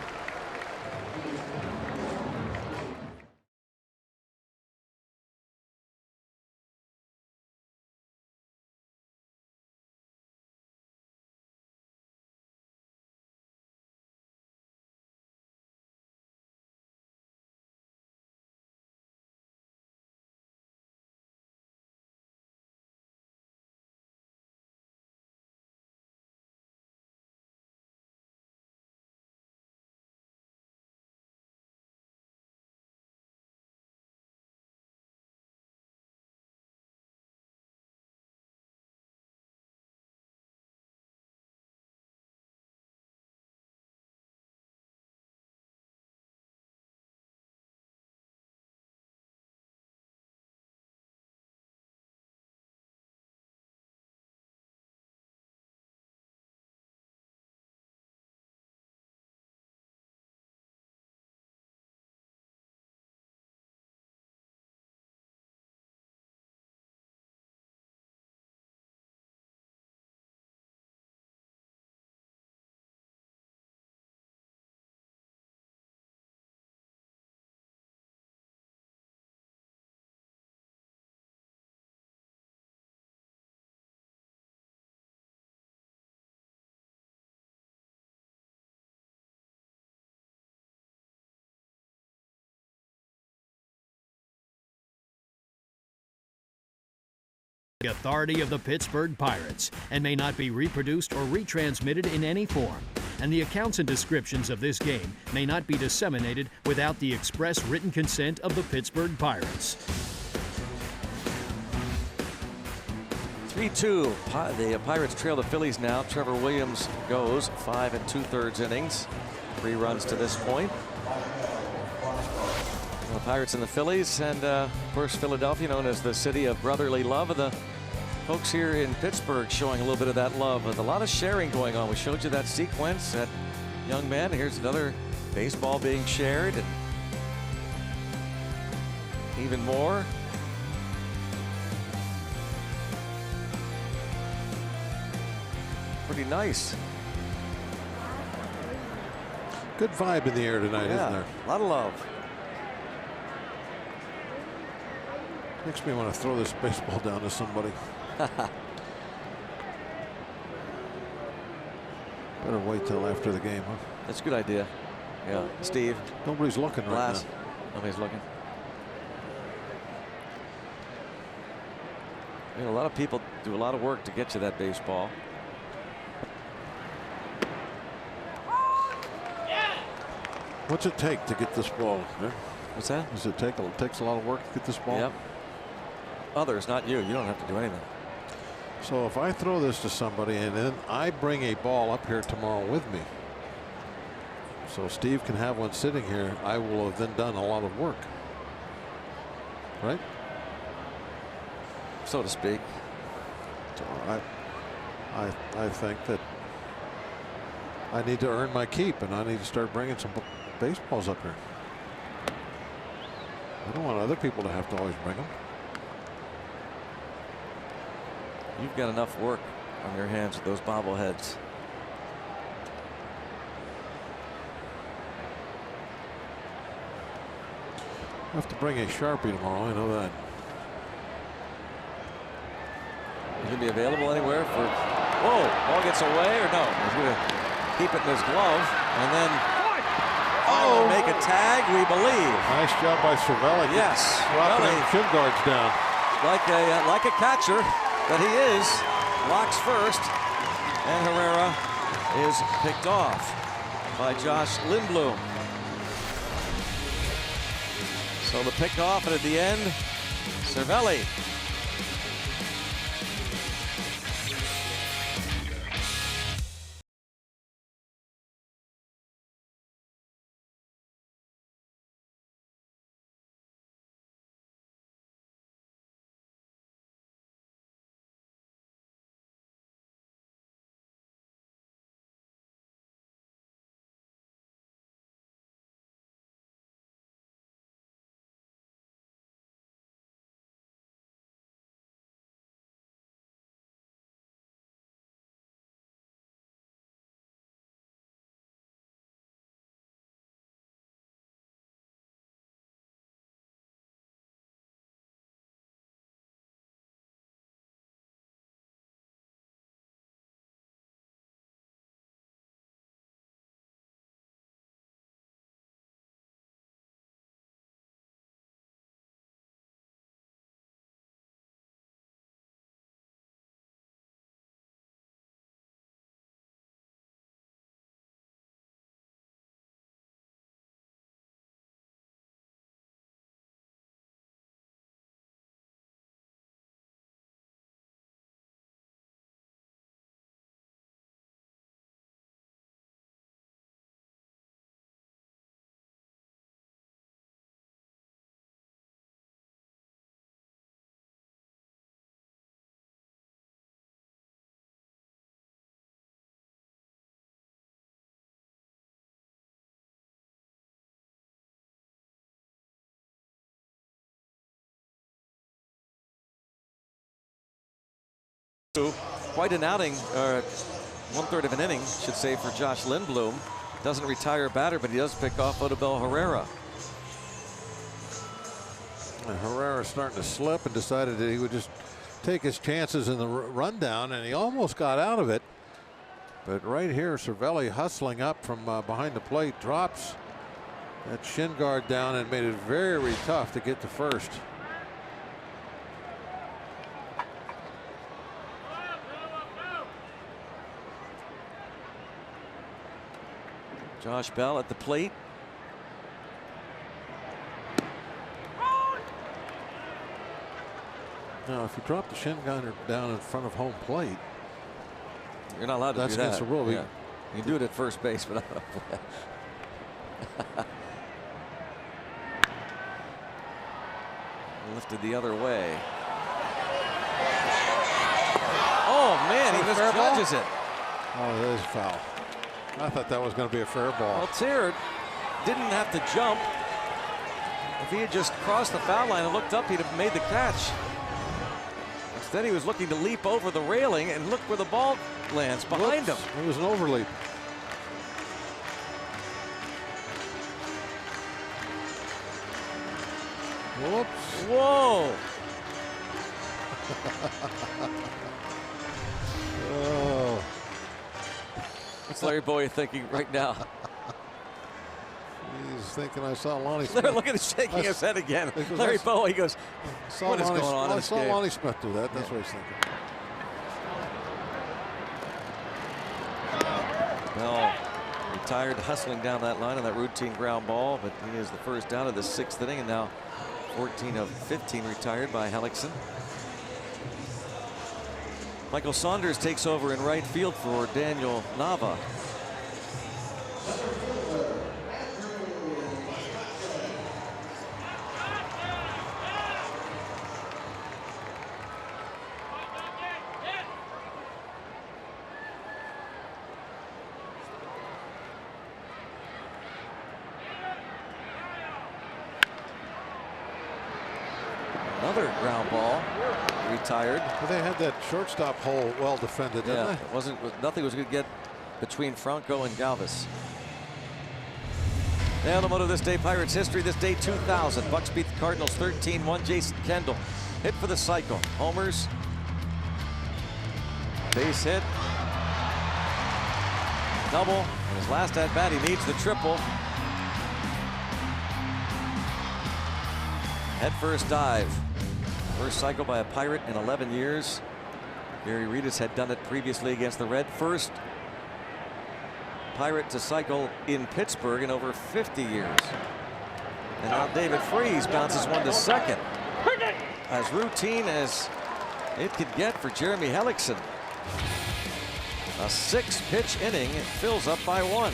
The authority of the Pittsburgh Pirates and may not be reproduced or retransmitted in any form. And the accounts and descriptions of this game may not be disseminated without the express written consent of the Pittsburgh Pirates. 3-2. The Pirates trail the Phillies now. Trevor Williams goes 5 2/3 innings. 3 runs to this point. The Pirates and the Phillies, and of course Philadelphia, known as the city of brotherly love. And the folks here in Pittsburgh showing a little bit of that love. With a lot of sharing going on. We showed you that sequence, that young man. Here's another baseball being shared. And even more. Pretty nice. Good vibe in the air tonight, isn't there? A lot of love. Makes me want to throw this baseball down to somebody. Better wait till after the game, huh? That's a good idea. Yeah, Steve. Nobody's looking right now. Nobody's looking. I mean, a lot of people do a lot of work to get to that baseball. What's it take to get this ball? What's that? Does it take? It takes a lot of work to get this ball. Yep. Others, not you. You don't have to do anything. So if I throw this to somebody and then I bring a ball up here tomorrow with me, so Steve can have one sitting here, I will have then done a lot of work, right? So to speak. So I think that I need to earn my keep, and I need to start bringing some baseballs up here. I don't want other people to have to always bring them. You've got enough work on your hands with those bobbleheads. I have to bring a Sharpie tomorrow. I know that. He's going to be available anywhere for. Whoa, ball gets away or no? He's going to keep it in his glove and then make a tag, we believe. Nice job by Cervelli. Yes. Dropping shin guards down. Like a catcher that he is, locks first, and Herrera is picked off by Josh Lindblom. So the pick off, and at the end, Cervelli. Quite an outing, or 1/3 of an inning, should say, for Josh Lindblom. Doesn't retire a batter, but he does pick off Odubel Herrera. And Herrera starting to slip and decided that he would just take his chances in the rundown, and he almost got out of it. But right here, Cervelli hustling up from behind the plate, drops that shin guard down and made it very tough to get to first. Josh Bell at the plate. Now, if you drop the shin guard down in front of home plate, you're not allowed to do that. That's against the rule. Yeah. You can do it at first base, but lifted the other way. Oh man, he misjudges it. Oh, that is foul. I thought that was going to be a fair ball. Well, Tier didn't have to jump. If he had just crossed the foul line and looked up, he'd have made the catch. Instead, he was looking to leap over the railing, and look where the ball lands, behind him. It was an overleap. Whoops. Whoa. Oh. What's Larry Bowie thinking right now? He's thinking I saw Lonnie They're Smith. looking at shaking his head again. Because Larry Bowie goes, what is Lonnie, going on in I this saw game? Lonnie Smith do that. That's what he's thinking. Bell retired, hustling down that line on that routine ground ball, but he is the first down of the 6th inning, and now 14 of 15 retired by Hellickson. Michael Saunders takes over in right field for Daniel Nava. Another ground ball, retired. Well, they had that shortstop hole well defended, didn't Yeah, nothing was going to get between Franco and Galvis. Now the motto of this day, Pirates history, this day 2000. Bucks beat the Cardinals 13-1. Jason Kendall hit for the cycle. Homers, base hit, double. In his last at bat, he needs the triple. Head first dive. First cycle by a Pirate in 11 years. Gary Reedus had done it previously against the Red. First Pirate to cycle in Pittsburgh in over 50 years. And now David Freese bounces one to second. As routine as it could get for Jeremy Hellickson. A 6-pitch inning, it fills up by 1.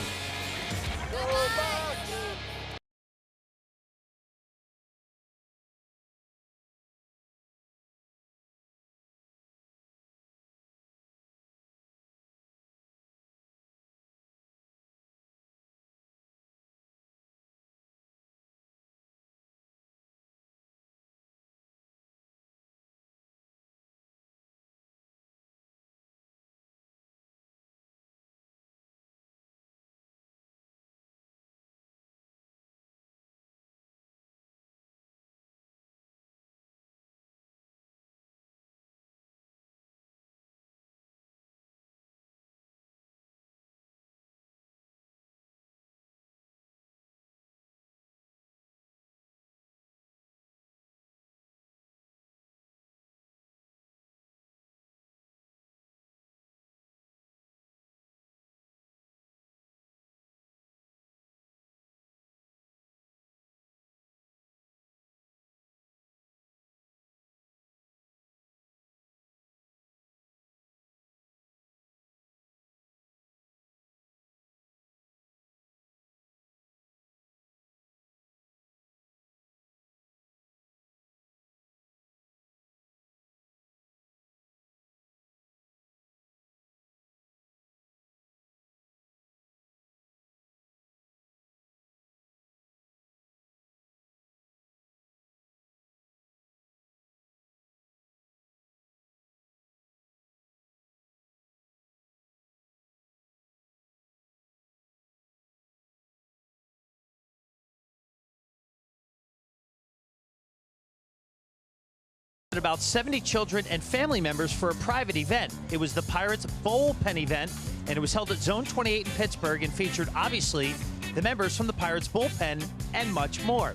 About 70 children and family members for a private event. It was the Pirates Bullpen event, and it was held at Zone 28 in Pittsburgh and featured, obviously, the members from the Pirates Bullpen and much more.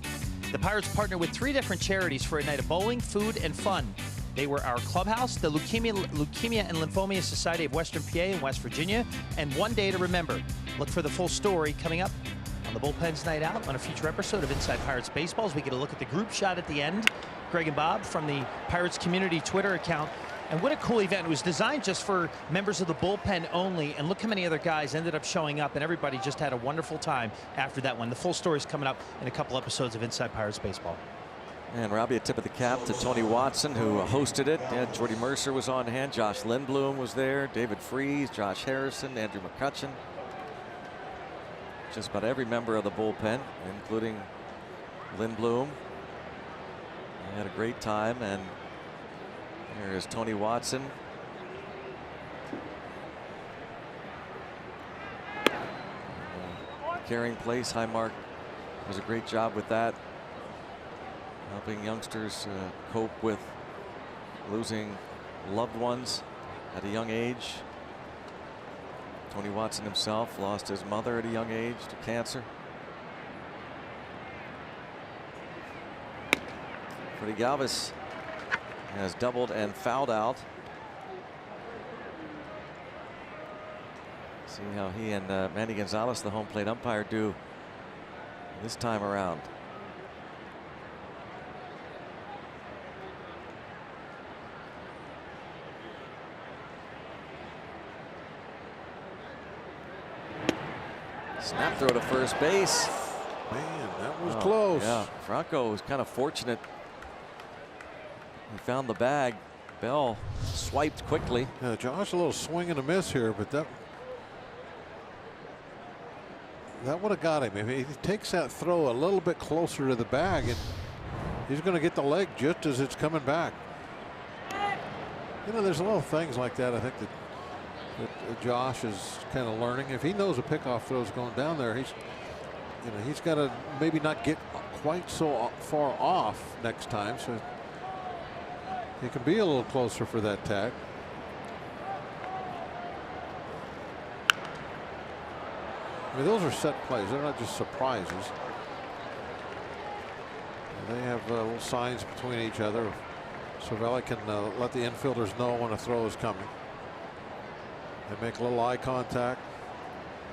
The Pirates partnered with 3 different charities for a night of bowling, food, and fun. They were our clubhouse, the Leukemia and Lymphoma Society of Western PA and West Virginia, and One Day to Remember. Look for the full story coming up on the Bullpen's Night Out on a future episode of Inside Pirates Baseball as we get a look at the group shot at the end. Greg and Bob from the Pirates Community Twitter account. And what a cool event. It was designed just for members of the bullpen only. And look how many other guys ended up showing up. And everybody just had a wonderful time after that one. The full story is coming up in a couple episodes of Inside Pirates Baseball. And Robbie, a tip of the cap to Tony Watson, who hosted it. Yeah, Jordy Mercer was on hand. Josh Lindblom was there. David Freese, Josh Harrison, Andrew McCutcheon. Just about every member of the bullpen, including Lindblom. He had a great time, and here is Tony Watson. Carrying place, Highmark does a great job with that, helping youngsters cope with losing loved ones at a young age. Tony Watson himself lost his mother at a young age to cancer. Freddie Galvis has doubled and fouled out. See how he and Manny Gonzalez, the home plate umpire, do this time around. Snap throw to first base. Man, that was close. Yeah, Franco was kind of fortunate. He found the bag. Bell swiped quickly. Yeah, Josh, a little swing and a miss here, but that would have got him. If he takes that throw a little bit closer to the bag, and he's going to get the leg just as it's coming back. You know, there's little things like that, I think, that Josh is kind of learning. If he knows a pickoff throw is going down there, he's got to maybe not get quite so far off next time, so he can be a little closer for that tag. I mean, those are set plays. They're not just surprises. They have little signs between each other. Cervelli can let the infielders know when a throw is coming. They make a little eye contact.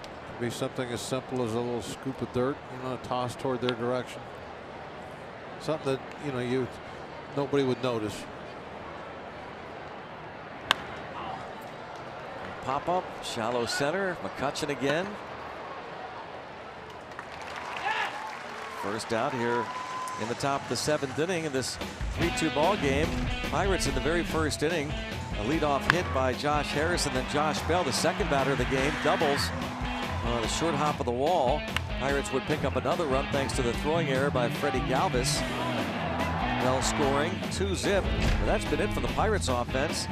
It could be something as simple as a little scoop of dirt, tossed toward their direction. Something that nobody would notice. Pop up, shallow center. McCutchen again. First out here in the top of the 7th inning in this 3-2 ball game. Pirates in the very first inning. A leadoff hit by Josh Harrison, then Josh Bell, the second batter of the game, doubles on a short hop of the wall. Pirates would pick up another run thanks to the throwing error by Freddie Galvis. Bell scoring 2-zip. That's been it for the Pirates offense.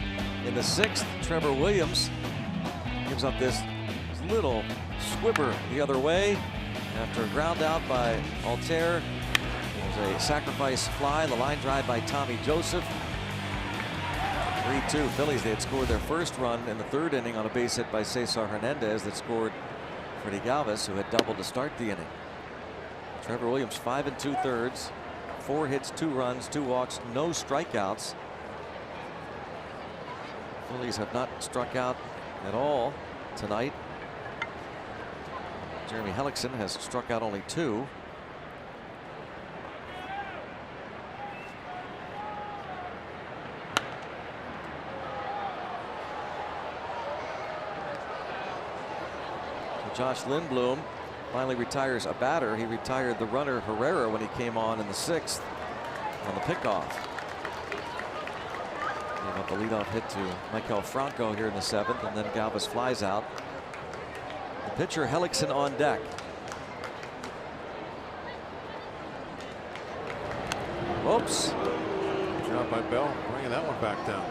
In the 6th, Trevor Williams gives up this little squibber the other way after a ground out by Altair. There's a sacrifice fly, the line drive by Tommy Joseph. 3-2 Phillies. They had scored their first run in the 3rd inning on a base hit by Cesar Hernandez that scored Freddie Galvis, who had doubled to start the inning. Trevor Williams 5 2/3, 4 hits, 2 runs, 2 walks, no strikeouts. Phillies have not struck out at all tonight. Jeremy Hellickson has struck out only 2. Josh Lindblom finally retires a batter. He retired the runner Herrera when he came on in the 6th on the pickoff. Gave up a leadoff hit to Michael Franco here in the 7th, and then Galvis flies out. The pitcher Hellickson on deck. Oops. Good job by Bell bringing that one back down.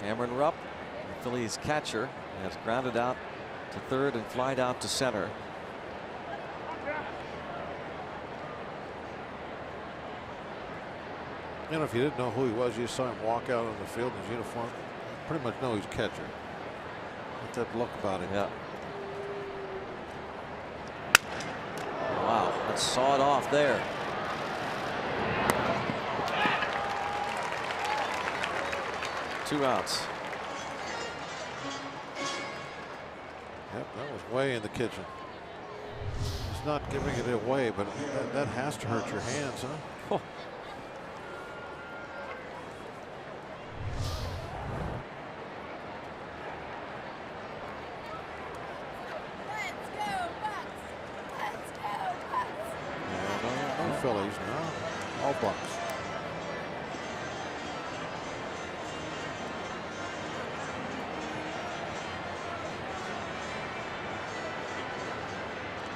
Cameron Rupp, the Phillies catcher, has grounded out to 3rd and flied out to center. If you didn't know who he was, you saw him walk out on the field in his uniform, you pretty much know he's catcher. Get that look about him. Yeah. Wow, let's saw it off there. Two outs. Yep, that was way in the kitchen. He's not giving it away, but that has to hurt your hands, huh? Oh. Phillies. No, all Bucks.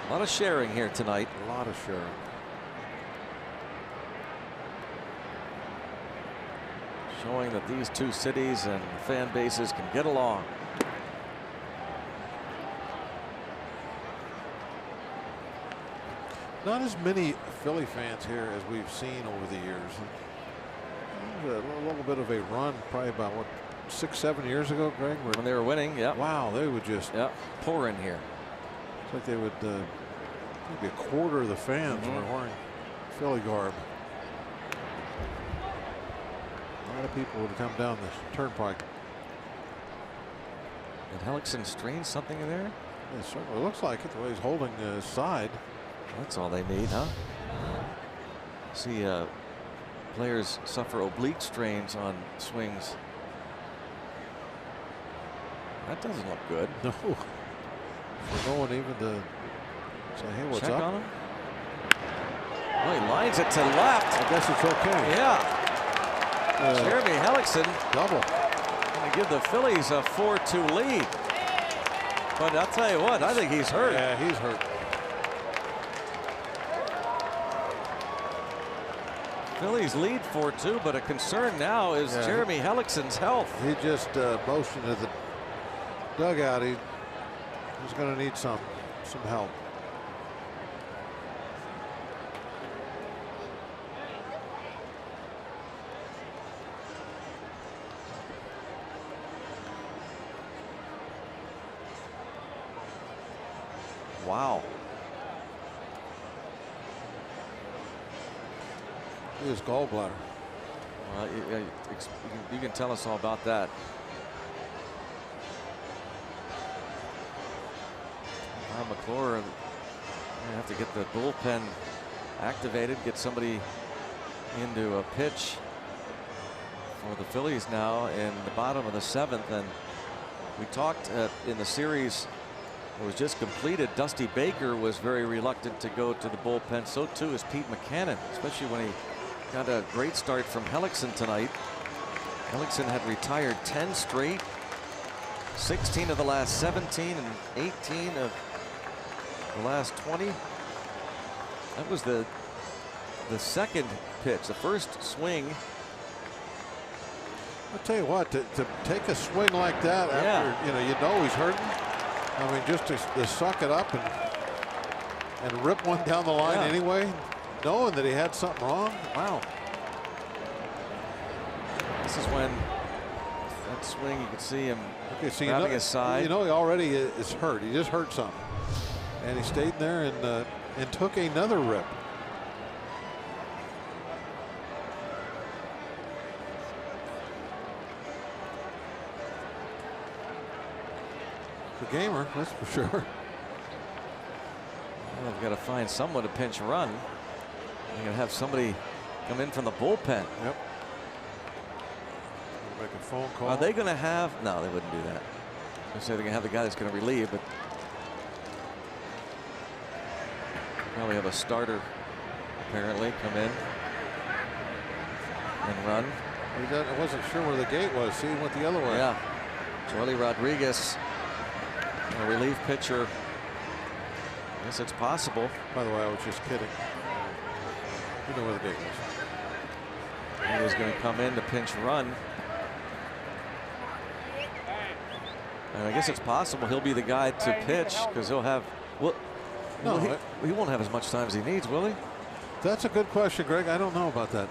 A lot of sharing here tonight. A lot of sharing. Showing that these two cities and fan bases can get along. Not as many Philly fans here as we've seen over the years. There was a little bit of a run, probably about, what, 6-7 years ago, Greg? When they were winning, yeah. Wow, they would just pour in here. It's like they would, maybe a quarter of the fans were wearing Philly garb. A lot of people would come down this turnpike. Did Hellickson strain something in there? It certainly looks like it, the way he's holding his side. That's all they need, huh? See players suffer oblique strains on swings. That doesn't look good. No. For no one even to say, hey, what's Check up? on him. Well, he lines it to left. I guess it's okay. Yeah. Jeremy Hellickson double. Going to give the Phillies a 4-2 lead. But I'll tell you what, I think he's hurt. Yeah, he's hurt. Phillies lead 4-2, but a concern now is Jeremy Hellickson's health. He just motioned to the dugout. He's going to need some help. Wow. His gallbladder. Well, you can tell us all about that. McClure, I have to get the bullpen activated, get somebody into a pitch for the Phillies now in the bottom of the 7th. And we talked in the series that was just completed. Dusty Baker was very reluctant to go to the bullpen. So too is Pete Mackanin, especially when he got a great start from Hellickson tonight. Hellickson had retired 10 straight, 16 of the last 17 and 18 of the last 20. That was the second pitch, the first swing. I'll tell you what, to take a swing like that after you know he's hurting. I mean, just to suck it up and rip one down the line anyway, knowing that he had something wrong. Wow. This is when that swing, you can see him grabbing his side. You know he already is hurt. He just hurt something, and he stayed there and took another rip. The gamer, that's for sure. Well, they've got to find someone to pinch run. They're going to have somebody come in from the bullpen. Yep. Make a phone call. Are they going to have? No, they wouldn't do that. They say they're going to have the guy that's going to relieve, but probably have a starter apparently come in and run. I wasn't sure where the gate was. See, he went the other way. Yeah. Charlie Rodriguez, a relief pitcher. I guess it's possible. By the way, I was just kidding. You know where the gate was. He was going to come in to pinch run. And I guess it's possible he'll be the guy to pitch because he'll have. Well, no, he won't have as much time as he needs, will he? That's a good question, Greg. I don't know about that.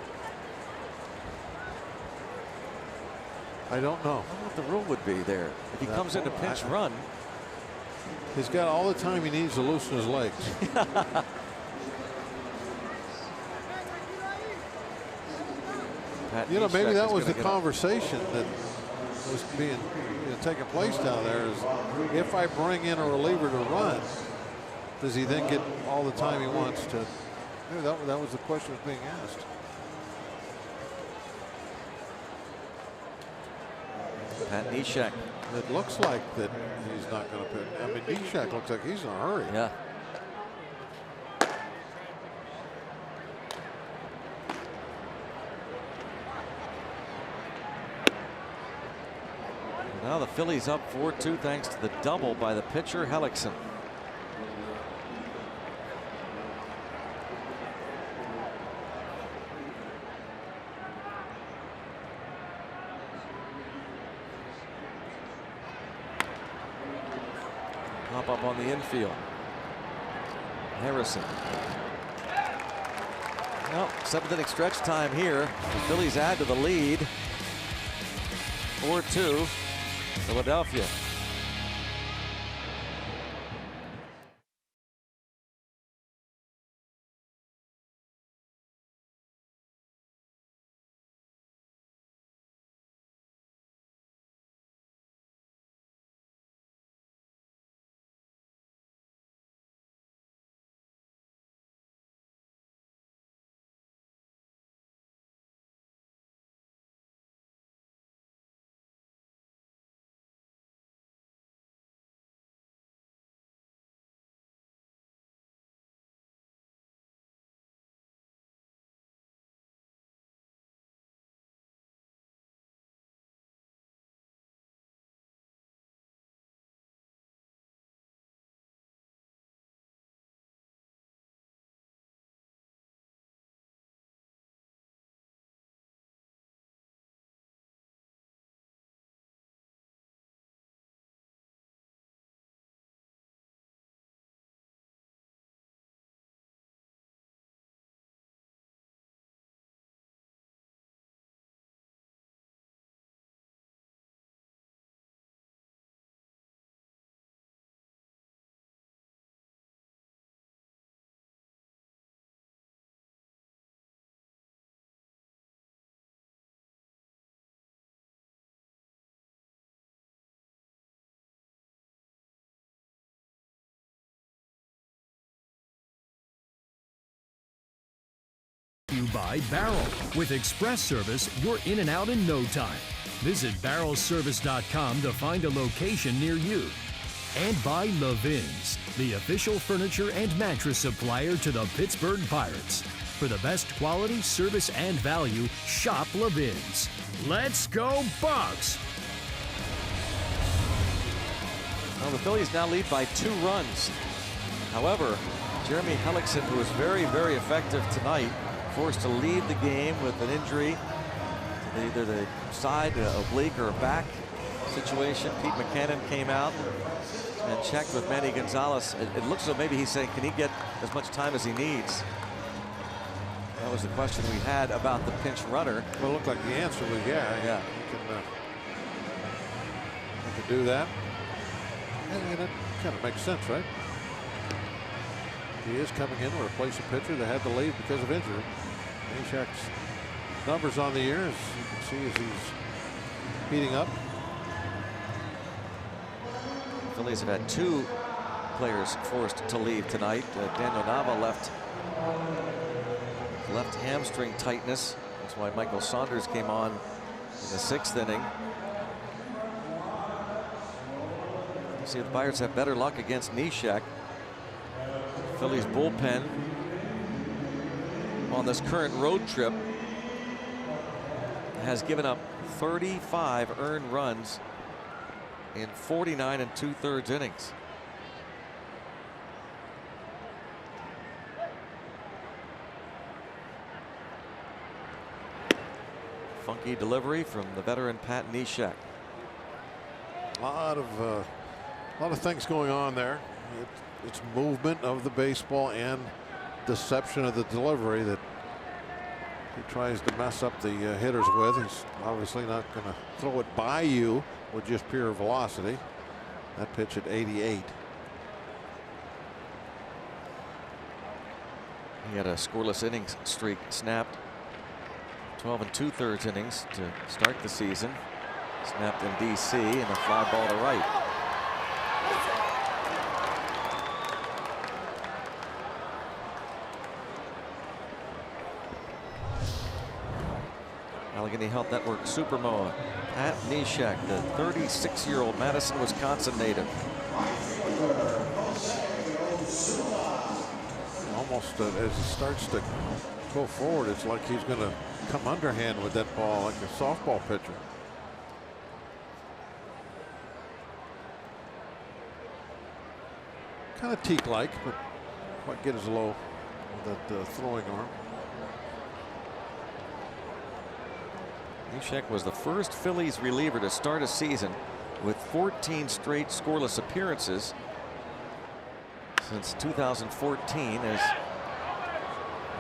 I don't know. I wonder what the rule would be there. If he comes in to pinch run. He's got all the time he needs to loosen his legs. You know, maybe that was the conversation that was being taking place down there. Is if I bring in a reliever to run, does he then get all the time he wants to? Maybe that was the question that was being asked. Pat Neshek. It looks like that he's not going to pitch. I mean, Neshek looks like he's in a hurry. Yeah. Now the Phillies up 4-2 thanks to the double by the pitcher Hellickson. Pop up on the infield. Harrison. Well, 7th inning stretch time here. The Phillies add to the lead. 4-2, Philadelphia. You by Barrel. With express service, you're in and out in no time. Visit barrelservice.com to find a location near you. And by Levin's, the official furniture and mattress supplier to the Pittsburgh Pirates. For the best quality, service, and value, shop Levin's. Let's go Bucks! Well, the Phillies now lead by 2 runs. However, Jeremy Hellickson, who was very, very effective tonight, forced to leave the game with an injury to either the side, oblique, or a back situation. Pete McCannon came out and checked with Manny Gonzalez. It looks as though maybe he's saying, can he get as much time as he needs? That was the question we had about the pinch runner. Well, it looked like the answer was yeah. He can do that. And it kind of makes sense, right? He is coming in to replace a pitcher that had to leave because of injury. Neshek's numbers on the year, as you can see, as he's heating up. The Phillies have had 2 players forced to leave tonight. Daniel Nava left hamstring tightness. That's why Michael Saunders came on in the 6th inning. See if the Pirates have better luck against Neshek. Phillies bullpen on this current road trip has given up 35 earned runs in 49 2/3 innings. Funky delivery from the veteran Pat Neshek. A lot of things going on there. It's movement of the baseball and deception of the delivery that he tries to mess up the hitters with. He's obviously not going to throw it by you with just pure velocity. That pitch at 88. He had a scoreless innings streak snapped. 12 2/3 innings to start the season. Snapped in DC and a fly ball to right. Allegheny Health Network Supermoa. Pat Neshek, the 36-year-old Madison, Wisconsin native. Almost as he starts to go forward, it's like he's going to come underhand with that ball like a softball pitcher. kind of Teak-like, but quite get as low with that throwing arm. Neshek was the first Phillies reliever to start a season with 14 straight scoreless appearances since 2014, as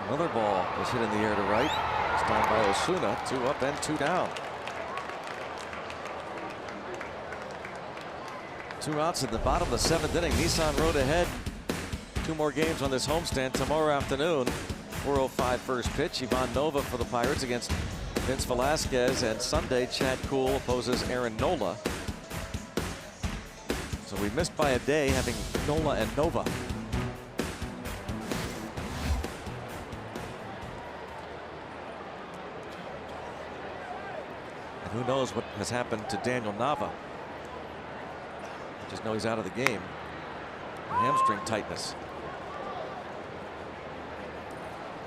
another ball was hit in the air to right. This time by Osuna. 2 up and 2 down. 2 outs in the bottom of the 7th inning. Nissan rode ahead. 2 more games on this homestand tomorrow afternoon. 4:05 first pitch. Ivan Nova for the Pirates against Vince Velasquez, and Sunday Chad Kuhl opposes Aaron Nola. So we missed by a day having Nola and Nova. And who knows what has happened to Daniel Nava. Just know he's out of the game. Hamstring tightness.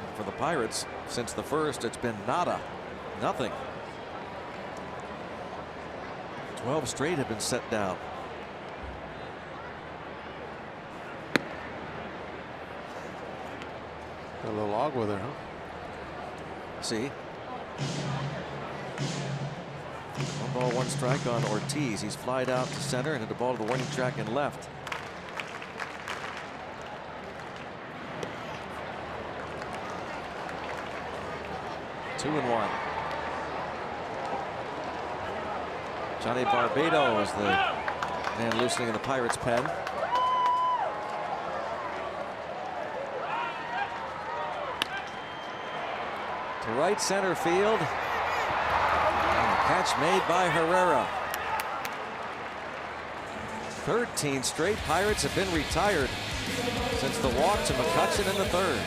And for the Pirates, since the first, it's been nada. Nothing. 12 straight have been set down. Got a little Agua there, huh? See. 1 ball, 1 strike on Ortiz. He's flied out to center and hit the ball to the warning track and left. Two and 1. Johnny Barbado is the man loosening in the Pirates' pen. To right center field. And a catch made by Herrera. 13 straight Pirates have been retired since the walk to McCutchen in the 3rd.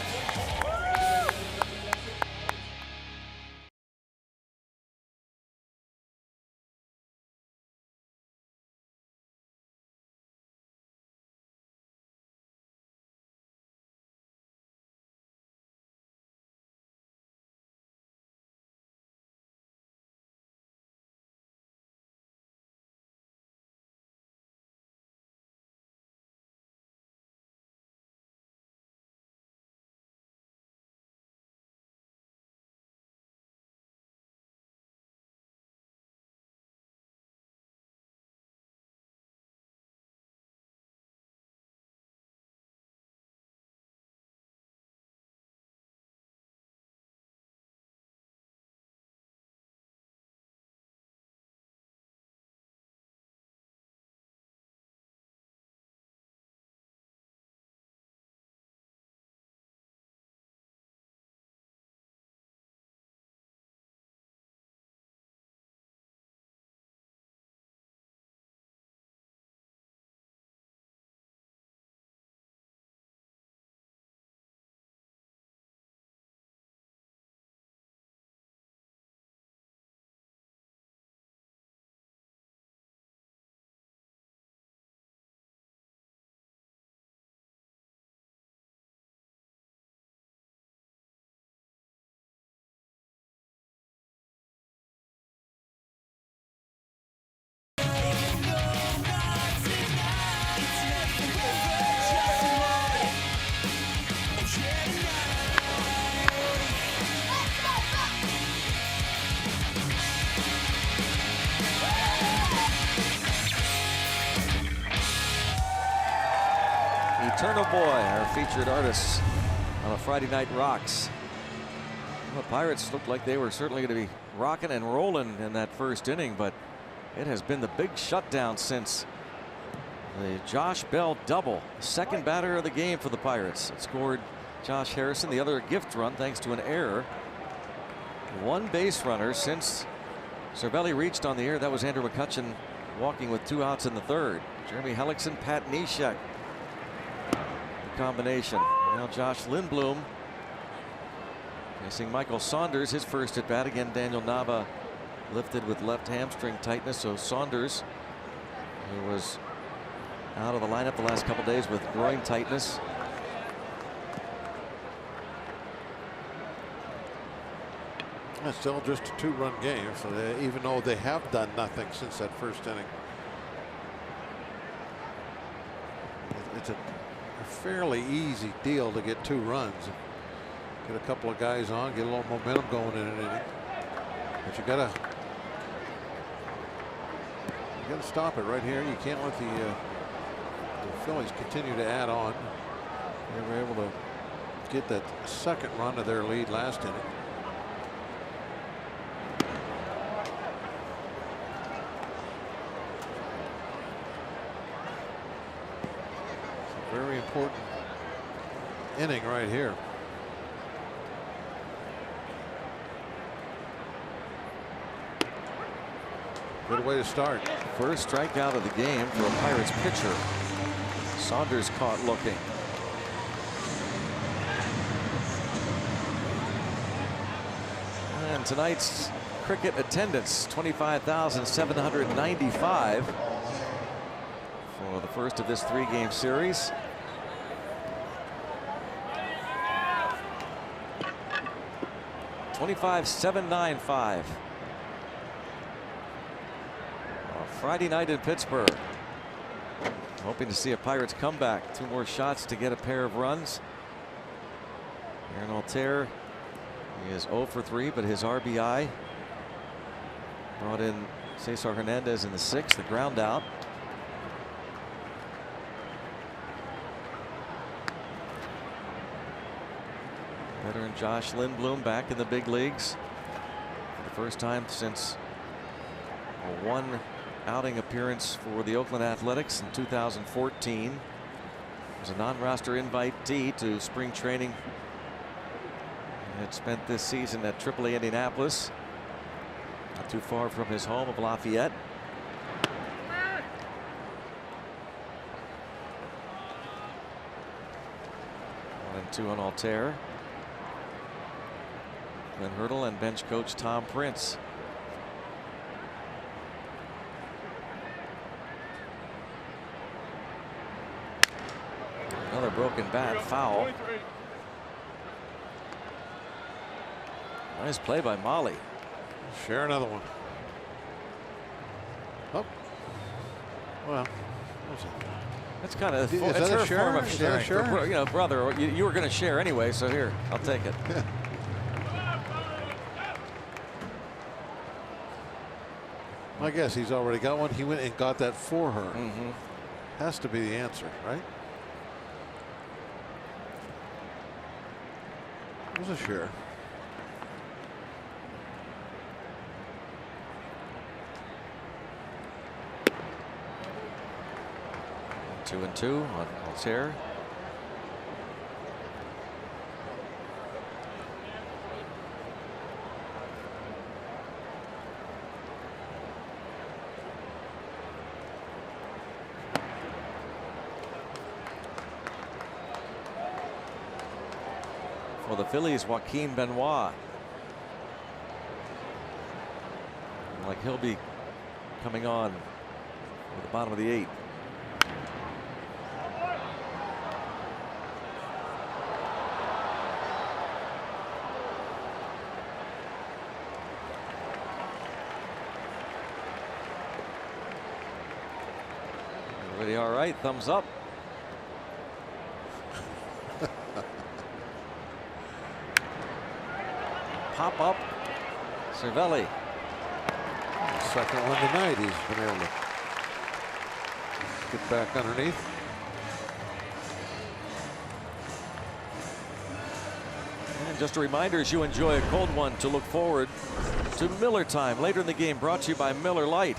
Eternal Boy, our featured artist on a Friday Night Rocks. Well, the Pirates looked like they were certainly going to be rocking and rolling in that first inning, but it has been the big shutdown since the Josh Bell double. Second batter of the game for the Pirates. It scored Josh Harrison, the other a gift run thanks to an error. 1 base runner since Cervelli reached on the air. That was Andrew McCutchen walking with 2 outs in the 3rd. Jeremy Hellickson, Pat Neshek. Combination. Now Josh Lindblom facing Michael Saunders, his first at bat. Again, Daniel Nava lifted with left hamstring tightness. So Saunders, who was out of the lineup the last couple days with groin tightness. It's still just a 2-run game, so even though they have done nothing since that first inning, it's a a fairly easy deal to get 2 runs. Get a couple of guys on, get a little momentum going in an inning. But you gotta stop it right here. You can't let the Phillies continue to add on. They were able to get that 2nd run of their lead last inning. It's a very important inning right here. Good way to start. First strikeout of the game for a Pirates pitcher. Saunders caught looking. And tonight's cricket attendance, 25,795 for the first of this 3-game series. $25,795. Friday night in Pittsburgh. Hoping to see a Pirates comeback. 2 more shots to get a pair of runs. Aaron Altair, he is 0 for 3, but his RBI brought in Cesar Hernandez in the 6th, the ground out. Veteran Josh Lindblom back in the big leagues for the first time since a 1 outing appearance for the Oakland Athletics in 2014. It was a non-roster invitee to spring training. He had spent this season at AAA Indianapolis, not too far from his home of Lafayette. And 2 on Altair. Glenn Hurdle and bench coach Tom Prince. Another broken bat, foul. Nice play by Molly. Share another one. Oh. Well, that's kind of is that her a share? form of Is that a sharing. share? You know, brother, you were going to share anyway, so here, I'll take it. I guess he's already got one. He went and got that for her. Mm-hmm. Has to be the answer, right? It was a share. Two and 2 on Altair. For the Phillies, Joaquin Benoit. Like he'll be coming on at the bottom of the 8th. Everybody all right? Thumbs up. Pop up. Cervelli. Second one tonight. He's been able to get back underneath. And just a reminder, as you enjoy a cold one, to look forward to Miller Time later in the game, brought to you by Miller Lite.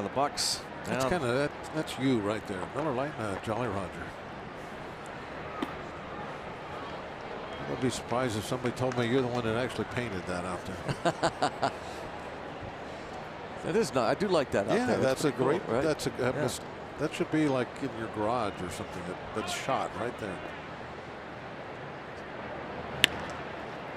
The Bucks. That's kind of that's you right there. Miller Lite and Jolly Roger. I would be surprised if somebody told me you're the one that actually painted that out there. That is not. I do like that. Yeah, out there. that's a great. Cool, right? That's a. That should be like in your garage or something. That's shot right there.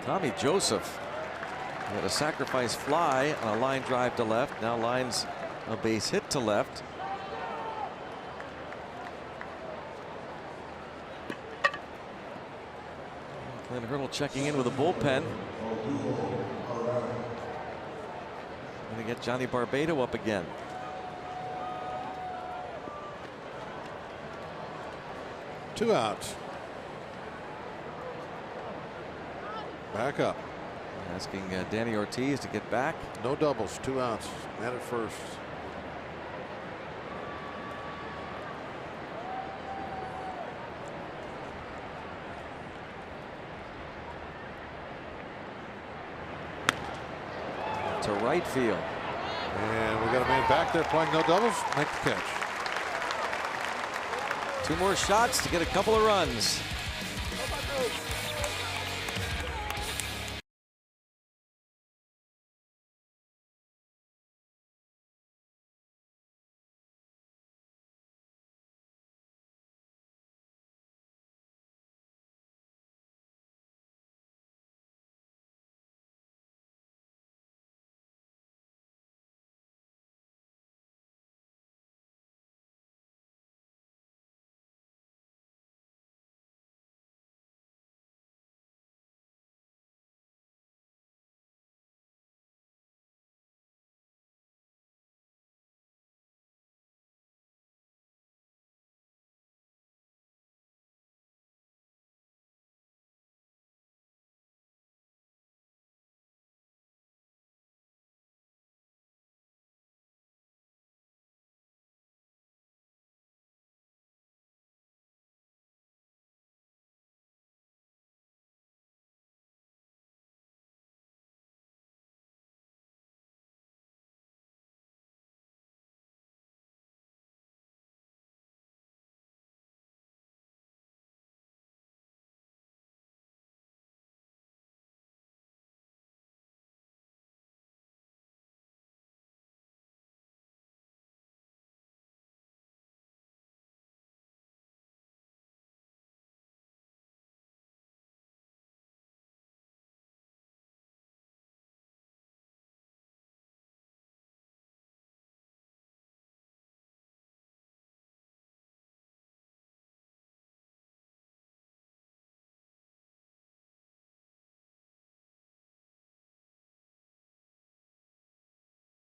Tommy Joseph had a sacrifice fly on a line drive to left. Now lines a base hit to left. Clint Hurdle checking in with a bullpen. Going to get Johnny Barbado up again. Two outs. Back up. Asking Danny Ortiz to get back. No doubles. 2 outs. Man at first. To right field. And we got a man back there playing no doubles. Make the catch. 2 more shots to get a couple of runs.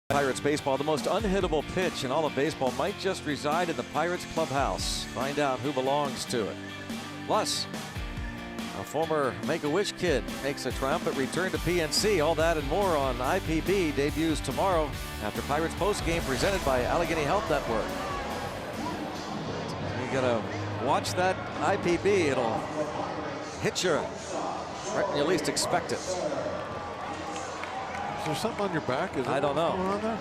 Pirates baseball, the most unhittable pitch in all of baseball might just reside in the Pirates clubhouse. Find out who belongs to it. Plus, a former Make-A-Wish kid makes a triumphant return to PNC. All that and more on IPB debuts tomorrow after Pirates postgame presented by Allegheny Health Network. You gotta watch that IPB. It'll hit you right when you least expect it. Is there something on your back? Is I don't know. On there?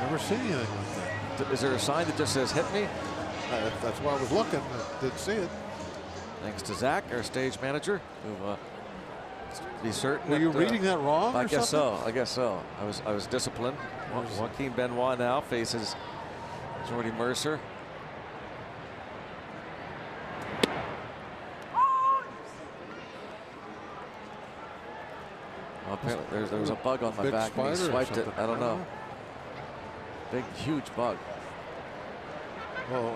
Never seen anything like that. Is there a sign that just says hit me? That's why I was looking. I didn't see it. Thanks to Zach, our stage manager, who be certain. Were you reading that wrong? I or guess something? so. I guess so. I was disciplined. Joaquin Benoit now faces Jordy Mercer. Well, apparently there was a bug on my Big back and he spider or swiped it. something. I don't know. Big, huge bug. Well,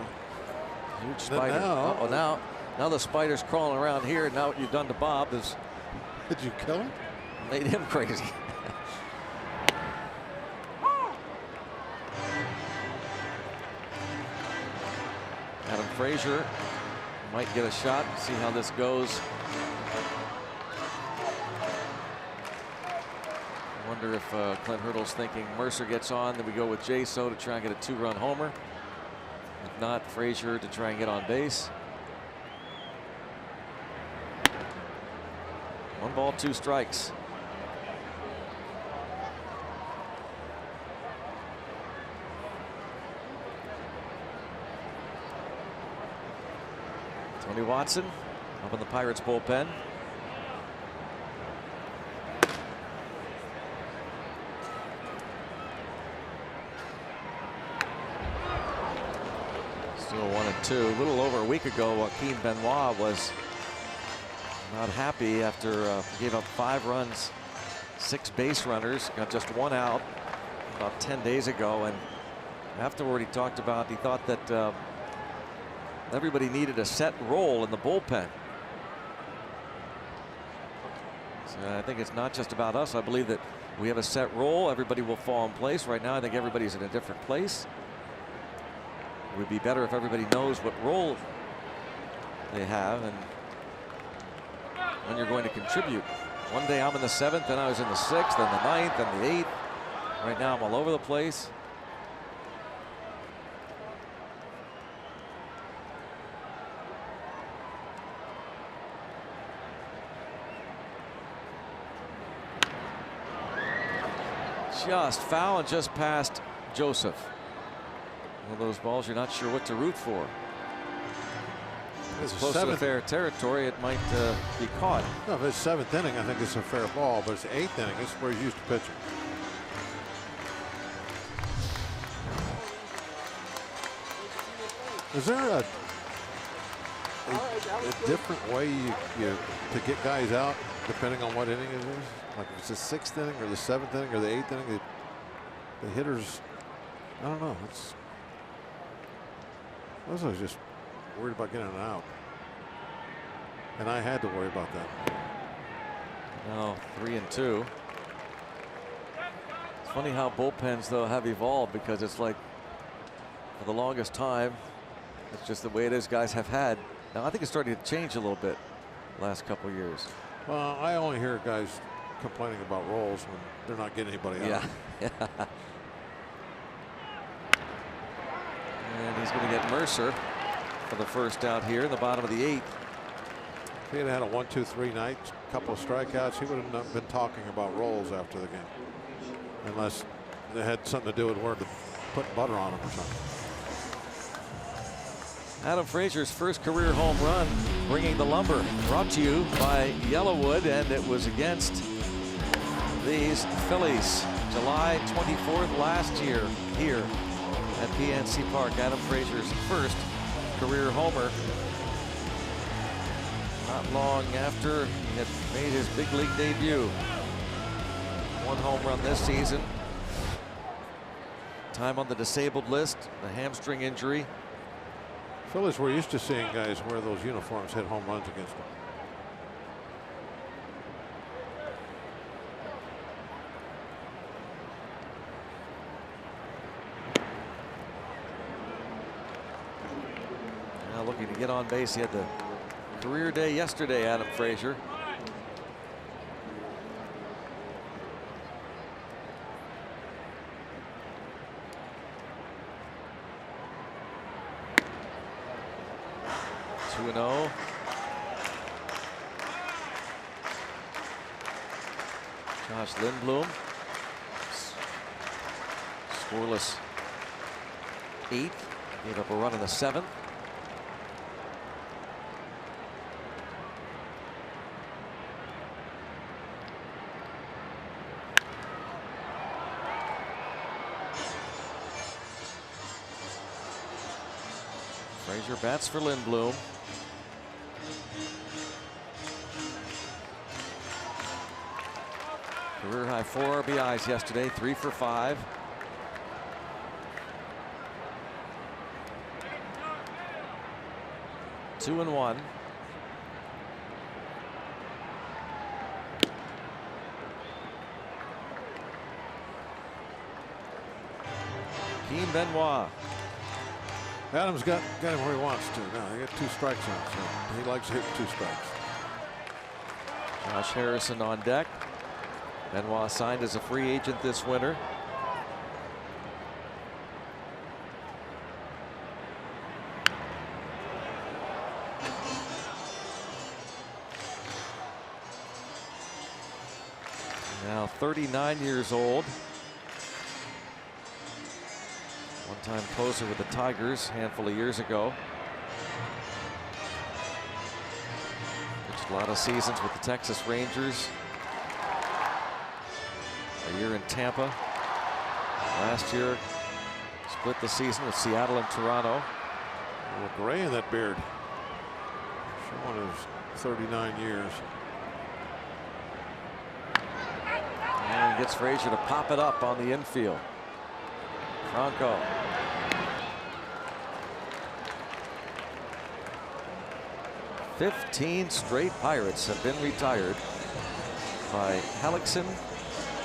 Huge then spider. now- Uh-oh, now the spider's crawling around here. And now what you've done to Bob is did you kill him? made him crazy. Adam Frazier might get a shot. See how this goes. I wonder if Clint Hurdle's thinking Mercer gets on, then we go with J-So to try and get a 2-run homer. If not, Frazier to try and get on base. 1 ball, 2 strikes. Tony Watson up in the Pirates bullpen. Still 1-2. A little over a week ago, Joaquin Benoit was not happy after he gave up 5 runs, 6 base runners, got just 1 out about 10 days ago. And afterward, he talked about he thought that everybody needed a set role in the bullpen. So I think it's not just about us. I believe that we have a set role. Everybody will fall in place. Right now, I think everybody's in a different place. It would be better if everybody knows what role they have and when you're going to contribute. One day I'm in the 7th, then I was in the 6th, then the 9th, then the 8th. Right now I'm all over the place. Just foul and just past Joseph. One of those balls you're not sure what to root for. It's close to fair territory. It might be caught. No, if it's 7th inning, I think it's a fair ball, but it's 8th inning. It's where he's used to pitching. Is there a different way to get guys out depending on what inning it is? Like if it's the 6th inning or the 7th inning or the 8th inning, the hitters, I don't know. I was just worried about getting it out. And I had to worry about that. Now 3-2. It's funny how bullpens though have evolved, because it's like for the longest time it's just the way it is. Guys have had. Now I think it's starting to change a little bit the last couple of years. Well, I only hear guys complaining about rolls when they're not getting anybody out. Yeah. And he's going to get Mercer for the first out here in the bottom of the 8th. If he had had a 1-2-3 night, a couple of strikeouts, he would have not been talking about rolls after the game, unless they had something to do with where to put butter on them or something. Adam Frazier's first career home run, bringing the lumber, brought to you by Yellowwood, and it was against these Phillies July 24th last year here at PNC Park. Adam Frazier's first career homer, not long after he had made his big league debut. One home run this season. Time on the disabled list, the hamstring injury. Phillies were used to seeing guys wear those uniforms, hit home runs against them. Now looking to get on base. He had the career day yesterday, Adam Frazier. Josh Lindblom, scoreless 8th, gave up a run in the 7th. Frazier bats for Lindblom. Career high 4 RBIs yesterday, 3 for 5. Two and 1. Keane Benoit. Adams got him where he wants to. Now he got 2 strikes on him, so he likes to hit 2 strikes. Josh Harrison on deck. Benoit signed as a free agent this winter. Now 39 years old. One-time closer with the Tigers a handful of years ago. Pitched a lot of seasons with the Texas Rangers. A year in Tampa. Last year split the season with Seattle and Toronto. A little gray in that beard. Showing his 39 years. And gets Frazier to pop it up on the infield. Franco. "15 straight Pirates have been retired. by Hellickson,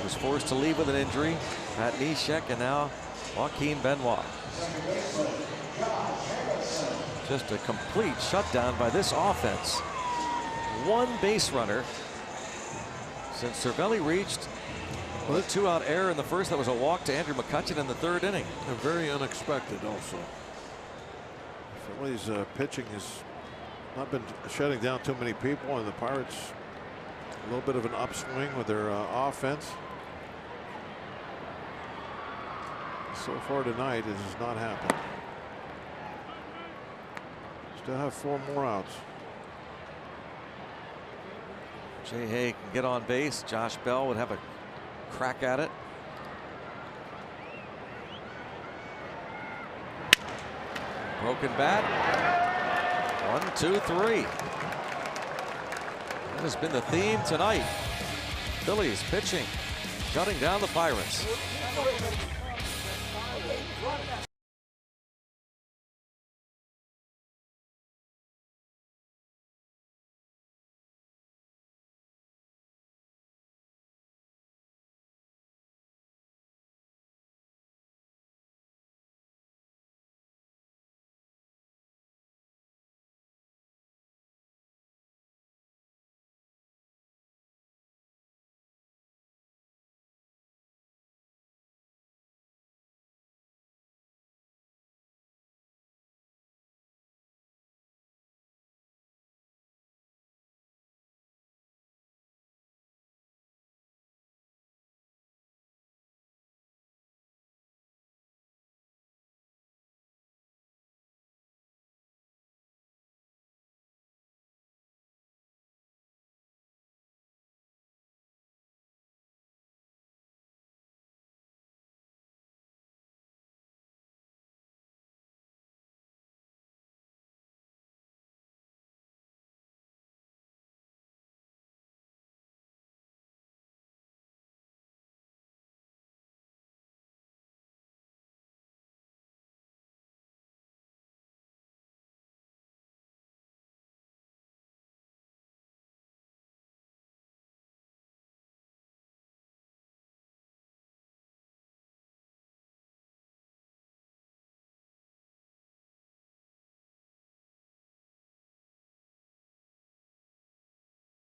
who's forced to leave with an injury. Pat Neshek, and now Joaquin Benoit. Just a complete shutdown by this offense. One base runner since Cervelli reached a 2-out error in the first. That was a walk to Andrew McCutchen in the 3rd inning. And very unexpected also. Phillies pitching has not been shutting down too many people, and the Pirates a little bit of an upswing with their offense. So far tonight, it has not happened. Still have 4 more outs. Jay Hay can get on base. Josh Bell would have a crack at it. Broken bat. 1, 2, 3. That has been the theme tonight. Phillies pitching, shutting down the Pirates.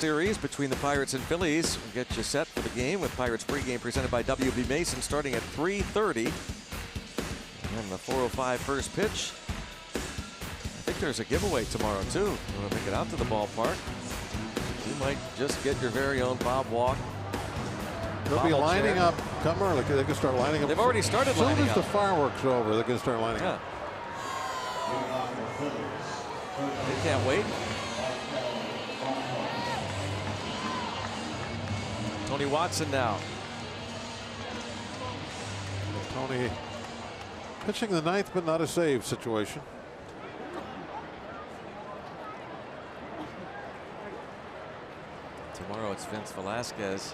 Series between the Pirates and Phillies will get you set for the game with Pirates pregame presented by WB Mason starting at 3:30. And the 4:05 first pitch. I think there's a giveaway tomorrow too. You want to make it out to the ballpark, you might just get your very own Bob Walk. They'll be lining up. Come early. They can start lining up. They've already started lining up. As soon as the fireworks are over, they're going to start lining up. They can't wait. Tony Watson now. Tony pitching the 9th, but not a save situation. Tomorrow it's Vince Velasquez.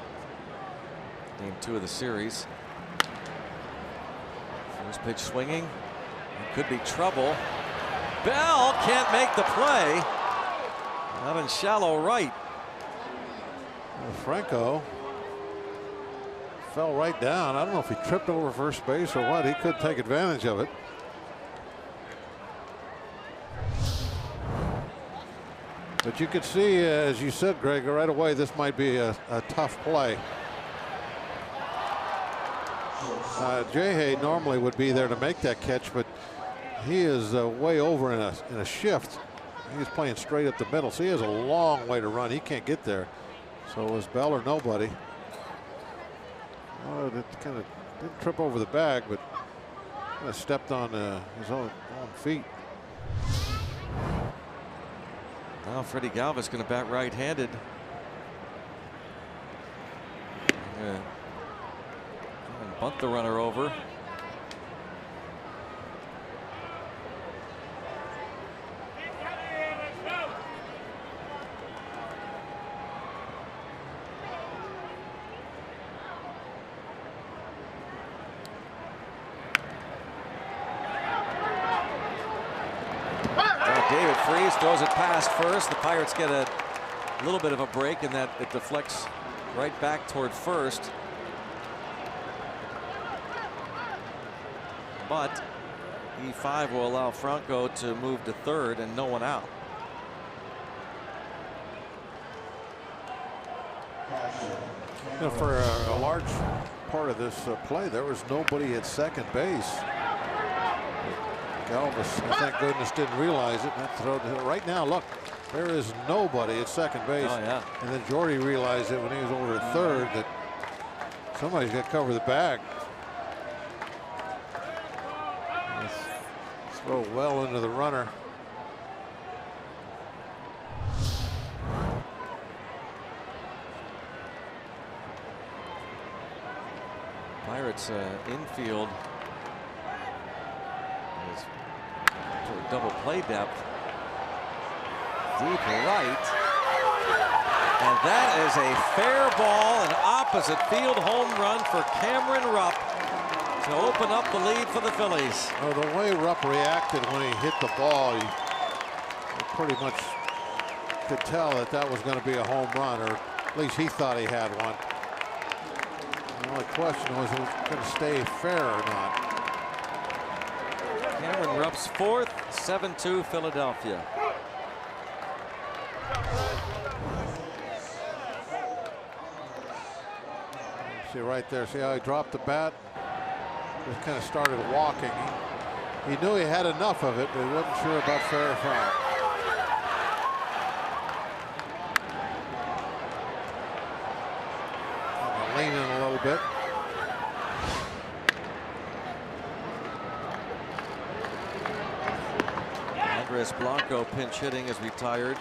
Game 2 of the series. First pitch swinging. It could be trouble. Bell can't make the play. Out in shallow right. Well, Franco fell right down. I don't know if he tripped over first base or what. He could take advantage of it. But you could see, as you said, Greg, right away, this might be a tough play. Jay Hay normally would be there to make that catch, but he is way over in a shift. He's playing straight up the middle, so he has a long way to run. He can't get there. So it was Bell or nobody. Oh, it kind of didn't trip over the bag, but kind of stepped on his own feet. Now Freddie Galvis going to bat right-handed. And bunt the runner over. David Freese throws it past first. The Pirates get a little bit of a break in that it deflects right back toward first. But E5 will allow Franco to move to third and no one out. You know, for a large part of this play, there was nobody at second base. Galvis, thank goodness, didn't realize it. That throw right now, look, there is nobody at second base. Oh, yeah. And then Jordy realized it when he was over at third that somebody's got to cover the bag. Throw well into the runner. Pirates infield is double play depth. Deep right. And that is a fair ball, an opposite field home run for Cameron Rupp to open up the lead for the Phillies. Oh, the way Rupp reacted when he hit the ball, he pretty much could tell that that was going to be a home run, or at least he thought he had one. The only question was, it was going to stay fair or not. Cameron Rupp's fourth, 7-2 Philadelphia. See right there, see how he dropped the bat? Just kind of started walking. He knew he had enough of it, but he wasn't sure about fair or foul. Lean in a little bit. Andres Blanco pinch hitting is retired.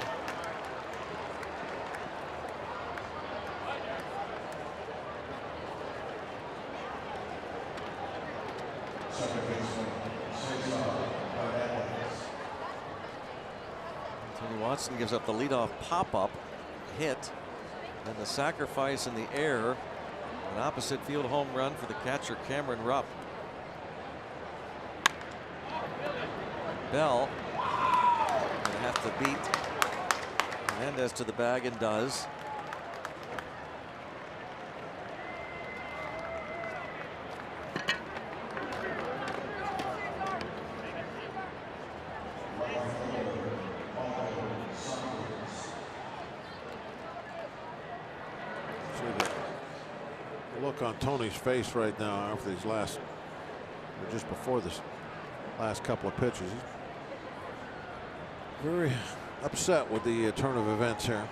Tony Watson gives up the leadoff pop-up hit, and the sacrifice in the air. An opposite field home run for the catcher Cameron Rupp. Bell gonna have to beat Hernandez to the bag, and does. Look on Tony's face right now after these last, or just before this last couple of pitches. He's very upset with the turn of events here.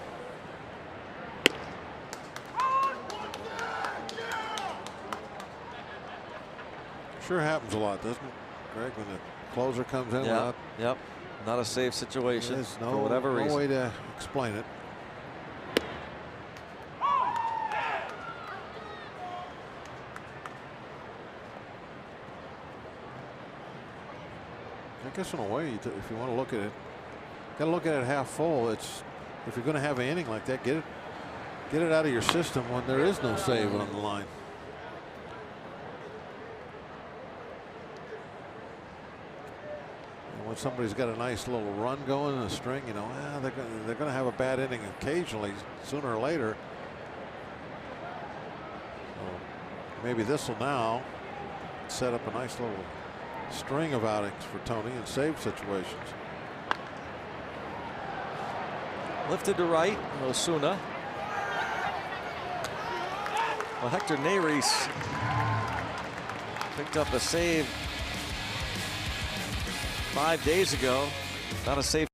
Sure happens a lot, doesn't it, Greg, when the closer comes in? Yeah, yep. Not a safe situation. There's for whatever reason. No way to explain it. I guess in a way, if you want to look at it, got to look at it half full. It's, if you're going to have an inning like that, get it out of your system when there is no save on the line. And when somebody's got a nice little run going in a string, you know, they're going to have a bad inning occasionally, sooner or later. So maybe this will now set up a nice little string of outings for Tony in save situations. Lifted to right, Osuna. Well, Hector Neris picked up a save 5 days ago. Not a save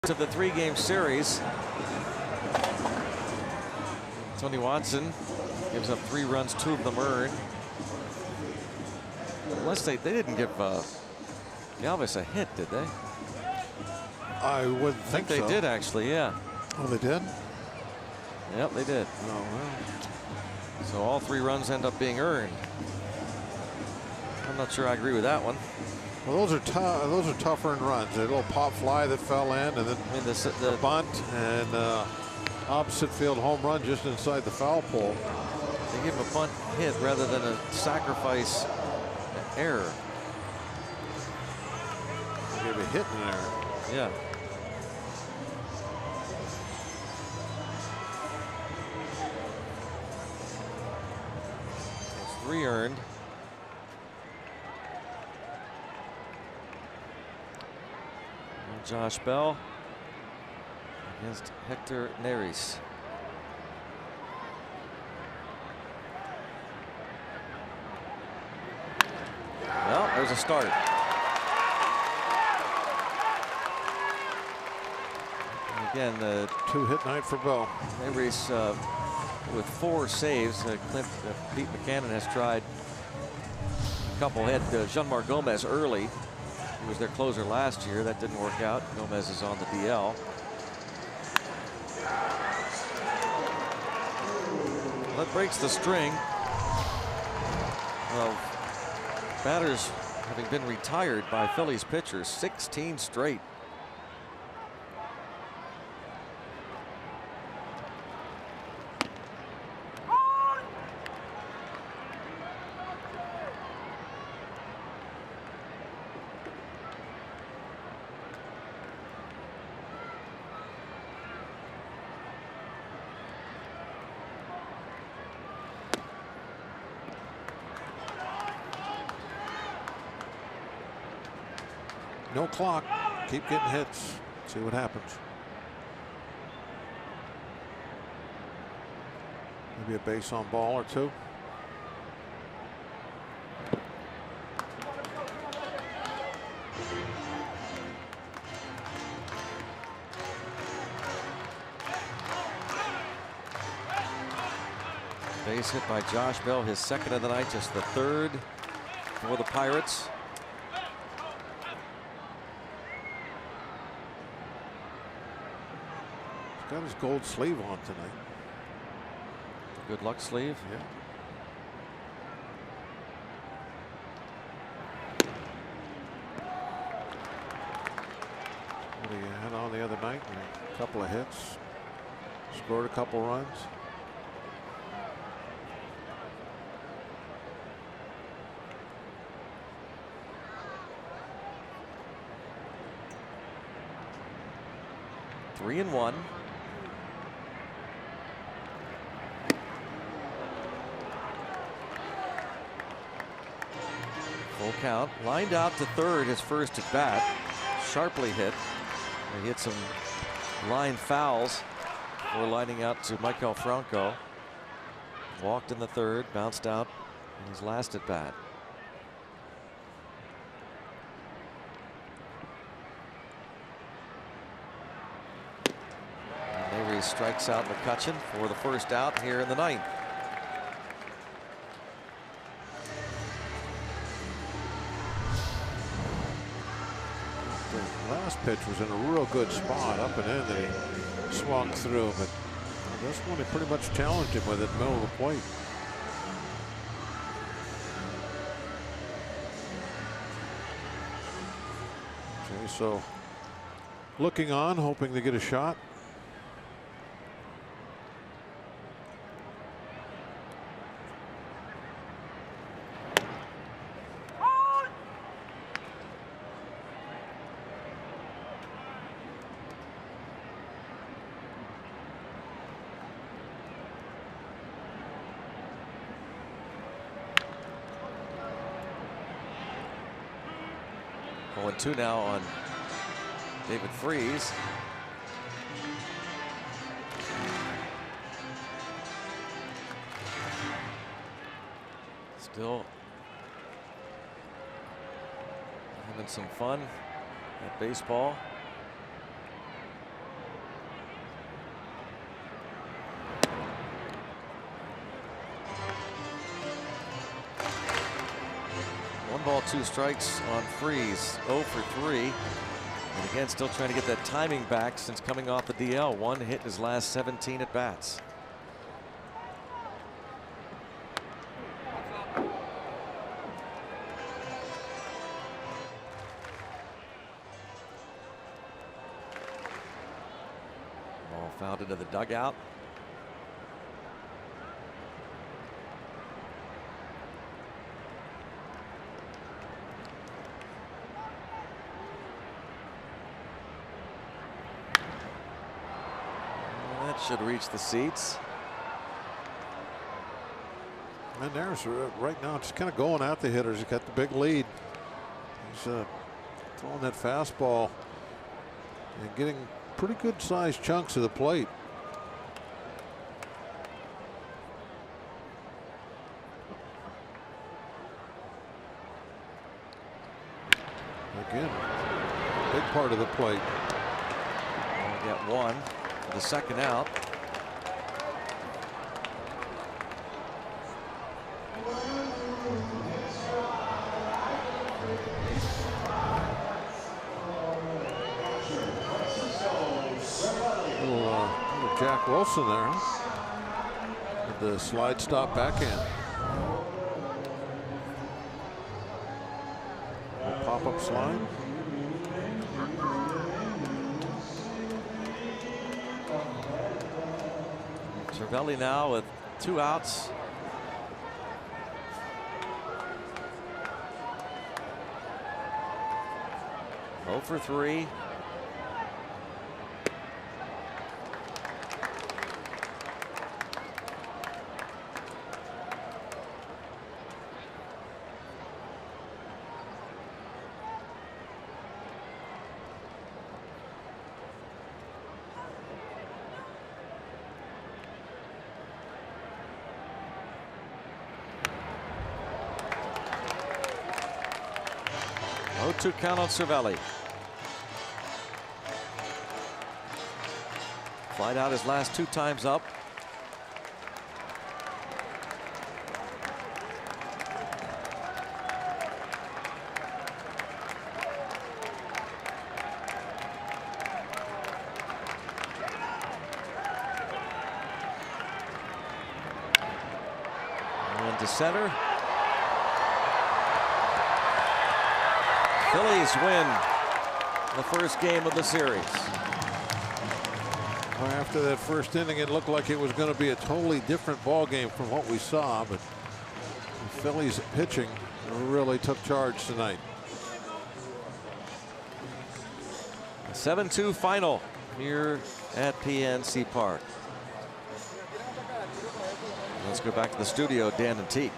to the 3-game series. Tony Watson gives up 3 runs, 2 of them earned. Unless they didn't give Galvis a hit, did they? I wouldn't think they so. did, actually, yeah. Oh, they did? Yep, they did. Oh, well. So all 3 runs end up being earned. I'm not sure I agree with that one. Well, those are tough earned runs. A little pop fly that fell in, and then the bunt and opposite field home run just inside the foul pole. They give him a bunt hit rather than a sacrifice error. They gave a hit and an error. Yeah. It's 3 earned. And Josh Bell against Hector Neris. Well, there's a start. And again, the 2-hit night for Bell. Neris with 4 saves. Pete McCannon has tried a couple. Had Jeanmar Gomez early. He was their closer last year. That didn't work out. Gomez is on the DL. That breaks the string of batters having been retired by Phillies pitchers, 16 straight. No clock. Keep getting hits. See what happens. Maybe a base on ball or 2. Base hit by Josh Bell, his 2nd of the night, just the 3rd for the Pirates. Got his gold sleeve on tonight. Good luck sleeve. Yeah. What he had on the other night? A couple of hits. Scored a couple runs. Three and 1. Full count. Lined out to 3rd, his first at bat. Sharply hit. He hit some line fouls before lining out to Michael Franco. Walked in the 3rd, bounced out in his last at bat. And Neris strikes out McCutchen for the first out here in the 9th. Last pitch was in a real good spot up and in that he swung through, but this one he pretty much challenged him with it middle of the plate. Okay, so looking on, hoping to get a shot. Two now on David Freese. Still having some fun at baseball. ball, 2 strikes on Freeze. 0 for 3. And again, still trying to get that timing back since coming off the DL. 1 hit in his last 17 at bats. Ball fouled into the dugout. Should reach the seats. And there's right now just kind of going at the hitters. He's got the big lead. He's throwing that fastball and getting pretty good sized chunks of the plate. Again, big part of the plate. We'll get 1. The second out. Little Jack Wilson there, with the slide stop backhand. Pop up slide. Cervelli now with 2 outs. Oh for 3. To count on Cervelli. Flied out his last 2 times up. And to center. Phillies win the first game of the series. Well, after that first inning, it looked like it was going to be a totally different ball game from what we saw, but the Phillies pitching really took charge tonight. 7-2 final here at PNC Park. Let's go back to the studio, Dan and Teak.